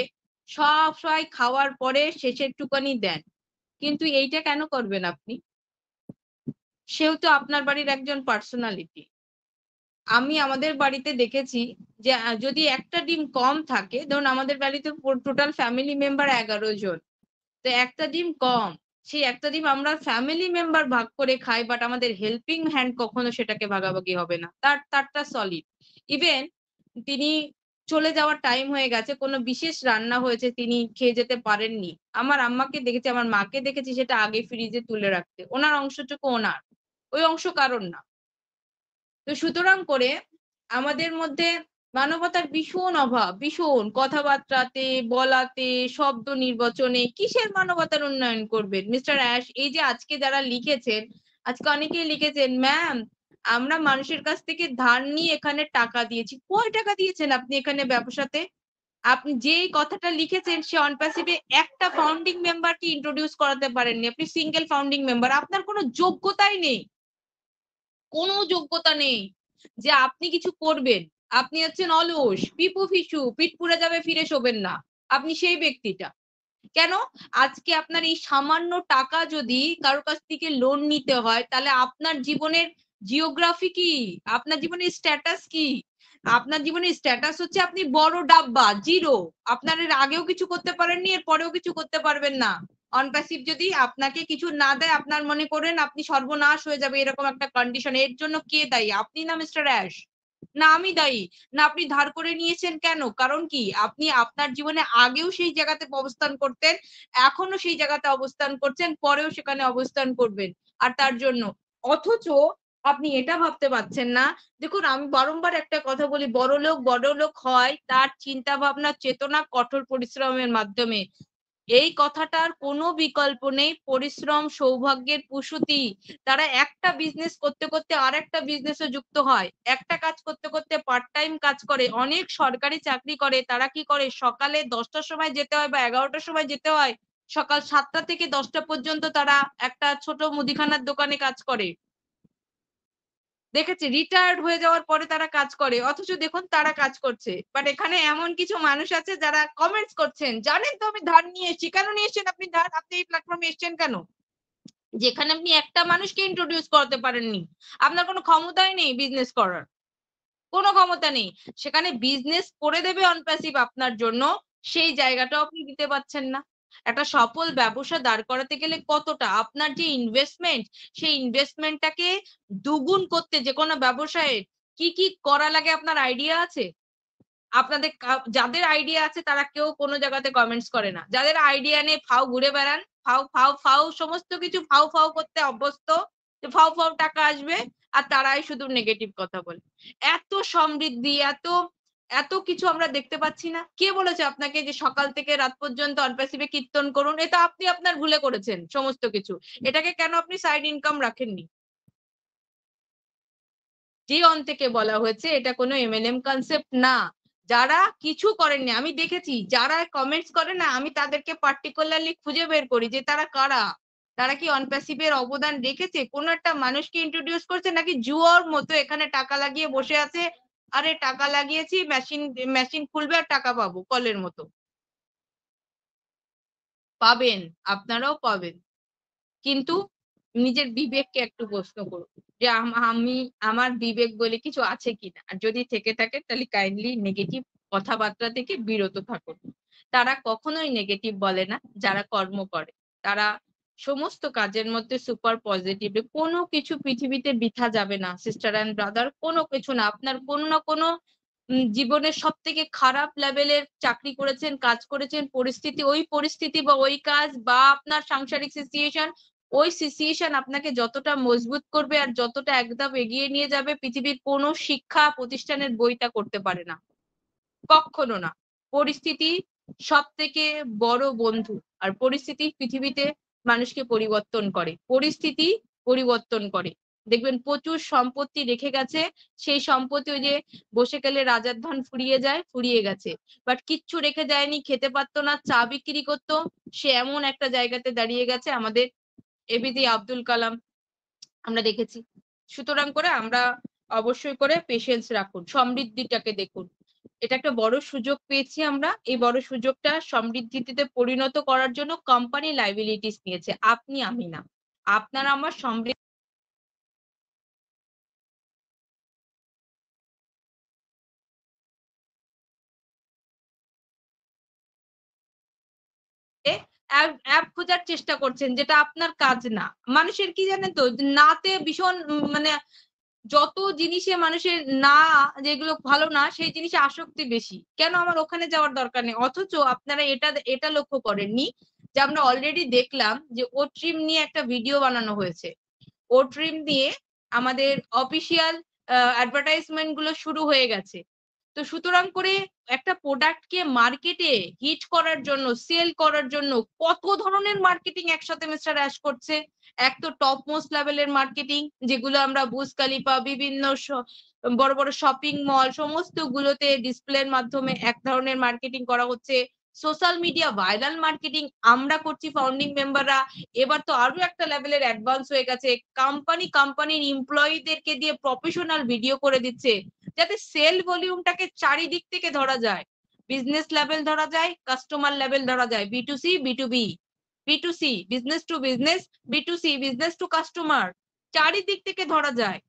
সব সবাই খাওয়ার পরে শেষের টুকানি দেন। কিন্তু এইটা কেন করবেন আপনি? সেও তো আপনার বাড়ির একজন পার্সোনালিটি। আমি আমাদের বাড়িতে দেখেছি যে যদি একটা ডিম কম থাকে, ধরুন আমাদের বাড়িতে টোটাল ফ্যামিলি মেম্বার 11 জন, তো একটা ডিম কম, সেই একটা ডিম আমরা ফ্যামিলি মেম্বার ভাগ করে খাই, বাট আমাদের হেল্পিং হ্যান্ড কখনো সেটাকে ভাগাভাগি হবে না, তারটা সলিড। ইভেন তিনি চলে যাওয়ার টাইম হয়ে গেছে, কোনো বিশেষ রান্না হয়েছে তিনি খেয়ে যেতে পারেননি, আমার আম্মাকে দেখেছি, আমার মাকে দেখেছি সেটা আগে ফ্রিজে তুলে রাখতে, ওনার অংশটুকু ওনার, ওই অংশ কারণ না। তো সুতরাং করে আমাদের মধ্যে মানবতার ভীষণ অভাব, ভীষণ কথাবার্তাতে, বলাতে, শব্দ নির্বাচনে। কিসের মানবতার উন্নয়ন করবেন মিস্টার অ্যাশ? এই যে আজকে যারা লিখেছেন, আজকে অনেকেই লিখেছেন, ম্যাম আমরা মানুষের কাছ থেকে ধার নিয়ে এখানে টাকা দিয়েছি। কয় টাকা দিয়েছেন আপনি এখানে ব্যবসাতে? আপনি যেই কথাটা লিখেছেন সে অনপ্যাসিভে একটা ফাউন্ডিং মেম্বারকে ইন্ট্রোডিউস করাতে পারেননি, আপনি সিঙ্গেল ফাউন্ডিং মেম্বার, আপনার কোনো যোগ্যতাই নেই, কোনো যোগ্যতা নেই যে আপনি কিছু করবেন। আপনি হচ্ছেন অলস, পিপু ফিসু, পিঠ পুড়ে যাবে ফিরে শোবেন না, আপনি সেই ব্যক্তিটা। কেন? আজকে আপনার এই সামান্য টাকা যদি কারোর কাছ থেকে লোন নিতে হয়, তাহলে আপনার জীবনের জিওগ্রাফি কি, আপনার জীবনের স্ট্যাটাস কি? আপনার জীবনের স্ট্যাটাস হচ্ছে আপনি বড় ডাব্বা, জিরো। আপনার এর আগেও কিছু করতে পারেননি, এর পরেও কিছু করতে পারবেন না। অনপ্যাসিভ যদি আপনাকে কিছু না দেয়, আপনার মনে করেন আপনি সর্বনাশ হয়ে যাবে, এরকম একটা কন্ডিশন। এর জন্য কে দায়ী? আপনি না মিস্টার অ্যাশ? না আমি দায়ী? না আপনি ধার করে নিয়েছেন কেন? কারণ কি আপনি আপনার জীবনে আগেও সেই জায়গাতে অবস্থান করতেন, এখনো সেই জায়গাতে অবস্থান করছেন, পরেও সেখানে অবস্থান করবেন। আর তার জন্য অথচ আপনি এটা ভাবতে পারছেন না। দেখুন আমি বারংবার একটা কথা বলি, বড়লোক হয় তার চিন্তা ভাবনা, চেতনা, কঠোর পরিশ্রমের মাধ্যমে। এই কথাটার কোনো বিকল্প নেই। পরিশ্রম সৌভাগ্যের প্রসূতি। তারা একটা বিজনেস করতে করতে আর একটা বিজনেসে যুক্ত হয়, একটা কাজ করতে করতে পার্ট টাইম কাজ করে, অনেক সরকারি চাকরি করে। তারা কি করে? সকালে 10টার সময় যেতে হয় বা 11টার সময় যেতে হয়, সকাল 7টা থেকে 10টা পর্যন্ত তারা একটা ছোট মুদিখানার দোকানে কাজ করে। দেখেছি রিটায়ার্ড হয়ে যাওয়ার পরে তারা কাজ করে, অথচ দেখুন তারা কাজ করছে। বাট এখানে এমন কিছু মানুষ আছে যারা কমেন্টস করছেন, জানেন তো আমি ধার নিয়ে এসেছি। কেন নিয়ে এসেছেন আপনি ধার? আপনি এই প্ল্যাটফর্মে এসেছেন কেন? যেখানে আপনি একটা মানুষকে ইন্ট্রোডিউস করতে পারেননি, আপনার কোনো ক্ষমতাই নেই বিজনেস করার, কোনো ক্ষমতা নেই। সেখানে বিজনেস করে দেবে অনপ্যাসিভ আপনার জন্য, সেই জায়গাটাও আপনি দিতে পারছেন না। একটা সফল ব্যবসা দাঁড় করাতে গেলে কতটা আপনার যে ইনভেস্টমেন্ট, সেই ইনভেস্টমেন্টটাকে দুগুণ করতে যে কোনো ব্যবসায় কি কি করা লাগে আপনার আইডিয়া আছে? আপনাদের যাদের আইডিয়া আছে তারা কেউ কোনো জায়গাতে কমেন্টস করে না। যাদের আইডিয়া নেই ফাও ঘুরে বেড়ান, ফাও সমস্ত কিছু ফাও করতে অভ্যস্ত, যে ফাও টাকা আসবে, আর তারাই শুধু নেগেটিভ কথা বলে। এত সমৃদ্ধি, এত কিছু আমরা দেখতে পাচ্ছি না। কে বলেছে আপনাকে যে সকাল থেকে রাত পর্যন্ত অনপ্যাসিভে কীর্তন করুন? এটা আপনি আপনার ভুলে করেছেন সমস্ত কিছু। এটাকে কেন আপনি সাইড ইনকাম রাখেননি? যে অন থেকে বলা হয়েছে এটা কোনো এমএলএম কনসেপ্ট না। যারা কিছু করেননি, আমি দেখেছি যারা কমেন্টস করে না, আমি তাদেরকে পার্টিকুলারলি খুঁজে বের করি যে তারা কারা, তারা কি অনপ্যাসিভের অবদান রেখেছে, কোন একটা মানুষকে ইন্ট্রোডিউস করছে, নাকি জুয়ার মতো এখানে টাকা লাগিয়ে বসে আছে, আরে টাকা লাগিয়েছি মেশিন খুলবে আর টাকা পাবো কলের মতো। পাবেন, আপনারাও পাবেন, কিন্তু নিজের বিবেককে একটু প্রশ্ন করুন যে আমি আমার বিবেক বলে কিছু আছে কিনা, আর যদি থেকে থাকে তাহলে কাইন্ডলি নেগেটিভ কথাবার্তা থেকে বিরত থাকুন। তারা কখনোই নেগেটিভ বলে না যারা কর্ম করে, তারা সমস্ত কাজের মধ্যে সুপার পজিটিভ। কোনো কিছু পৃথিবীতে বৃথা যাবে না সিস্টার অ্যান্ড ব্রাদার, কোনো কিছু না। আপনার কোনো না কোনো জীবনের সব থেকে খারাপ লেভেলের চাকরি করেছেন, কাজ করেছেন, পরিস্থিতি, ওই পরিস্থিতি বা ওই কাজ বা আপনার সাংসারিক সিচুয়েশন ওই সিচুয়েশন আপনাকে যতটা মজবুত করবে আর যতটা একদম এগিয়ে নিয়ে যাবে, পৃথিবীর কোনো শিক্ষা প্রতিষ্ঠানের বই তা করতে পারে না, কখনো না। পরিস্থিতি সব থেকে বড় বন্ধু, আর পরিস্থিতি পৃথিবীতে মানুষকে পরিবর্তন করে, পরিস্থিতি পরিবর্তন করে। দেখবেন প্রচুর সম্পত্তি রেখে গেছে, সেই সম্পত্তি ওই যে বসে গেলে রাজার ধন ফুরিয়ে যায়, ফুরিয়ে গেছে, বাট কিচ্ছু রেখে যায়নি, খেতে পারতো না, চা বিক্রি করতো, সে এমন একটা জায়গাতে দাঁড়িয়ে গেছে। আমাদের এপিজে আব্দুল কালাম আমরা দেখেছি। সুতরাং করে আমরা অবশ্যই করে পেশেন্স রাখুন, সমৃদ্ধিটাকে দেখুন। এটা একটা বড় সুযোগ পেয়েছি আমরা, এই বড় সুযোগটা সমৃদ্ধিতে পরিণত করার জন্য কোম্পানি লাইবিলিটিস নিয়েছে, আপনি আমি না। আপনার আমার সমৃদ্ধি অ্যাপ খোঁজার চেষ্টা করছেন, যেটা আপনার কাজ না। মানুষের কি জানেন তো, নাতে ভীষণ মানে যত জিনিসে মানুষের না, যেগুলো ভালো না, সেই জিনিসে আসক্তি বেশি। কেন আমার ওখানে যাওয়ার দরকার নেই। অথচ আপনারা এটা লক্ষ্য করেননি যে আমরা অলরেডি দেখলাম যে ওট্রিম নিয়ে একটা ভিডিও বানানো হয়েছে। ওট্রিম দিয়ে আমাদের অফিসিয়াল অ্যাডভার্টাইজমেন্ট গুলো শুরু হয়ে গেছে। তো সুতরাং করে একটা প্রোডাক্টকে মার্কেটে হিট করার জন্য, সেল করার জন্য কত ধরনের মার্কেটিং একসাথে মিস্টার অ্যাশ করছে। এক তো টপ মোস্ট লেভেলের মার্কেটিং, যেগুলো আমরা বুর্জ খলিফা, বিভিন্ন বড় বড় শপিং মল, সমস্ত গুলোতে ডিসপ্লের মাধ্যমে এক ধরনের মার্কেটিং করা হচ্ছে। সোশ্যাল মিডিয়া ভাইরাল মার্কেটিং আমরা করছি ফাউন্ডিং মেম্বাররা। এবার তো আরো একটা লেভেলের অ্যাডভান্স হয়ে গেছে, কোম্পানির এমপ্লয়ীদেরকে দিয়ে প্রফেশনাল ভিডিও করে দিচ্ছে, যাতে সেল ভলিউমটাকে চারিদিক থেকে ধরা যায়। বিজনেস লেভেল ধরা যায়, কাস্টমার লেভেল ধরা যায়, B2C B2B, B2C business to business, B2C business to customer, চারিদিক থেকে ধরা যায়।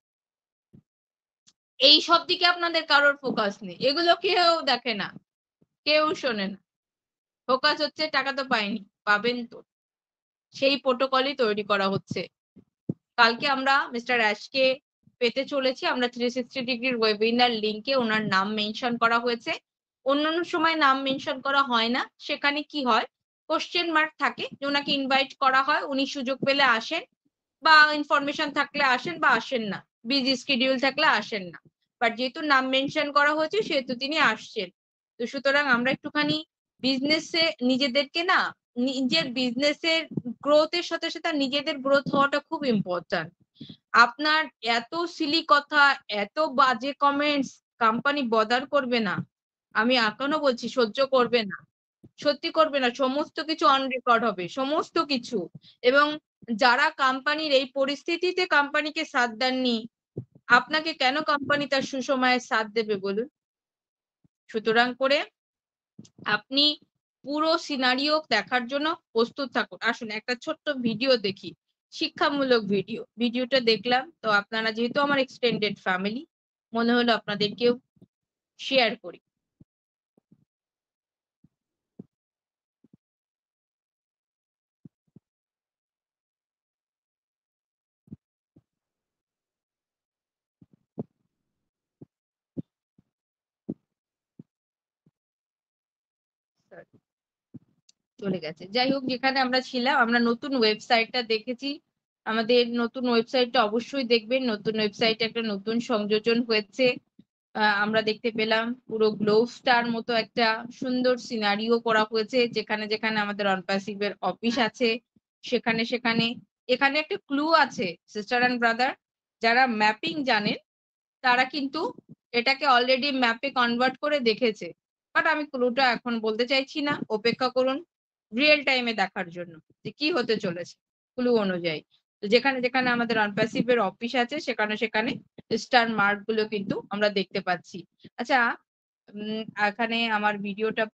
এই সব দিকে আপনাদের কারোর ফোকাস নেই, এগুলো কেউ দেখে না, কেউ শোনে না। ফোকাস হচ্ছে টাকা তো পাইনি, পাবেন তো, সেই প্রোটোকলই তৈরি করা হচ্ছে। কালকে আমরা মিস্টার অ্যাশকে পেতে চলেছি, আমরা 360 ডিগ্রির ওয়েবিনার লিংকে ওনার নাম মেনশন করা হয়েছে। অন্যান্য সময় নাম মেনশন করা হয় না, সেখানে কি হয়, কোশ্চেন মার্ক থাকে যে ওনাকে ইনভাইট করা হয়, উনি সুযোগ পেলে আসেন, বা ইনফরমেশন থাকলে আসেন বা আসেন না, বিজি শিডিউল থাকলে আসেন না। বাট যেহেতু নাম মেনশন করা হয়েছে সেহেতু তিনি আসছেন। তো সুতরাং আমরা একটুখানি বিজনেসে নিজেদেরকে না, নিজের বিজনেসের গ্রোথের সাথে সাথে নিজেদের গ্রোথ হওয়াটা খুব ইম্পর্ট্যান্ট। আপনার এত সিলি কথা, এত বাজে কমেন্টস কোম্পানি বদার করবে না, আমি এখনো বলছি, সহ্য করবে না, সত্যি করবে না। সমস্ত কিছু অন রেকর্ড হবে, সমস্ত কিছু। এবং যারা কোম্পানির এই পরিস্থিতিতে কোম্পানিকে সাথ দেননি, আপনাকে কেন কোম্পানি তার সুসময়ে সাথ দেবে বলুন? সুতরাং করে আপনি পুরো সিনারিও দেখার জন্য প্রস্তুত থাকুন। আসুন একটা ছোট্ট ভিডিও দেখি, শিক্ষামূলক ভিডিও। ভিডিওটা দেখলাম তো আপনারা যেহেতু আমার এক্সটেন্ডেড ফ্যামিলি, মনে হলো আপনাদেরকেও শেয়ার করি। চলে গেছে, যাই হোক, যেখানে আমরা ছিলাম, আমরা নতুন ওয়েবসাইটটা দেখেছি। আমাদের নতুন ওয়েবসাইটটা অবশ্যই দেখবেন। নতুন ওয়েবসাইটে একটা নতুন সংযোজন হয়েছে। আমরা দেখতে পেলাম পুরো গ্লোব স্টার মতো একটা সুন্দর সিনারিও করা হয়েছে, যেখানে যেখানে আমাদের অনপ্যাসিভের অফিস আছে সেখানে সেখানে। এখানে একটা ক্লু আছে সিস্টার এন্ড ব্রাদার, যারা ম্যাপিং জানেন তারা কিন্তু এটাকে অলরেডি ম্যাপে কনভার্ট করে দেখেছে। বাট আমি ক্লুটা এখন বলতে চাইছি না, অপেক্ষা করুন রিয়েল টাইমে দেখার জন্য যে কি হতে চলেছে ক্লু অনুযায়ী। তো যেখানে যেখানে আমাদের অনপ্যাসিভের অফিস আছে সেখানে সেখানে স্টার মার্ক গুলো কিন্তু আমরা দেখতে পাচ্ছি। আচ্ছা, এখানে আমার ভিডিওটা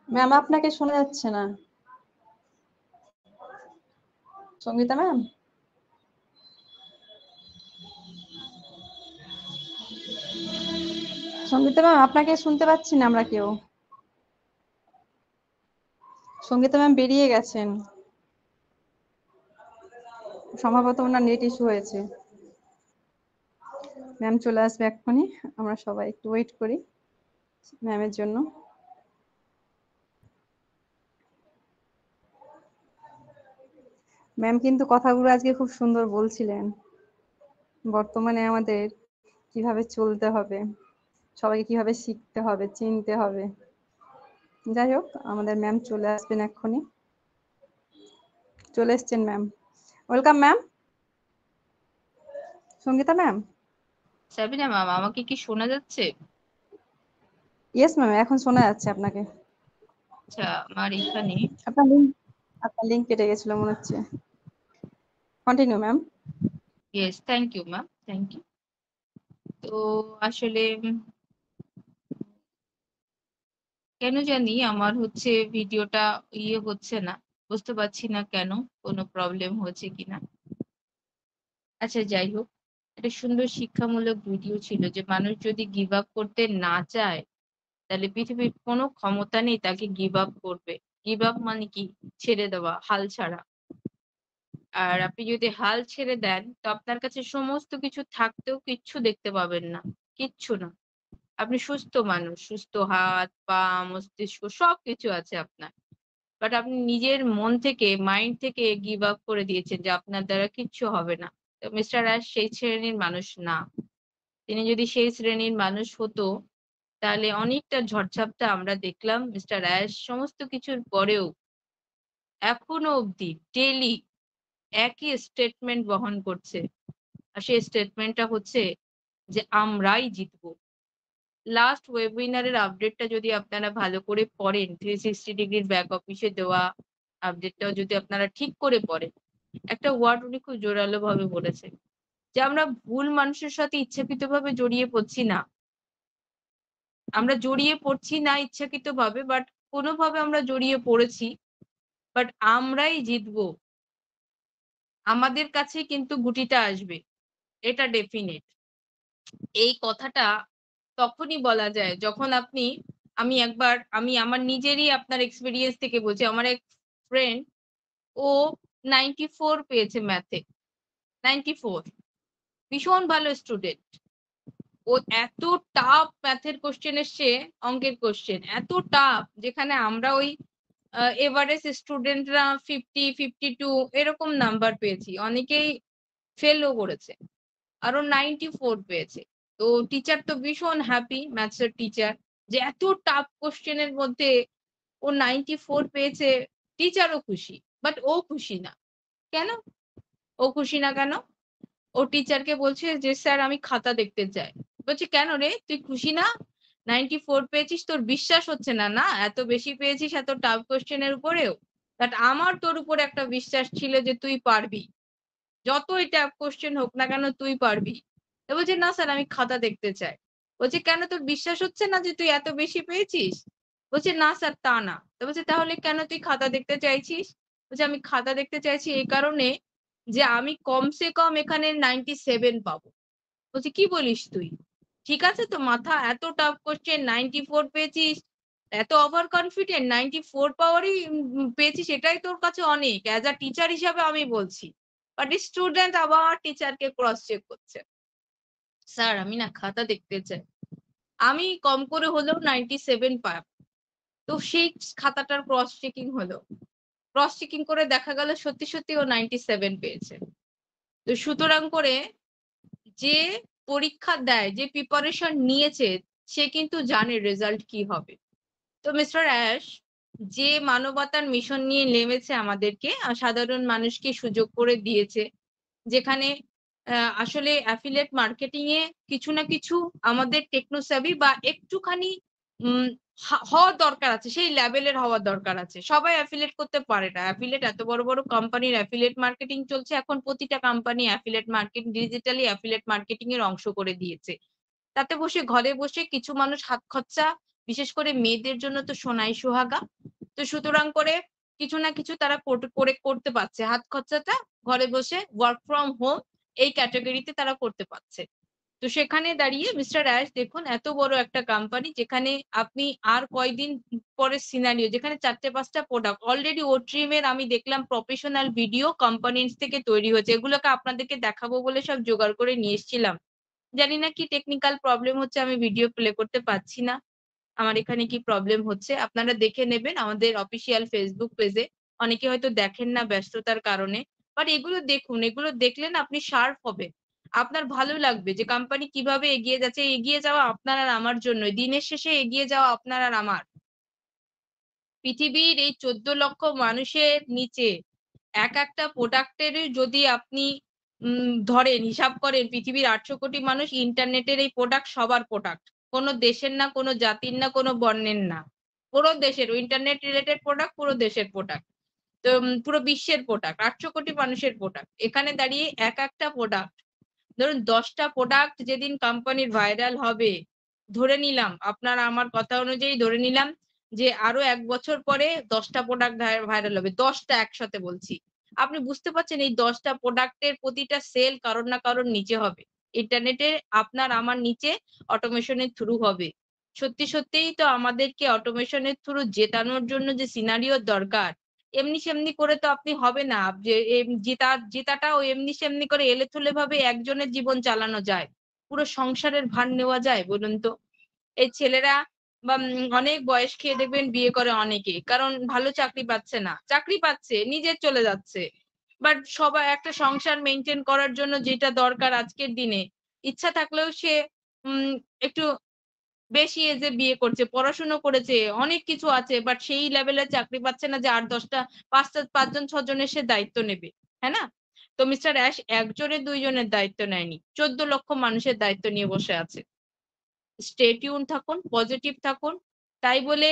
ম্যাম আপনাকে শোনা যাচ্ছে না। সঙ্গীতা ম্যাম, সঙ্গীতা ম্যাম আপনাকে শুনতে পাচ্ছি না আমরা কেউ। সঙ্গীতা ম্যাম বেরিয়ে গেছেন, সম্ভবত ওনার নেট ইস্যু হয়েছে। ম্যাম চলে আসবে এক্ষুনি, আমরা সবাই একটু ওয়েট করি ম্যামের জন্য। ম্যাম কিন্তু কথাগুলো আজকে খুব সুন্দর বলছিলেন, বর্তমানে আমাদের কিভাবে চলতে হবে, সবাইকে কিভাবে শিখতে হবে, চিনতে হবে। যাই হোক, আমাদের ম্যাম চলে আসবেন এক্ষুনি। চলে এসছেন ma'am, welcome ma'am. Sangita ma'am. Sabina ma'am, আমাকে কি শোনা যাচ্ছে? ইয়েস ম্যাম, এখন শোনা যাচ্ছে আপনাকে। আচ্ছা, আমার এখানে আপনার লিংক কেটে গেছিল মনে হচ্ছে। Continue ma'am. Yes, thank you ma'am, thank you. তো আসলে কেন জানি আমার হচ্ছে ভিডিওটা হচ্ছে না, বুঝতে পারছি না কেন, কোনো প্রবলেম হয়েছে কিনা। আচ্ছা যাই হোক, একটা সুন্দর শিক্ষামূলক ভিডিও ছিল যে মানুষ যদি গিভ আপ করতে না চায় তাহলে পৃথিবীর কোনো ক্ষমতা নেই তাকে গিভ আপ করবে। গিভ আপ মানে কি? ছেড়ে দেওয়া, হাল ছাড়া। আর আপনি যদি হাল ছেড়ে দেন তো আপনার কাছে সমস্ত কিছু থাকতেও কিচ্ছু দেখতে পাবেন না, কিচ্ছু না। আপনি সুস্থ মানুষ, সুস্থ হাত পা মস্তিষ্ক সবকিছু আছে আপনার, বাট আপনি নিজের মন থেকে, মাইন্ড থেকে গিভ আপ করে দিয়েছেন যে আপনার দ্বারা কিচ্ছু হবে না। তো মিস্টার অ্যাশ সেই শ্রেণীর মানুষ না। তিনি যদি সেই শ্রেণীর মানুষ হতো তাহলে অনেকটা ঝড়ঝাপটা আমরা দেখলাম। মিস্টার অ্যাশ সমস্ত কিছুর পরেও এখনো অবধি ডেইলি একই স্টেটমেন্ট বহন করছে, আর সেই স্টেটমেন্টটা হচ্ছে যে আমরাই জিতবো। লাস্ট ওয়েবিনারের আপডেটটা যদি আপনারা ভালো করে পড়েন, 360 ডিগ্রির ব্যাক অফিসে দেওয়া আপডেটটাও যদি আপনারা ঠিক করে পড়েন, একটা ওয়ার্ড উনি খুব জোরালো ভাবে বলেছে যে আমরা ভুল মানুষের সাথে ইচ্ছাকৃতভাবে জড়িয়ে পড়ছি না। আমরা জড়িয়ে পড়ছি না ইচ্ছাকৃতভাবে, বাট কোনোভাবে আমরা জড়িয়ে পড়েছি, বাট আমরাই জিতবো। আমাদের কাছে কিন্তু গুটিটা আসবে, এটা ডেফিনেট। এই কথাটা তখনই বলা যায় যখন আমি আমার নিজেরই আপনার এক্সপিরিয়েন্স থেকে বলছি। আমার এক ফ্রেন্ড, ও 94 পেয়েছে ম্যাথে, 94, ভীষণ ভালো স্টুডেন্ট। ও এত টাফ ম্যাথের কোশ্চেন এসছে, অঙ্কের কোশ্চেন এত টাফ, যেখানে আমরা ওই এভারেজ স্টুডেন্টরা 50, 52 এরকম নাম্বার পেয়েছি, অনেকেই ফেলও করেছে, আরো 94 পেয়েছে। তো টিচার তো ভীষণ হ্যাপি, ম্যাথসের টিচার, যে এত টাফ কোশ্চেনের মধ্যে ও 94 পেয়েছে। টিচারও খুশি, বাট ও খুশি না। কেন ও খুশি না? কেন? ও টিচারকে বলছে যে স্যার আমি খাতা দেখতে চাই। বলছে কেন রে, তুই খুশি না? 94 পেয়েছিস, তোর বিশ্বাস হচ্ছে না? না, এত বেশি পেয়েছিস এত টাফ কোশ্চেনের উপরেও, বাট আমার তোর উপর একটা বিশ্বাস ছিল যে তুই পারবি, যতই টাফ কোশ্চেন হোক না কেন তুই পারবি। তো বলছে না স্যার আমি খাতা দেখতে চাই। বলছে কেন, তোর বিশ্বাস হচ্ছে না যে তুই এত বেশি পেয়েছিস? বলছে না স্যার তা না। তো বলছে তাহলে কেন তুই খাতা দেখতে চাইছিস? বলছে আমি খাতা দেখতে চাইছি এই কারণে যে আমি কমসে কম এখানে 97 পাবো। বলছে কি বলিস তুই? ঠিক আছে তো, মাথা এত টাফ কোশ্চেন 94 পেয়েছিস, এত ওভার কনফিডেন্ট, 94 পাওয়ারই পেয়েছিস, এটাই তোর কাছে অনেক। অ্যাজ আ টিচার হিসাবে আমি বলছি। বাট স্টুডেন্ট আবার টিচারকে ক্রস চেক করছে, স্যার আমি না খাতা দেখতে চাই, আমি কম করে হলেও 97 পাব। তো সেই খাতাটার ক্রস চেকিং হলো, ক্রস চেকিং করে দেখা গেল সত্যি সত্যি ও 97 পেয়েছে। তো সুতরাং করে যে পরীক্ষা দেয়, যে প্রিপারেশন নিয়েছে, সে কিন্তু জানে রেজাল্ট কি হবে। তো মিস্টার অ্যাশ যে মানবতার মিশন নিয়ে নেমেছে আমাদেরকে, সাধারণ মানুষকে সুযোগ করে দিয়েছে, যেখানে আসলে অ্যাফিলিয়েট মার্কেটিং এ কিছু না কিছু আমাদের টেকনোসেভি বা একটুখানি হওয়া দরকার আছে, সেই লেভেলের হওয়ার দরকার আছে। সবাই অ্যাফিলিয়েট করতে পারে না। অ্যাফিলিয়েট এত বড় বড় কোম্পানির অ্যাফিলিয়েট মার্কেটিং চলছে এখন, প্রতিটা company affiliate marketing, digitally affiliate marketing এর অংশ করে দিয়েছে। তাতে বসে ঘরে বসে কিছু মানুষ হাত খরচা বিশেষ করে মেয়েদের জন্য তো সোনাই সোহাগা। তো সুতরাং করে কিছু না কিছু তারা করতে পারছে, হাত খরচাটা ঘরে বসে ওয়ার্ক ফ্রম হোম এই ক্যাটাগরিতে তারা করতে পারছে। তো সেখানে দাঁড়িয়ে মিস্টার অ্যাশ দেখুন, এত বড় একটা কোম্পানি যেখানে আপনি আর কয়দিন পরে সিনারিও, যেখানে 4-5টা প্রোডাক্ট অলরেডি ওট্রিমের আমি দেখলাম প্রফেশনাল ভিডিও কোম্পানিজ থেকে তৈরি হয়েছে, এগুলোকে আপনাদেরকে দেখাবো বলে সব জোগাড় করে নিয়ে এসেছিলাম। জানি না কি টেকনিক্যাল প্রবলেম হচ্ছে, আমি ভিডিও প্লে করতে পারছি না। আমার এখানে কি প্রবলেম হচ্ছে আপনারা দেখে নেবেন আমাদের অফিসিয়াল ফেসবুক পেজে। অনেকে হয়তো দেখেন না ব্যস্ততার কারণে, বাট এগুলো দেখুন, এগুলো দেখলে না আপনি শার্প হবে, আপনার ভালো লাগবে যে কোম্পানি কিভাবে এগিয়ে যাচ্ছে। এগিয়ে যাওয়া আপনার আর আমার জন্য, দিনের শেষে এগিয়ে যাওয়া আপনার আর আমার। পৃথিবীর এই 14 লক্ষ মানুষের নিচে একটা প্রোডাক্টের যদি আপনি ধরেন, হিসাব করেন, পৃথিবীর 800 কোটি মানুষ, ইন্টারনেটের এই প্রোডাক্ট সবার প্রোডাক্ট, কোনো দেশের না, কোনো জাতির না, কোনো বর্ণের না, পুরো দেশের ইন্টারনেট রিলেটেড প্রোডাক্ট, পুরো দেশের প্রোডাক্ট। তো পুরো বিশ্বের প্রোডাক্ট, 800 কোটি মানুষের প্রোডাক্ট। এখানে দাঁড়িয়ে একটা প্রোডাক্ট, ধরুন 10টা প্রোডাক্ট যেদিন কোম্পানির ভাইরাল হবে, ধরে নিলাম আপনার আমার কথা অনুযায়ী ধরে নিলাম যে আরো 1 বছর পরে 10টা প্রোডাক্ট ভাইরাল হবে, 10টা একসাথে বলছি। আপনি বুঝতে পারছেন এই 10টা প্রোডাক্টের প্রতিটা সেল কারোর না কারোর নিচে হবে, ইন্টারনেটে আপনার আমার নিচে অটোমেশনের থ্রু হবে। সত্যি সত্যিই তো আমাদেরকে অটোমেশনের থ্রু জেতানোর জন্য যে সিনারিওর দরকার, এমনি সেমনি করে তো আপনি হবে না যে জেতাটাও এমনি সেমনি করে এলেথুলে ভাবে একজনের জীবন চালানো যায়, পুরো সংসারের ভার নেওয়া যায় বলুন তো? এই ছেলেরা বা অনেক বয়স খেয়ে দেখবেন বিয়ে করে অনেকে, কারণ ভালো চাকরি পাচ্ছে না, চাকরি পাচ্ছে নিজের চলে যাচ্ছে, বাট সবাই একটা সংসার মেনটেন করার জন্য যেটা দরকার আজকের দিনে, ইচ্ছা থাকলেও সে একটু বেশি এজে বিয়ে করছে, পড়াশুনো করেছে, অনেক কিছু আছে, বাট সেই লেভেলের চাকরি পাচ্ছে না যে 8-10টা 5জন 6জনের সে দায়িত্ব নেবে, হ্যাঁ না? তো মিস্টার অ্যাশ একজনের 2জনের দায়িত্ব নেয়নি, 14 লক্ষ মানুষের দায়িত্ব নিয়ে বসে আছে। স্টে টিউন থাকুন, পজিটিভ থাকুন। তাই বলে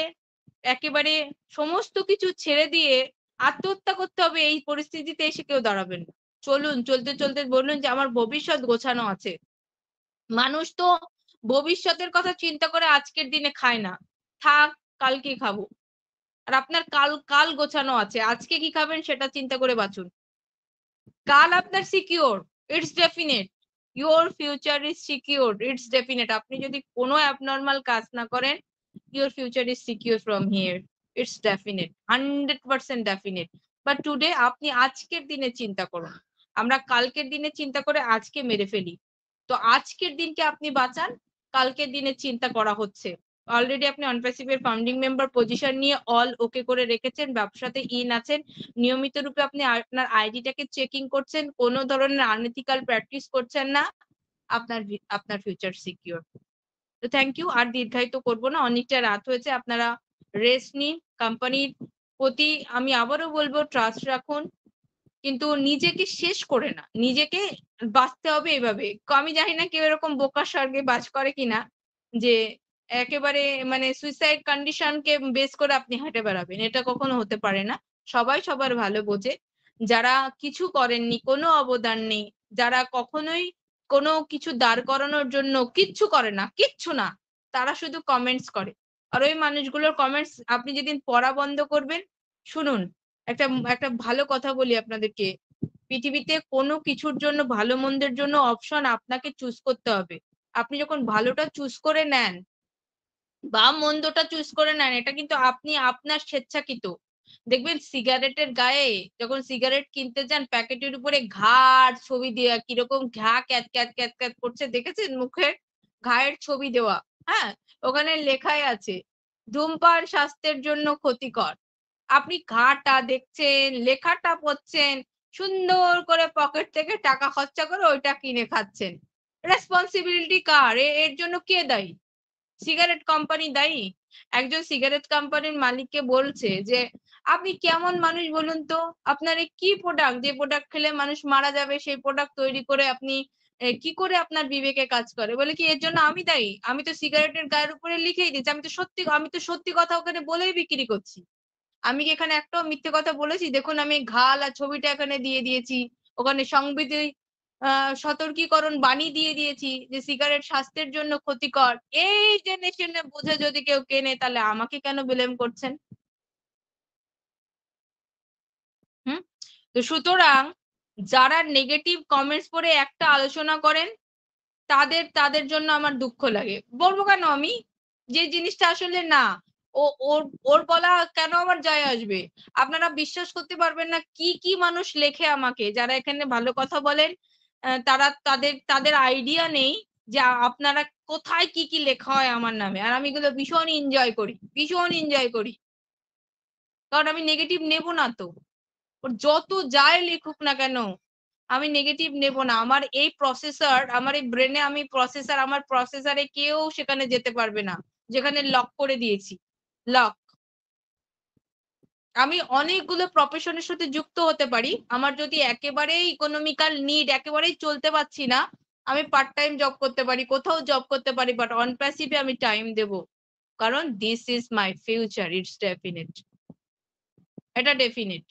একেবারে সমস্ত কিছু ছেড়ে দিয়ে আত্মহত্যা করতে হবে এই পরিস্থিতিতে এসে কেউ দাঁড়াবেন না। চলুন, চলতে চলতে বলুন যে আমার ভবিষ্যৎ গোছানো আছে। মানুষ তো ভবিষ্যতের কথা চিন্তা করে আজকের দিনে খায় না, থাক কালকে খাবো। আর আপনার কাল গোছানো আছে, আজকে কি খাবেন সেটা চিন্তা করে বাঁচুন। কাল আপনার secure, it's definite. Your future is secure, it's definite. আপনি যদি কোনো অ্যাবনর্মাল কাজ না করেন, your future is secure from here, it's definite, 100% definite. But today আপনি আজকের দিনে চিন্তা করুন। আমরা কালকের দিনে চিন্তা করে আজকে মেরে ফেলি। তো আজকের দিনকে আপনি বাঁচান, কালকের দিনে চিন্তা করা হচ্ছে। অলরেডি আপনি অনপ্যাসিভের ফাউন্ডিং মেম্বার পজিশন নিয়ে অল ওকে করে রেখেছেন, ব্যবসাতে ইন আছেন, নিয়মিত রূপে আপনি আপনার আইডিটাকে চেকিং করছেন, কোনো ধরনের আনএথিক্যাল প্র্যাকটিস করছেন না, আপনার ফিউচার সিকিউর। তো থ্যাংক ইউ, আর দীর্ঘায়িত করবো না, অনেকটা রাত হয়েছে, আপনারা রেস্ট নিন। কোম্পানির প্রতি আমি আবারও বলবো ট্রাস্ট রাখুন, কিন্তু নিজেকে শেষ করে না, নিজেকে বাঁচতে হবে এভাবে। আমি জানি না কেউ এরকম বোকা স্বর্গে বাস করে কিনা, যে একেবারে মানে সুইসাইড কন্ডিশনকে বেস করে আপনি হেঁটে বেড়াবেন, এটা কখনো হতে পারে না। সবাই সবার ভালো বোঝে। যারা কিছু করেননি, কোনো অবদান নেই, যারা কখনোই কোনো কিছু দাঁড় করানোর জন্য কিচ্ছু করে না, কিচ্ছু না, তারা শুধু কমেন্টস করে। আর ওই মানুষগুলোর কমেন্টস আপনি যেদিন পড়া বন্ধ করবেন, শুনুন একটা ভালো কথা বলি আপনাদেরকে, পৃথিবীতে কোনো কিছুর জন্য, ভালো মন্দের জন্য অপশন আপনাকে চুজ করতে হবে। আপনি যখন ভালোটা চুজ করে নেন বা মন্দটা চুজ করে নেন, এটা কিন্তু আপনি আপনার স্বেচ্ছাকৃত। দেখবেন সিগারেটের গায়ে যখন সিগারেট কিনতে যান, প্যাকেটের উপরে ঘাড় ছবি দেওয়া, কিরকম ঘা ক্যাত ক্যাত ক্যাত ক্যাত করছে দেখেছেন, মুখের ঘায়ের ছবি দেওয়া, হ্যাঁ, ওখানে লেখাই আছে ধূমপান স্বাস্থ্যের জন্য ক্ষতিকর। আপনি ঘাটা দেখছেন, লেখাটা পড়ছেন, সুন্দর করে পকেট থেকে টাকা খরচা করে ওইটা কিনে খাচ্ছেন। রেসপন্সিবিলিটি কার? এর জন্য কে দায়ী? সিগারেট কোম্পানি দায়ী? একজন সিগারেট কোম্পানির মালিককে বলছে যে আপনি কেমন মানুষ বলুন তো, আপনার এই কি প্রোডাক্ট, যে প্রোডাক্ট খেলে মানুষ মারা যাবে সেই প্রোডাক্ট তৈরি করে আপনি কি করে আপনার বিবেকে কাজ করে? বলে কি এর জন্য আমি দায়ী? আমি তো সিগারেটের গায়ের উপরে লিখেই দিচ্ছি, আমি তো সত্যি কথা ওখানে বলেই বিক্রি করছি। আমি কি এখানে একটাও মিথ্যে কথা বলেছি? দেখুন আমি ঘাল আর ছবিটা এখানে দিয়ে দিয়েছি, ওখানে সতর্কীকরণ বাণী দিয়ে দিয়েছি যে সিগারেট স্বাস্থ্যের জন্য ক্ষতিকর, এই জেনে শুনে বুঝে যদি কেউ কেনে তাহলে আমাকে কেন ব্লেম করছেন? তো সুতরাং যারা নেগেটিভ কমেন্টস পড়ে একটা আলোচনা করেন তাদের জন্য আমার দুঃখ লাগে। বলবো কেন আমি, যে জিনিসটা আসলে না, ওর বলা কেন আমার যায় আসবে? আপনারা বিশ্বাস করতে পারবেন না কি কি মানুষ লেখে আমাকে, যারা এখানে ভালো কথা বলেন, তারা তাদের আইডিয়া নেই যে আপনারা কোথায় কি কি লেখা হয় আমার নামে, আর আমি এগুলো ভীষণ এনজয় করি, কারণ আমি নেগেটিভ নেব না তো। ওর যত যাই লিখুক না কেন আমি নেগেটিভ নেব না। আমার এই প্রসেসর, আমার এই ব্রেনে আমি প্রসেসর, আমার প্রসেসরে কেউ সেখানে যেতে পারবে না, যেখানে লক করে দিয়েছি, লক। আমি অনেকগুলো প্রফেশনের সাথে যুক্ত হতে পারি, আমার যদি একেবারেই ইকোনমিক্যাল নিড, একেবারেই চলতে পারছি না, আমি পার্ট টাইম জব করতে পারি, কোথাও জব করতে পারি, বাট অন প্যাসিভে আমি টাইম দেব, কারণ this is my future, it's definite, এটা ডেফিনেট।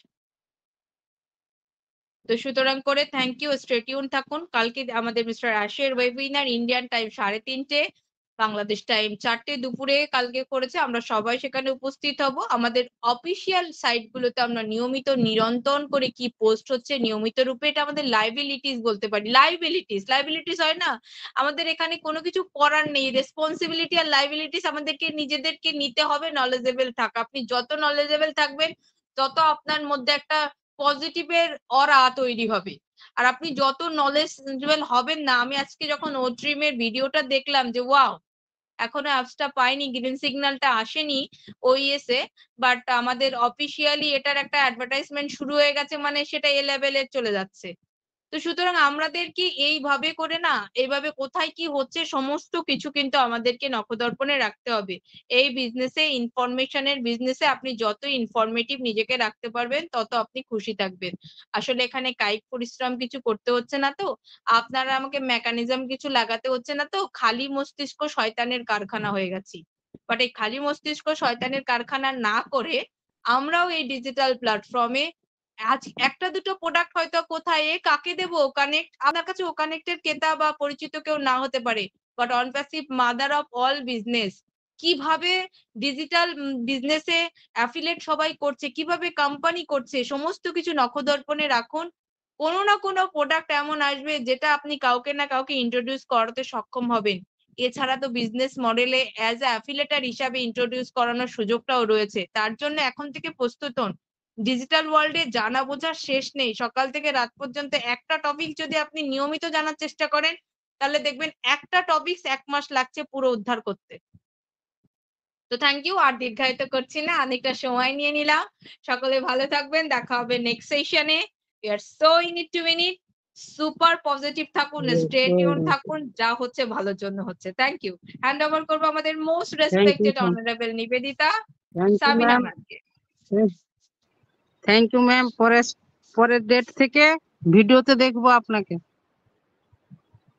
তো সুতরাং করে থ্যাংক ইউ, স্টে টিউন থাকুন। কালকে আমাদের মিস্টার আশের webinar Indian time 3:30, Bangladesh time 4টে দুপুরে কালকে করেছে, আমরা সবাই সেখানে উপস্থিত হব। আমাদের অফিসিয়াল সাইট গুলোতে আমরা নিয়মিত নিরন্তর করে কি পোস্ট হচ্ছে নিয়মিত রূপে, এটা আমাদের লাইবিলিটিস বলতে পারি। লাইবিলিটিস হয় না, আমাদের এখানে কোনো কিছু করার নেই, রেসপন্সিবিলিটি আর লাইবিলিটিস আমাদেরকে নিজেদেরকে নিতে হবে। নলেজেবল থাকা, আপনি যত নলেজেবল থাকবেন তত আপনার মধ্যে একটা পজিটিভের অরা তৈরি হবে। আর আপনি যত নলেজেবল হবেন না, আমি আজকে যখন ও ড্রিমের ভিডিওটা দেখলাম যে ওয়াও, এখনো অ্যাপসটা পাইনি, গ্রিন সিগন্যালটা আসেনি ওইএসে, বাট আমাদের অফিসিয়ালি এটার একটা অ্যাডভার্টাইজমেন্ট শুরু হয়ে গেছে, মানে সেটা এ লেভেলে চলে যাচ্ছে। তো সুতরাং আমাদের কি এইভাবে করে না, এইভাবে কোথায় কি হচ্ছে সমস্ত কিছু কিন্তু আমাদেরকে নখদর্পণে রাখতে হবে। এই বিজনেসে, ইনফরমেশনের বিজনেসে আপনি যত ইনফরমেটিভ নিজেকে রাখতে পারবেন তত আপনি খুশি থাকবেন। আসলে এখানে কায়িক পরিশ্রম কিছু করতে হচ্ছে না তো, আপনারা আমাকে মেকানিজম কিছু লাগাতে হচ্ছে না তো, খালি মস্তিষ্ক শয়তানের কারখানা হয়ে গেছি। বাট এই খালি মস্তিষ্ক শয়তানের কারখানা না করে আমরাও এই ডিজিটাল প্ল্যাটফর্মে আজ একটা দুটো প্রোডাক্ট হয়তো কোথায় কাকে দেবো কানেক্ট, আপনার কাছে ও কানেক্টের ক্রেতা বা পরিচিত কেউ না হতে পারে, but on passive mother of all business, কিভাবে ডিজিটাল বিজনেসে অ্যাফিলিয়েট সবাই করছে, কিভাবে কোম্পানি করছে, সমস্ত কিছু নখদর্পণে রাখুন। কোনো না কোনো প্রোডাক্ট এমন আসবে যেটা আপনি কাউকে না কাউকে ইন্ট্রোডিউস করাতে সক্ষম হবেন। এছাড়া তো বিজনেস মডেলে অ্যাজ এ অ্যাফিলিয়েটার হিসাবে ইন্ট্রোডিউস করানোর সুযোগটাও রয়েছে। তার জন্য এখন থেকে প্রস্তুত হন। ডিজিটাল ওয়ার্ল্ডে জানা বোঝার শেষ নেই, সকাল থেকে রাত পর্যন্ত একটা টপিক যদি আপনি নিয়মিত জানার চেষ্টা করেন তাহলে দেখবেন একটা টপিক 1 মাস লাগছে পুরো উদ্ধার করতে। তো থ্যাংক ইউ, আর দীর্ঘায়িত করছি না, অনেকটা সময় নিয়ে নিলাম। সকলে ভালো থাকবেন, দেখা হবে নেক্সট সেশনে। We are so in it to win it. Super positive থাকুন, স্টে টিউন থাকুন, যা হচ্ছে ভালোর জন্য হচ্ছে। Thank you. হ্যান্ড ওভার করবো আমাদের most respected honourable Nivedita Sabina ম্যামকে। Thank you ma'am. পরের ডেট থেকে ভিডিওতে দেখবো আপনাকে।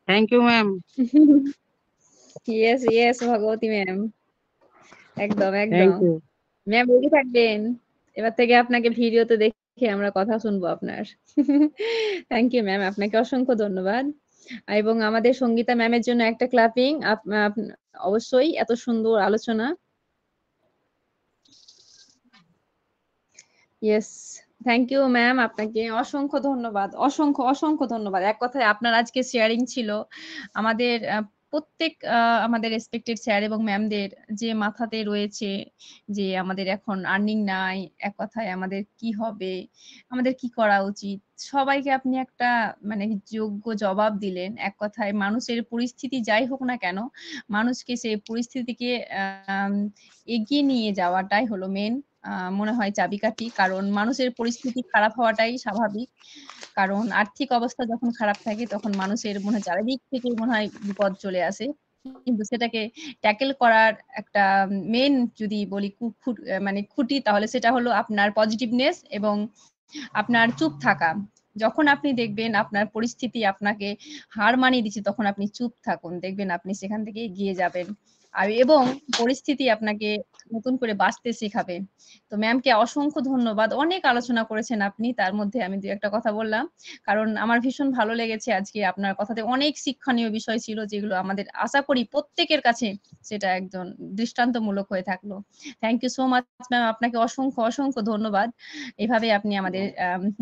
Thank you ma'am. Yes Bhagwati ma'am, একদম ম্যাম রেডি থাকবেন, এবার থেকে আপনাকে ভিডিওতে দেখে আমরা কথা শুনবো আপনার। থ্যাংক ইউ ম্যাম, আপনাকে অসংখ্য ধন্যবাদ। এবং আমাদের সঙ্গীতা ম্যামের জন্য একটা ক্লাপিং, অবশ্যই এত সুন্দর আলোচনা। ইয়েস, থ্যাংক ইউ ম্যাম, আপনাকে অসংখ্য ধন্যবাদ, অসংখ্য ধন্যবাদ। এক কথায় আপনার আজকে শেয়ারিং ছিল আমাদের প্রত্যেক আমাদের রেসপেক্টেড স্যার এবং ম্যামদের যে মাথাতে রয়েছে যে আমাদের এখন আর্নিং নাই, এক কথায় আমাদের কি হবে, আমাদের কি করা উচিত, সবাইকে আপনি একটা মানে যোগ্য জবাব দিলেন। এক কথায় মানুষের পরিস্থিতি যাই হোক না কেন, মানুষকে সেই পরিস্থিতিকে এগিয়ে নিয়ে যাওয়াটাই হলো মেন মনে হয় চাবিকাঠি। কারণ মানুষের পরিস্থিতি খারাপ হওয়াটাই স্বাভাবিক, কারণ আর্থিক অবস্থা যখন খারাপ থাকে তখন মানুষের মনে হয় চারিদিক থেকে মনে হয় বিপদ চলে আসে, কিন্তু সেটাকে ট্যাকেল করার একটা মেন যদি বলি মানে খুঁটি, তাহলে সেটা হলো আপনার পজিটিভনেস এবং আপনার চুপ থাকা। যখন আপনি দেখবেন আপনার পরিস্থিতি আপনাকে হার মানিয়ে দিচ্ছে তখন আপনি চুপ থাকুন, দেখবেন আপনি সেখান থেকে এগিয়ে যাবেন। আর এবং পরিস্থিতি আপনাকে নতুন করে বাঁচতে শেখাবে। তো ম্যামকে অসংখ্য ধন্যবাদ। অনেক আলোচনা করেছেন আপনি, তার মধ্যে আমি ২-১টা কথা বললাম। কারণ আমার ভীষণ ভালো লেগেছে আজকে আপনার কথাতে অনেক শিক্ষণীয় বিষয় ছিল, যেগুলো আমাদের আশা করি প্রত্যেকের কাছে সেটা একজন দৃষ্টান্তমূলক হয়ে থাকলো। Thank you so much ma'am, আপনাকে অসংখ্য ধন্যবাদ। এভাবে আপনি আমাদের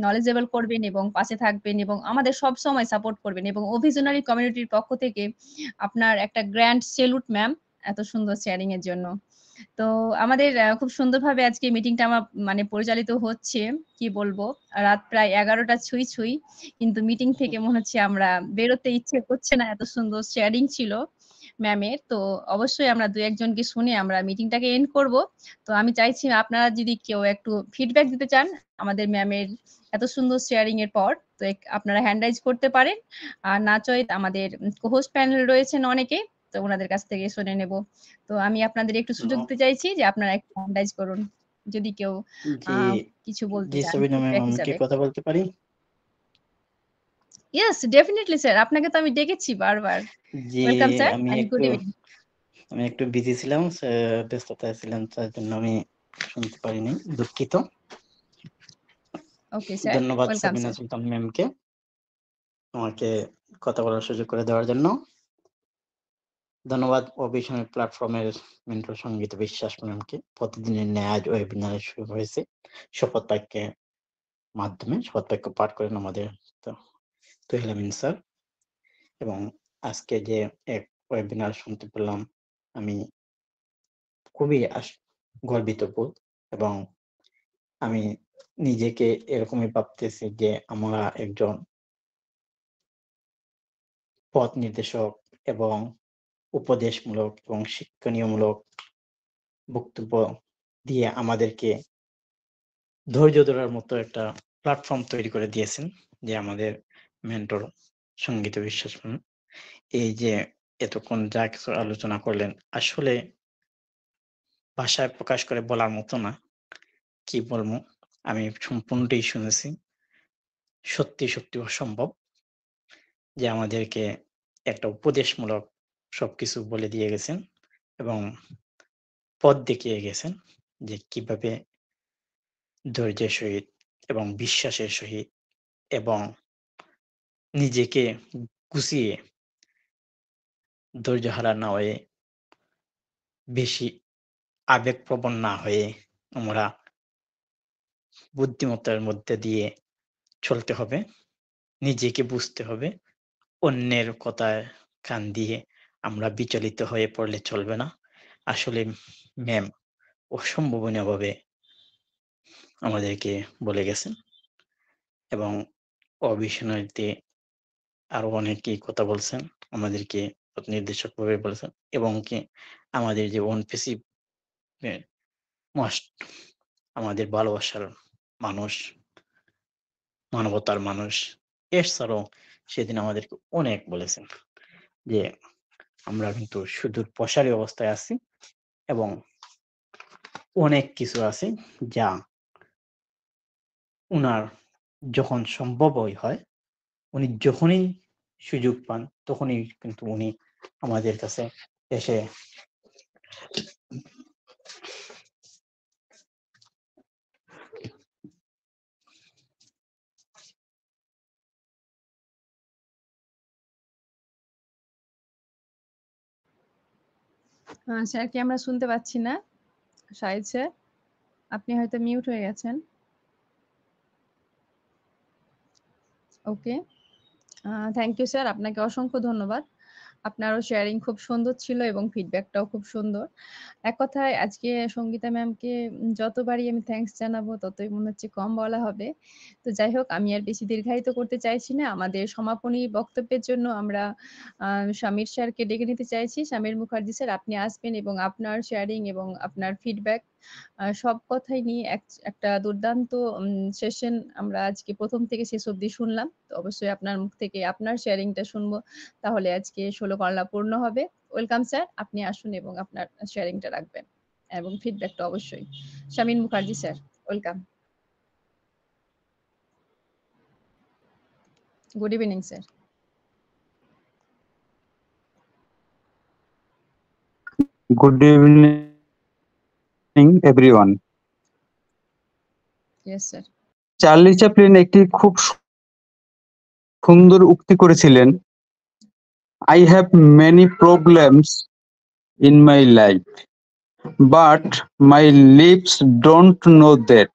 নলেজেবল করবেন এবং পাশে থাকবেন এবং আমাদের সবসময় সাপোর্ট করবেন, এবং অভিযোনারি কমিউনিটির পক্ষ থেকে আপনার একটা গ্র্যান্ড সেলুট ম্যাম, এত সুন্দর শেয়ারিং এর জন্য। তো আমাদের খুব সুন্দরভাবে আজকে মিটিংটা আমার মানে পরিচালিত হচ্ছে। কি বলবো, রাত প্রায় 11টা ছুঁই, কিন্তু মিটিং থেকে মনে হচ্ছে আমরা বেরোতে ইচ্ছে করছে না, এত সুন্দর শেয়ারিং ছিল ম্যামের। তো অবশ্যই আমরা 2-1জনকে শুনে আমরা মিটিংটাকে এন্ড করব। তো আমি চাইছি আপনারা যদি কেউ একটু ফিডব্যাক দিতে চান আমাদের ম্যামের এত সুন্দর শেয়ারিং এর পর, তো আপনারা হ্যান্ড রাইজ করতে পারেন। আর না চাই আমাদের কোহোস্ট প্যানেল রয়েছেন অনেকে, তো ওনাদের কাছ থেকে শুনে নেব। তো আমি আপনাদের একটু সুযোগ দিতে চাইছি যে আপনারা একটু হ্যান্ড রাইজ করুন যদি কেউ জি কিছু বলতে জি চান সাবিনা ম্যাম, ফিডব্যাক আমি কি হিসাবে। কথা বলতে পারি? ইয়েস, ডেফিনেটলি স্যার, আপনাকে তো আমি ডেকেছি বারবার। জি, ওয়েলকাম স্যার আমি এন্ড গুড একটু ইভিনিং। বিজি ছিলাম, ব্যস্ততায় ছিলাম, তার জন্য আমি শুনতে পারিনি, দুঃখিত। ওকে স্যার, ধন্যবাদ ওয়েলকাম সাবিনা স্যার। সুলতান ম্যামকে আমাকে কথা বলার সুযোগ করে দেওয়ার জন্য। ধন্যবাদ অভিশনের প্ল্যাটফর্মের মেন্টর সঙ্গীত বিশ্বাস ম্যামকে। প্রতিদিনের ন্যায় আজ ওয়েবিনারে শুরু হয়েছে শপথ বাক্যের মাধ্যমে। শপথ বাক্য পাঠ করেন আমাদের তুহিল আমিন স্যার, এবং আজকে যে এক ওয়েবিনার শুনতে পেলাম, আমি খুবই গর্বিত বোধ, এবং আমি নিজেকে এরকমই ভাবতেছি যে আমরা একজন পথ নির্দেশক এবং উপদেশমূলক এবং শিক্ষণীয়মূলক বক্তব্য দিয়ে আমাদেরকে ধৈর্য ধরার মতো একটা প্ল্যাটফর্ম তৈরি করে দিয়েছেন, যে আমাদের মেন্টর সঙ্গীত বিশ্বাস। এই যে এতক্ষণ যা কিছু আলোচনা করলেন, আসলে ভাষায় প্রকাশ করে বলার মতো না। কি বলবো, আমি সম্পূর্ণটাই শুনেছি। সত্যি অসম্ভব যে আমাদেরকে একটা উপদেশমূলক সবকিছু বলে দিয়ে গেছেন এবং পথ দেখিয়ে গেছেন যে কিভাবে ধৈর্যের সহিত এবং বিশ্বাসের সহিত এবং নিজেকে গুছিয়ে ধৈর্যহারা না হয়ে, বেশি আবেগপ্রবণ না হয়ে আমরা বুদ্ধিমত্তার মধ্যে দিয়ে চলতে হবে। নিজেকে বুঝতে হবে। অন্যের কথায় কান দিয়ে আমরা বিচলিত হয়ে পড়লে চলবে না। আসলে ম্যাম অসম্ভাবনীয়ভাবে আমাদেরকে বলে গেছেন, এবং অবিস্মৃতিতে আরো অনেকেই কথা বলছেন, আমাদেরকে পথ নির্দেশক ভাবে বলেছেন, এবং কি আমাদের যে ওনপিসি আমাদের ভালোবাসার মানুষ, মানবতার মানুষ, এছাড়াও সেদিন আমাদেরকে অনেক বলেছেন যে আমরা কিন্তু সুদূর প্রসারী অবস্থায় আছি এবং অনেক কিছু আছে যা উনার যখন সম্ভব হয়, উনি যখনই সুযোগ পান তখনই কিন্তু উনি আমাদের কাছে এসে স্যারকে আমরা শুনতে পাচ্ছি না। শাহিদ স্যার, আপনি হয়তো মিউট হয়ে গেছেন। ওকে, থ্যাংক ইউ স্যার, আপনাকে অসংখ্য ধন্যবাদ। আপনারও শেয়ারিং খুব সুন্দর ছিল এবং ফিডব্যাকটাও খুব সুন্দর। এক কথায় আজকে সঙ্গীতা ম্যামকে যতবারই আমি থ্যাঙ্কস জানাবো ততই মনে হচ্ছে কম বলা হবে। তো যাই হোক, আমি আর বেশি দীর্ঘায়িত করতে চাইছি না। আমাদের সমাপনী বক্তব্যের জন্য আমরা সমীর স্যারকে ডেকে নিতে চাইছি। সমীর মুখার্জি স্যার, আপনি আসবেন এবং আপনার শেয়ারিং এবং আপনার ফিডব্যাক সব কথাই নিয়ে একটা দুর্দান্ত সেশন আমরা আজকে প্রথম থেকে শেষ অবধি শুনলাম। তো অবশ্যই আপনার মুখ থেকে আপনার শেয়ারিংটা শুনবো, তাহলে আজকে 16 পাল্লা পূর্ণ হবে। ওয়েলকাম স্যার, আপনি আসুন এবং আপনার শেয়ারিংটা রাখবেন এবং ফিডব্যাকটা অবশ্যই। Shamin Mukherjee sir, welcome. Good evening sir. Good evening, everyone. Yes, sir. Charlie Chaplin একটি খুব সুন্দর উক্তি করেছিলেন, I have many problems in my life, but my lips don't know that.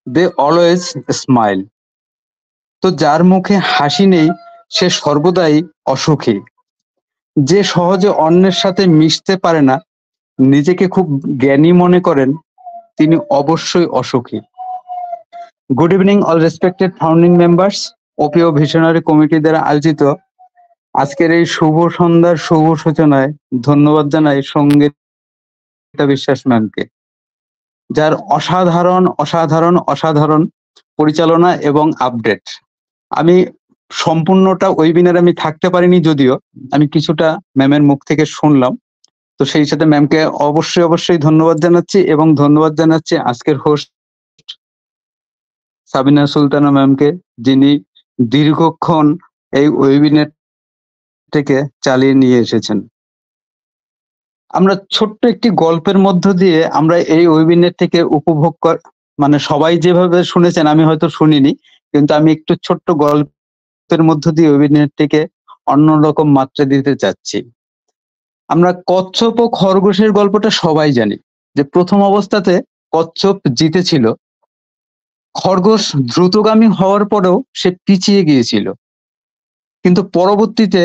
They always smile. তো যার মুখে হাসি নেই সে সর্বদাই অসুখী। যে সহজে অন্যের সাথে মিশতে পারে না, নিজেকে খুব জ্ঞানী মনে করেন, তিনি অবশ্যই অসুখী। Good evening all respected founding members. OPO visionary committee দ্বারা আয়োজিত আজকের এই শুভ সন্ধ্যার শুভ সূচনায় ধন্যবাদ জানাই সঙ্গীতা বিশ্বাস ম্যামকে, যার অসাধারণ অসাধারণ অসাধারণ পরিচালনা এবং আপডেট। আমি সম্পূর্ণটা ওয়েবিনার আমি থাকতে পারিনি, যদিও আমি কিছুটা ম্যামের মুখ থেকে শুনলাম। তো সেই সাথে ম্যামকে অবশ্যই অবশ্যই ধন্যবাদ জানাচ্ছি এবং ধন্যবাদ জানাচ্ছি আজকের হোস্ট সাবিনা সুলতানা ম্যামকে, যিনি দীর্ঘক্ষণ এই ওয়েবিনার থেকে চালিয়ে নিয়ে এসেছেন। আমরা ছোট্ট একটি গল্পের মধ্য দিয়ে আমরা এই ওয়েবিনার থেকে উপভোগ মানে সবাই যেভাবে শুনেছেন আমি হয়তো শুনিনি, কিন্তু আমি একটু ছোট্ট গল্পের মধ্য দিয়ে ওয়েবিনারটিকে অন্যরকম মাত্রা দিতে চাচ্ছি। আমরা কচ্ছপ ও খরগোশের গল্পটা সবাই জানি, যে প্রথম অবস্থাতে কচ্ছপ জিতেছিল, খরগোশ দ্রুতগামী হওয়ার পরেও সে পিছিয়ে গিয়েছিল, কিন্তু পরবর্তীতে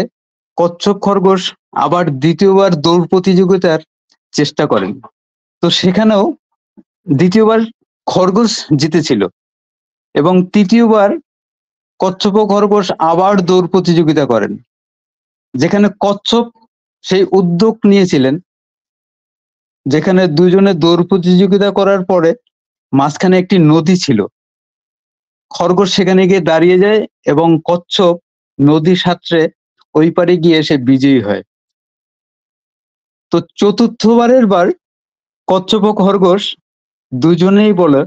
কচ্ছপ খরগোশ আবার দ্বিতীয়বার দৌড় প্রতিযোগিতার চেষ্টা করেন। তো সেখানেও দ্বিতীয়বার খরগোশ জিতেছিল এবং তৃতীয়বার কচ্ছপ ও খরগোশ আবার দৌড় প্রতিযোগিতা করেন, যেখানে কচ্ছপ সেই উদ্যোগ নিয়েছিলেন, যেখানে দুজনে দৌড় প্রতিযোগিতা করার পরে মাঝখানে একটি নদী ছিল। খরগোশ সেখানে গিয়ে দাঁড়িয়ে যায় এবং কচ্ছপ নদী সাঁতরে ওই পারে গিয়ে সে বিজয়ী হয়। তো চতুর্থবারের বার কচ্ছপ ও খরগোশ দুজনেই বলে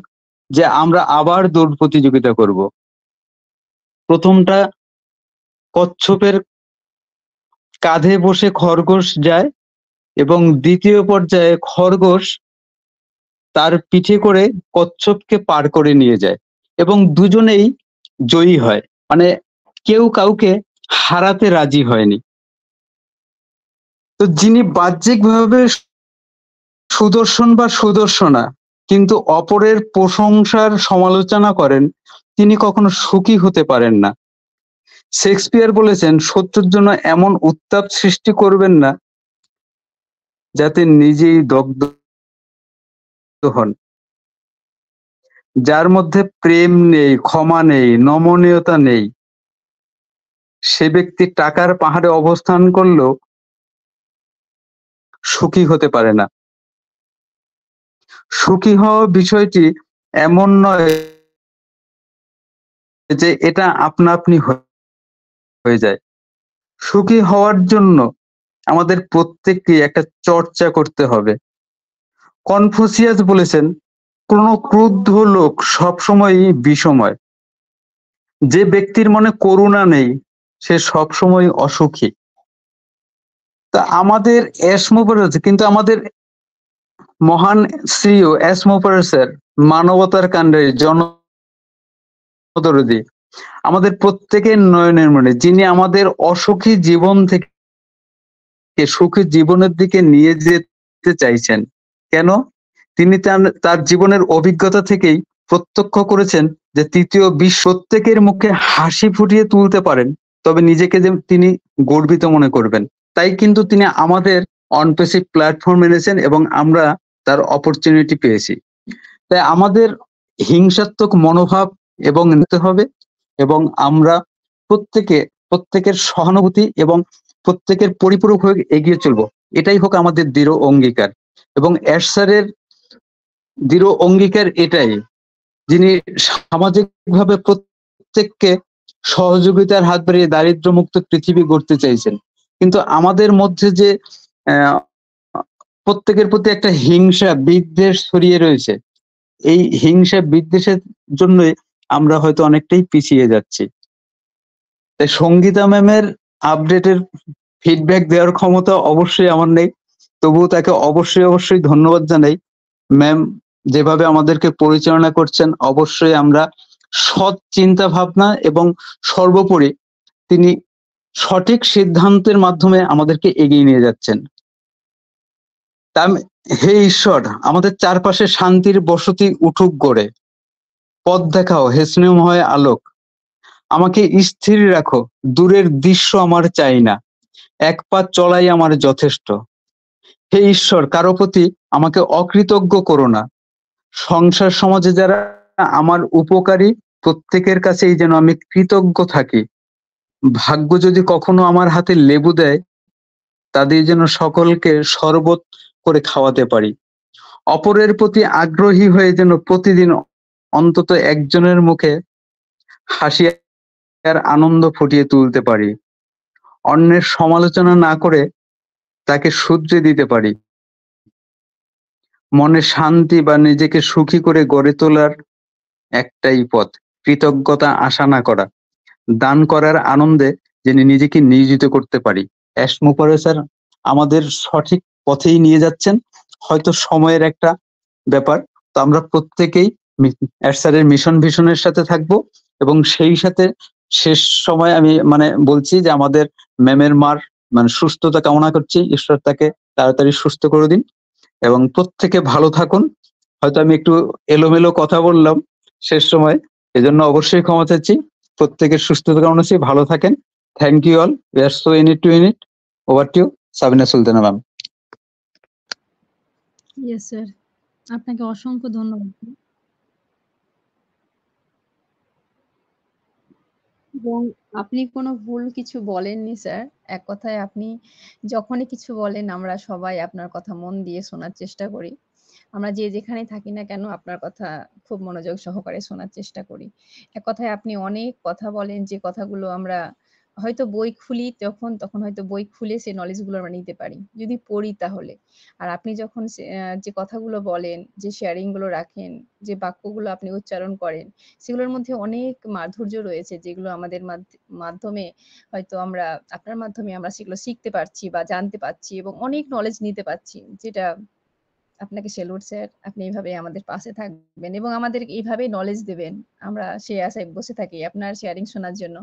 যে আমরা আবার দৌড় প্রতিযোগিতা করব। প্রথমটা কচ্ছপের কাঁধে বসে খরগোশ যায় এবং দ্বিতীয় পর্যায়ে খরগোশ তার পিঠে করে কচ্ছপকে পার করে নিয়ে যায় এবং দুজনেই জয়ী হয়, মানে কেউ কাউকে হারাতে রাজি হয়নি। তো যিনি বাহ্যিকভাবে সুদর্শন বা সুদর্শনা কিন্তু অপরের প্রশংসার সমালোচনা করেন, তিনি কখনো সুখী হতে পারেন না। শেক্সপিয়ার বলেছেন, শত্রুর জন্য এমন উত্তাপ সৃষ্টি করবেন না যাতে নিজেই দগ্ধ হন। যার মধ্যে প্রেম নেই, ক্ষমা নেই, নমনীয়তা নেই, সে ব্যক্তি টাকার পাহাড়ে অবস্থান করলেও সুখী হতে পারে না। সুখী হওয়া বিষয়টি এমন নয় যে এটা আপনা আপনি হয়ে যায়। সুখী হওয়ার জন্য আমাদের প্রত্যেককে একটা চর্চা করতে হবে। কনফুসিয়াস বলেছেন, কোন ক্রুদ্ধ লোক সবসময়ই বিষময়। যে ব্যক্তির মনে করুণা নেই সে সবসময় অসুখী। তা আমাদের অ্যাসমোপারাস, কিন্তু আমাদের মহান শ্রীও অ্যাসমোপারাসের মানবতার কাণ্ডে জনদরদী আমাদের প্রত্যেকের নয়নের মনে, যিনি আমাদের অসুখী জীবন থেকে সুখী জীবনের দিকে নিয়ে যেতে চাইছেন। কেন? তিনি তার জীবনের অভিজ্ঞতা থেকেই প্রত্যক্ষ করেছেন যে তৃতীয় বিশ্ব প্রত্যেকের মুখে হাসি ফুটিয়ে তুলতে পারেন, তবে নিজেকে যে তিনি গর্বিত মনে করবেন। তাই কিন্তু তিনি আমাদের অনপেসিভ প্ল্যাটফর্ম এনেছেন এবং আমরা তার অপরচুনিটি পেয়েছি। তাই আমাদের হিংসাত্মক মনোভাব এবং নিতে হবে এবং আমরা প্রত্যেকের সহানুভূতি এবং প্রত্যেকের পরিপূরক হয়ে এগিয়ে চলবো, এটাই হোক আমাদের দৃঢ় অঙ্গীকার। এবং অ্যাশ স্যারের দৃঢ় অঙ্গীকার এটাই, যিনি সামাজিকভাবে প্রত্যেককে সহযোগিতার হাত বাড়িয়ে দারিদ্র মুক্ত পৃথিবী গড়তে চাইছেন, কিন্তু আমাদের মধ্যে যে প্রত্যেকের প্রতি একটা হিংসা বিদ্বেষ ছড়িয়ে রয়েছে, এই হিংসা বিদ্বেষের জন্যই আমরা হয়তো অনেকটাই পিছিয়ে যাচ্ছি। তাই সঙ্গীতা ম্যামের আপডেটের ফিডব্যাক দেওয়ার ক্ষমতা অবশ্যই আমার নেই, তবুও তাকে অবশ্যই ধন্যবাদ জানাই। ম্যাম যেভাবে আমাদেরকে পরিচালনা করছেন, অবশ্যই আমরা সৎ চিন্তা ভাবনা এবং সর্বোপরি তিনি সঠিক সিদ্ধান্তের মাধ্যমে আমাদেরকে এগিয়ে নিয়ে যাচ্ছেন। হে ঈশ্বর, আমাদের চারপাশে শান্তির বসতি উঠুক গড়ে, পথ দেখাও হে স্নেহময় আলোক, আমাকে স্থির রাখো, দূরের দৃশ্য আমার চাই না, এক পা চলাই আমার যথেষ্ট। হে ঈশ্বর, কারো প্রতি আমাকে অকৃতজ্ঞ করো না, সংসার সমাজে যারা আমার উপকারী প্রত্যেকের কাছেই যেন আমি কৃতজ্ঞ থাকি। ভাগ্য যদি কখনো আমার হাতে লেবু দেয়, তাদের যেন সকলকে শরবত করে খাওয়াতে পারি। অপরের প্রতি আগ্রহী হয়ে যেন প্রতিদিন অন্তত একজনের মুখে হাসি আর আনন্দ ফুটিয়ে তুলতে পারি। অন্যের সমালোচনা না করে তাকে শুধরে দিতে পারি। মনে শান্তি বা নিজেকে সুখী করে গড়ে তোলার একটাই পথ, কৃতজ্ঞতা আশা না করা, দান করার আনন্দে যিনি নিজেকে নিয়োজিত করতে পারি। অ্যাশমুপারে স্যার আমাদের সঠিক পথেই নিয়ে যাচ্ছেন, হয়তো সময়ের একটা ব্যাপার। তো আমরা প্রত্যেকেই স্যারের মিশন ভিশনের সাথে থাকবো এবং সেই সাথে শেষ সময় আমি বলছি যে আমাদের ম্যামের মার সুস্থতা কামনা করছি, ঈশ্বর তাকে তাড়াতাড়ি সুস্থ করে দিন এবং প্রত্যেকে ভালো থাকুন। হয়তো আমি একটু এলোমেলো কথা বললাম শেষ সময়, এজন্য অবশ্যই ক্ষমা চাচ্ছি। প্রত্যেকের সুস্থতা কামনা করছি, ভালো থাকেন। Thank you all. We are so in it. Over to Sabina Sultana ma'am. Yes sir, আপনাকে অসংখ্য ধন্যবাদ। এবং আপনি কোনো ভুল কিছু বলেননি স্যার। এক কথায় আপনি যখনই কিছু বলেন আমরা সবাই আপনার কথা মন দিয়ে শোনার চেষ্টা করি। আমরা যে যেখানে থাকি না কেন আপনার কথা খুব মনোযোগ সহকারে শোনার চেষ্টা করি। এক কথায় আপনি অনেক কথা বলেন, যে কথাগুলো আমরা হয়তো বই খুলি তখন হয়তো বই খুলে সেই নলেজ গুলো আমরা নিতে পারি যদি পড়ি তাহলে। আর আপনি যখন যে কথাগুলো বলেন, যে শেয়ারিং গুলো রাখেন, যে বাক্যগুলো আপনি উচ্চারণ করেন, সেগুলোর মধ্যে অনেক মাধুর্য রয়েছে, যেগুলো আমাদের মাধ্যমে হয়তো আমরা আপনার মাধ্যমে আমরা সেগুলো শিখতে পারছি বা জানতে পারছি এবং অনেক নলেজ নিতে পারছি, যেটা আপনাকে স্যালুট স্যার। আপনি এইভাবে আমাদের পাশে থাকবেন এবং আমাদের এইভাবে নলেজ দেবেন, আমরা সেই আশায় বসে থাকি আপনার শেয়ারিং শোনার জন্য।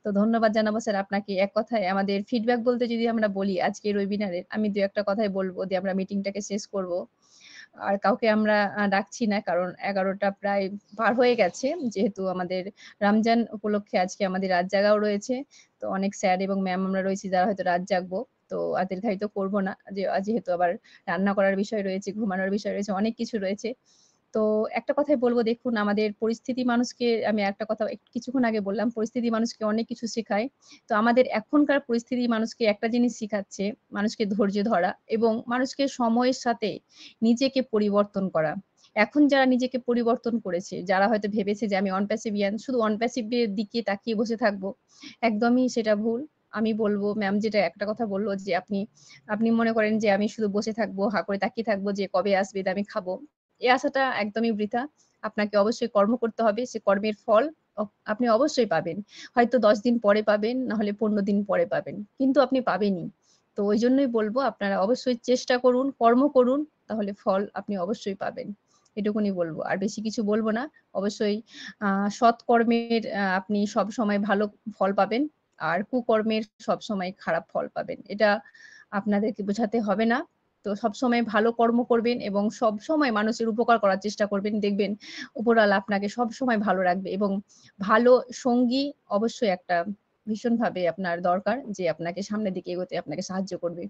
তো ধন্যবাদ জানাবো স্যার আপনাকে। এক কথায় আমাদের ফিডব্যাক বলতে যদি আমরা বলি আজকের ওয়েবিনারে, আমি দু একটা কথাই বলবো দিয়ে আমরা মিটিংটাকে শেষ করব। আর কাউকে আমরা ডাকছি না, কারণ 11টা প্রায় পার হয়ে গেছে, যেহেতু আমাদের রমজান উপলক্ষে আজকে আমাদের রাত জাগাও রয়েছে। তো অনেক স্যার এবং ম্যাম আমরা রয়েছি যারা হয়তো রাত জাগবো, তো আর দীর্ঘায়িত করবো না, যেহেতু আবার রান্না করার বিষয় রয়েছে, ঘুমানোর বিষয় রয়েছে, অনেক কিছু রয়েছে। তো একটা কথাই বলবো, দেখুন আমাদের পরিস্থিতি মানুষকে, আমি একটা কথা কিছুক্ষণ আগে বললাম, পরিস্থিতি মানুষকে অনেক কিছু শেখায়। তো আমাদের এখনকার পরিস্থিতি মানুষকে একটা জিনিস শেখাচ্ছে, মানুষকে ধৈর্য ধরা এবং মানুষকে সময়ের সাথে নিজেকে পরিবর্তন করা। এখন যারা নিজেকে পরিবর্তন করেছে, যারা হয়তো ভেবেছে যে আমি অনপ্যাসিভিয়ান, শুধু অনপ্যাসিভের দিকে তাকিয়ে বসে থাকবো, একদমই সেটা ভুল। আমি বলবো ম্যাম যেটা একটা কথা বললো যে আপনি মনে করেন যে আমি শুধু বসে থাকবো, হা করে তাকিয়ে থাকবো যে কবে আসবে আমি খাবো, এই আশাটা একদমই বৃথা। আপনাকে অবশ্যই কর্ম করতে হবে, সে কর্মের ফল আপনি অবশ্যই পাবেন। হয়তো 10 দিন পরে পাবেন, না হলে 15 দিন পরে পাবেন, কিন্তু আপনি পাবেনই। তো ওই জন্যই বলবো আপনারা অবশ্যই চেষ্টা করুন, কর্ম করুন, তাহলে ফল আপনি অবশ্যই পাবেন। এটুকুনি বলবো, আর বেশি কিছু বলবো না। অবশ্যই সৎ কর্মের আপনি সব সময় ভালো ফল পাবেন, আর কুকর্মের সব সময় খারাপ ফল পাবেন, এটা আপনাদেরকে বোঝাতে হবে না। তো সবসময় ভালো কর্ম করবেন এবং সব সময় মানুষের উপকার করার চেষ্টা করবেন, দেখবেন উপরওয়ালা আপনাকে সব সময় ভালো রাখবে। এবং ভালো সঙ্গী অবশ্যই একটা ভীষণভাবে আপনার দরকার, যে আপনাকে সামনের দিকে এগোতে আপনাকে সাহায্য করবে।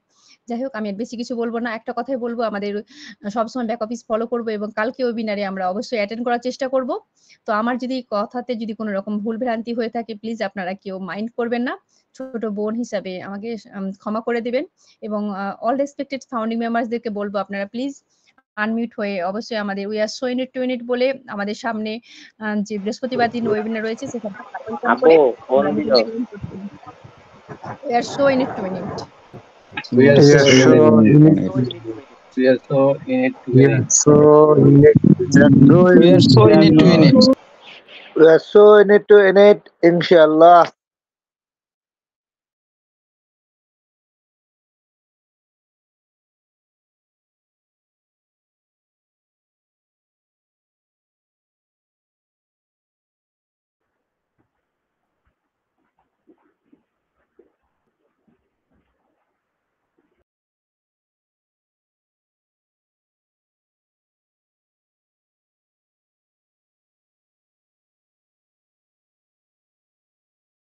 যাই হোক, আমি আর বেশি কিছু বলবো না, একটা কথাই বলবো, আমাদের সবসময় ব্যাক অফিস ফলো করবো এবং কালকে ওয়েবিনারে আমরা অবশ্যই অ্যাটেন্ড করার চেষ্টা করব। তো আমার যদি কথাতে যদি কোনো রকম ভুল ভ্রান্তি হয়ে থাকে, প্লিজ আপনারা কেউ মাইন্ড করবেন না, ছোট বোন হিসাবে আমাকে ক্ষমা করে দিবেন। এবং অল রেসপেক্টেড ফাউন্ডিং মেম্বারসদেরকে বলবো আপনারা প্লিজ আনমিউট হয়ে অবশ্যই আমাদের we are so in it to it বলে আমাদের সামনে যে বৃহস্পতিবার দিন ওয়েবিনার রয়েছে সেখানে we are so in it to it. We are so in it. We are so in it. We are so in it. We are so in it. We are so in it. We are so in it to in it, inshallah.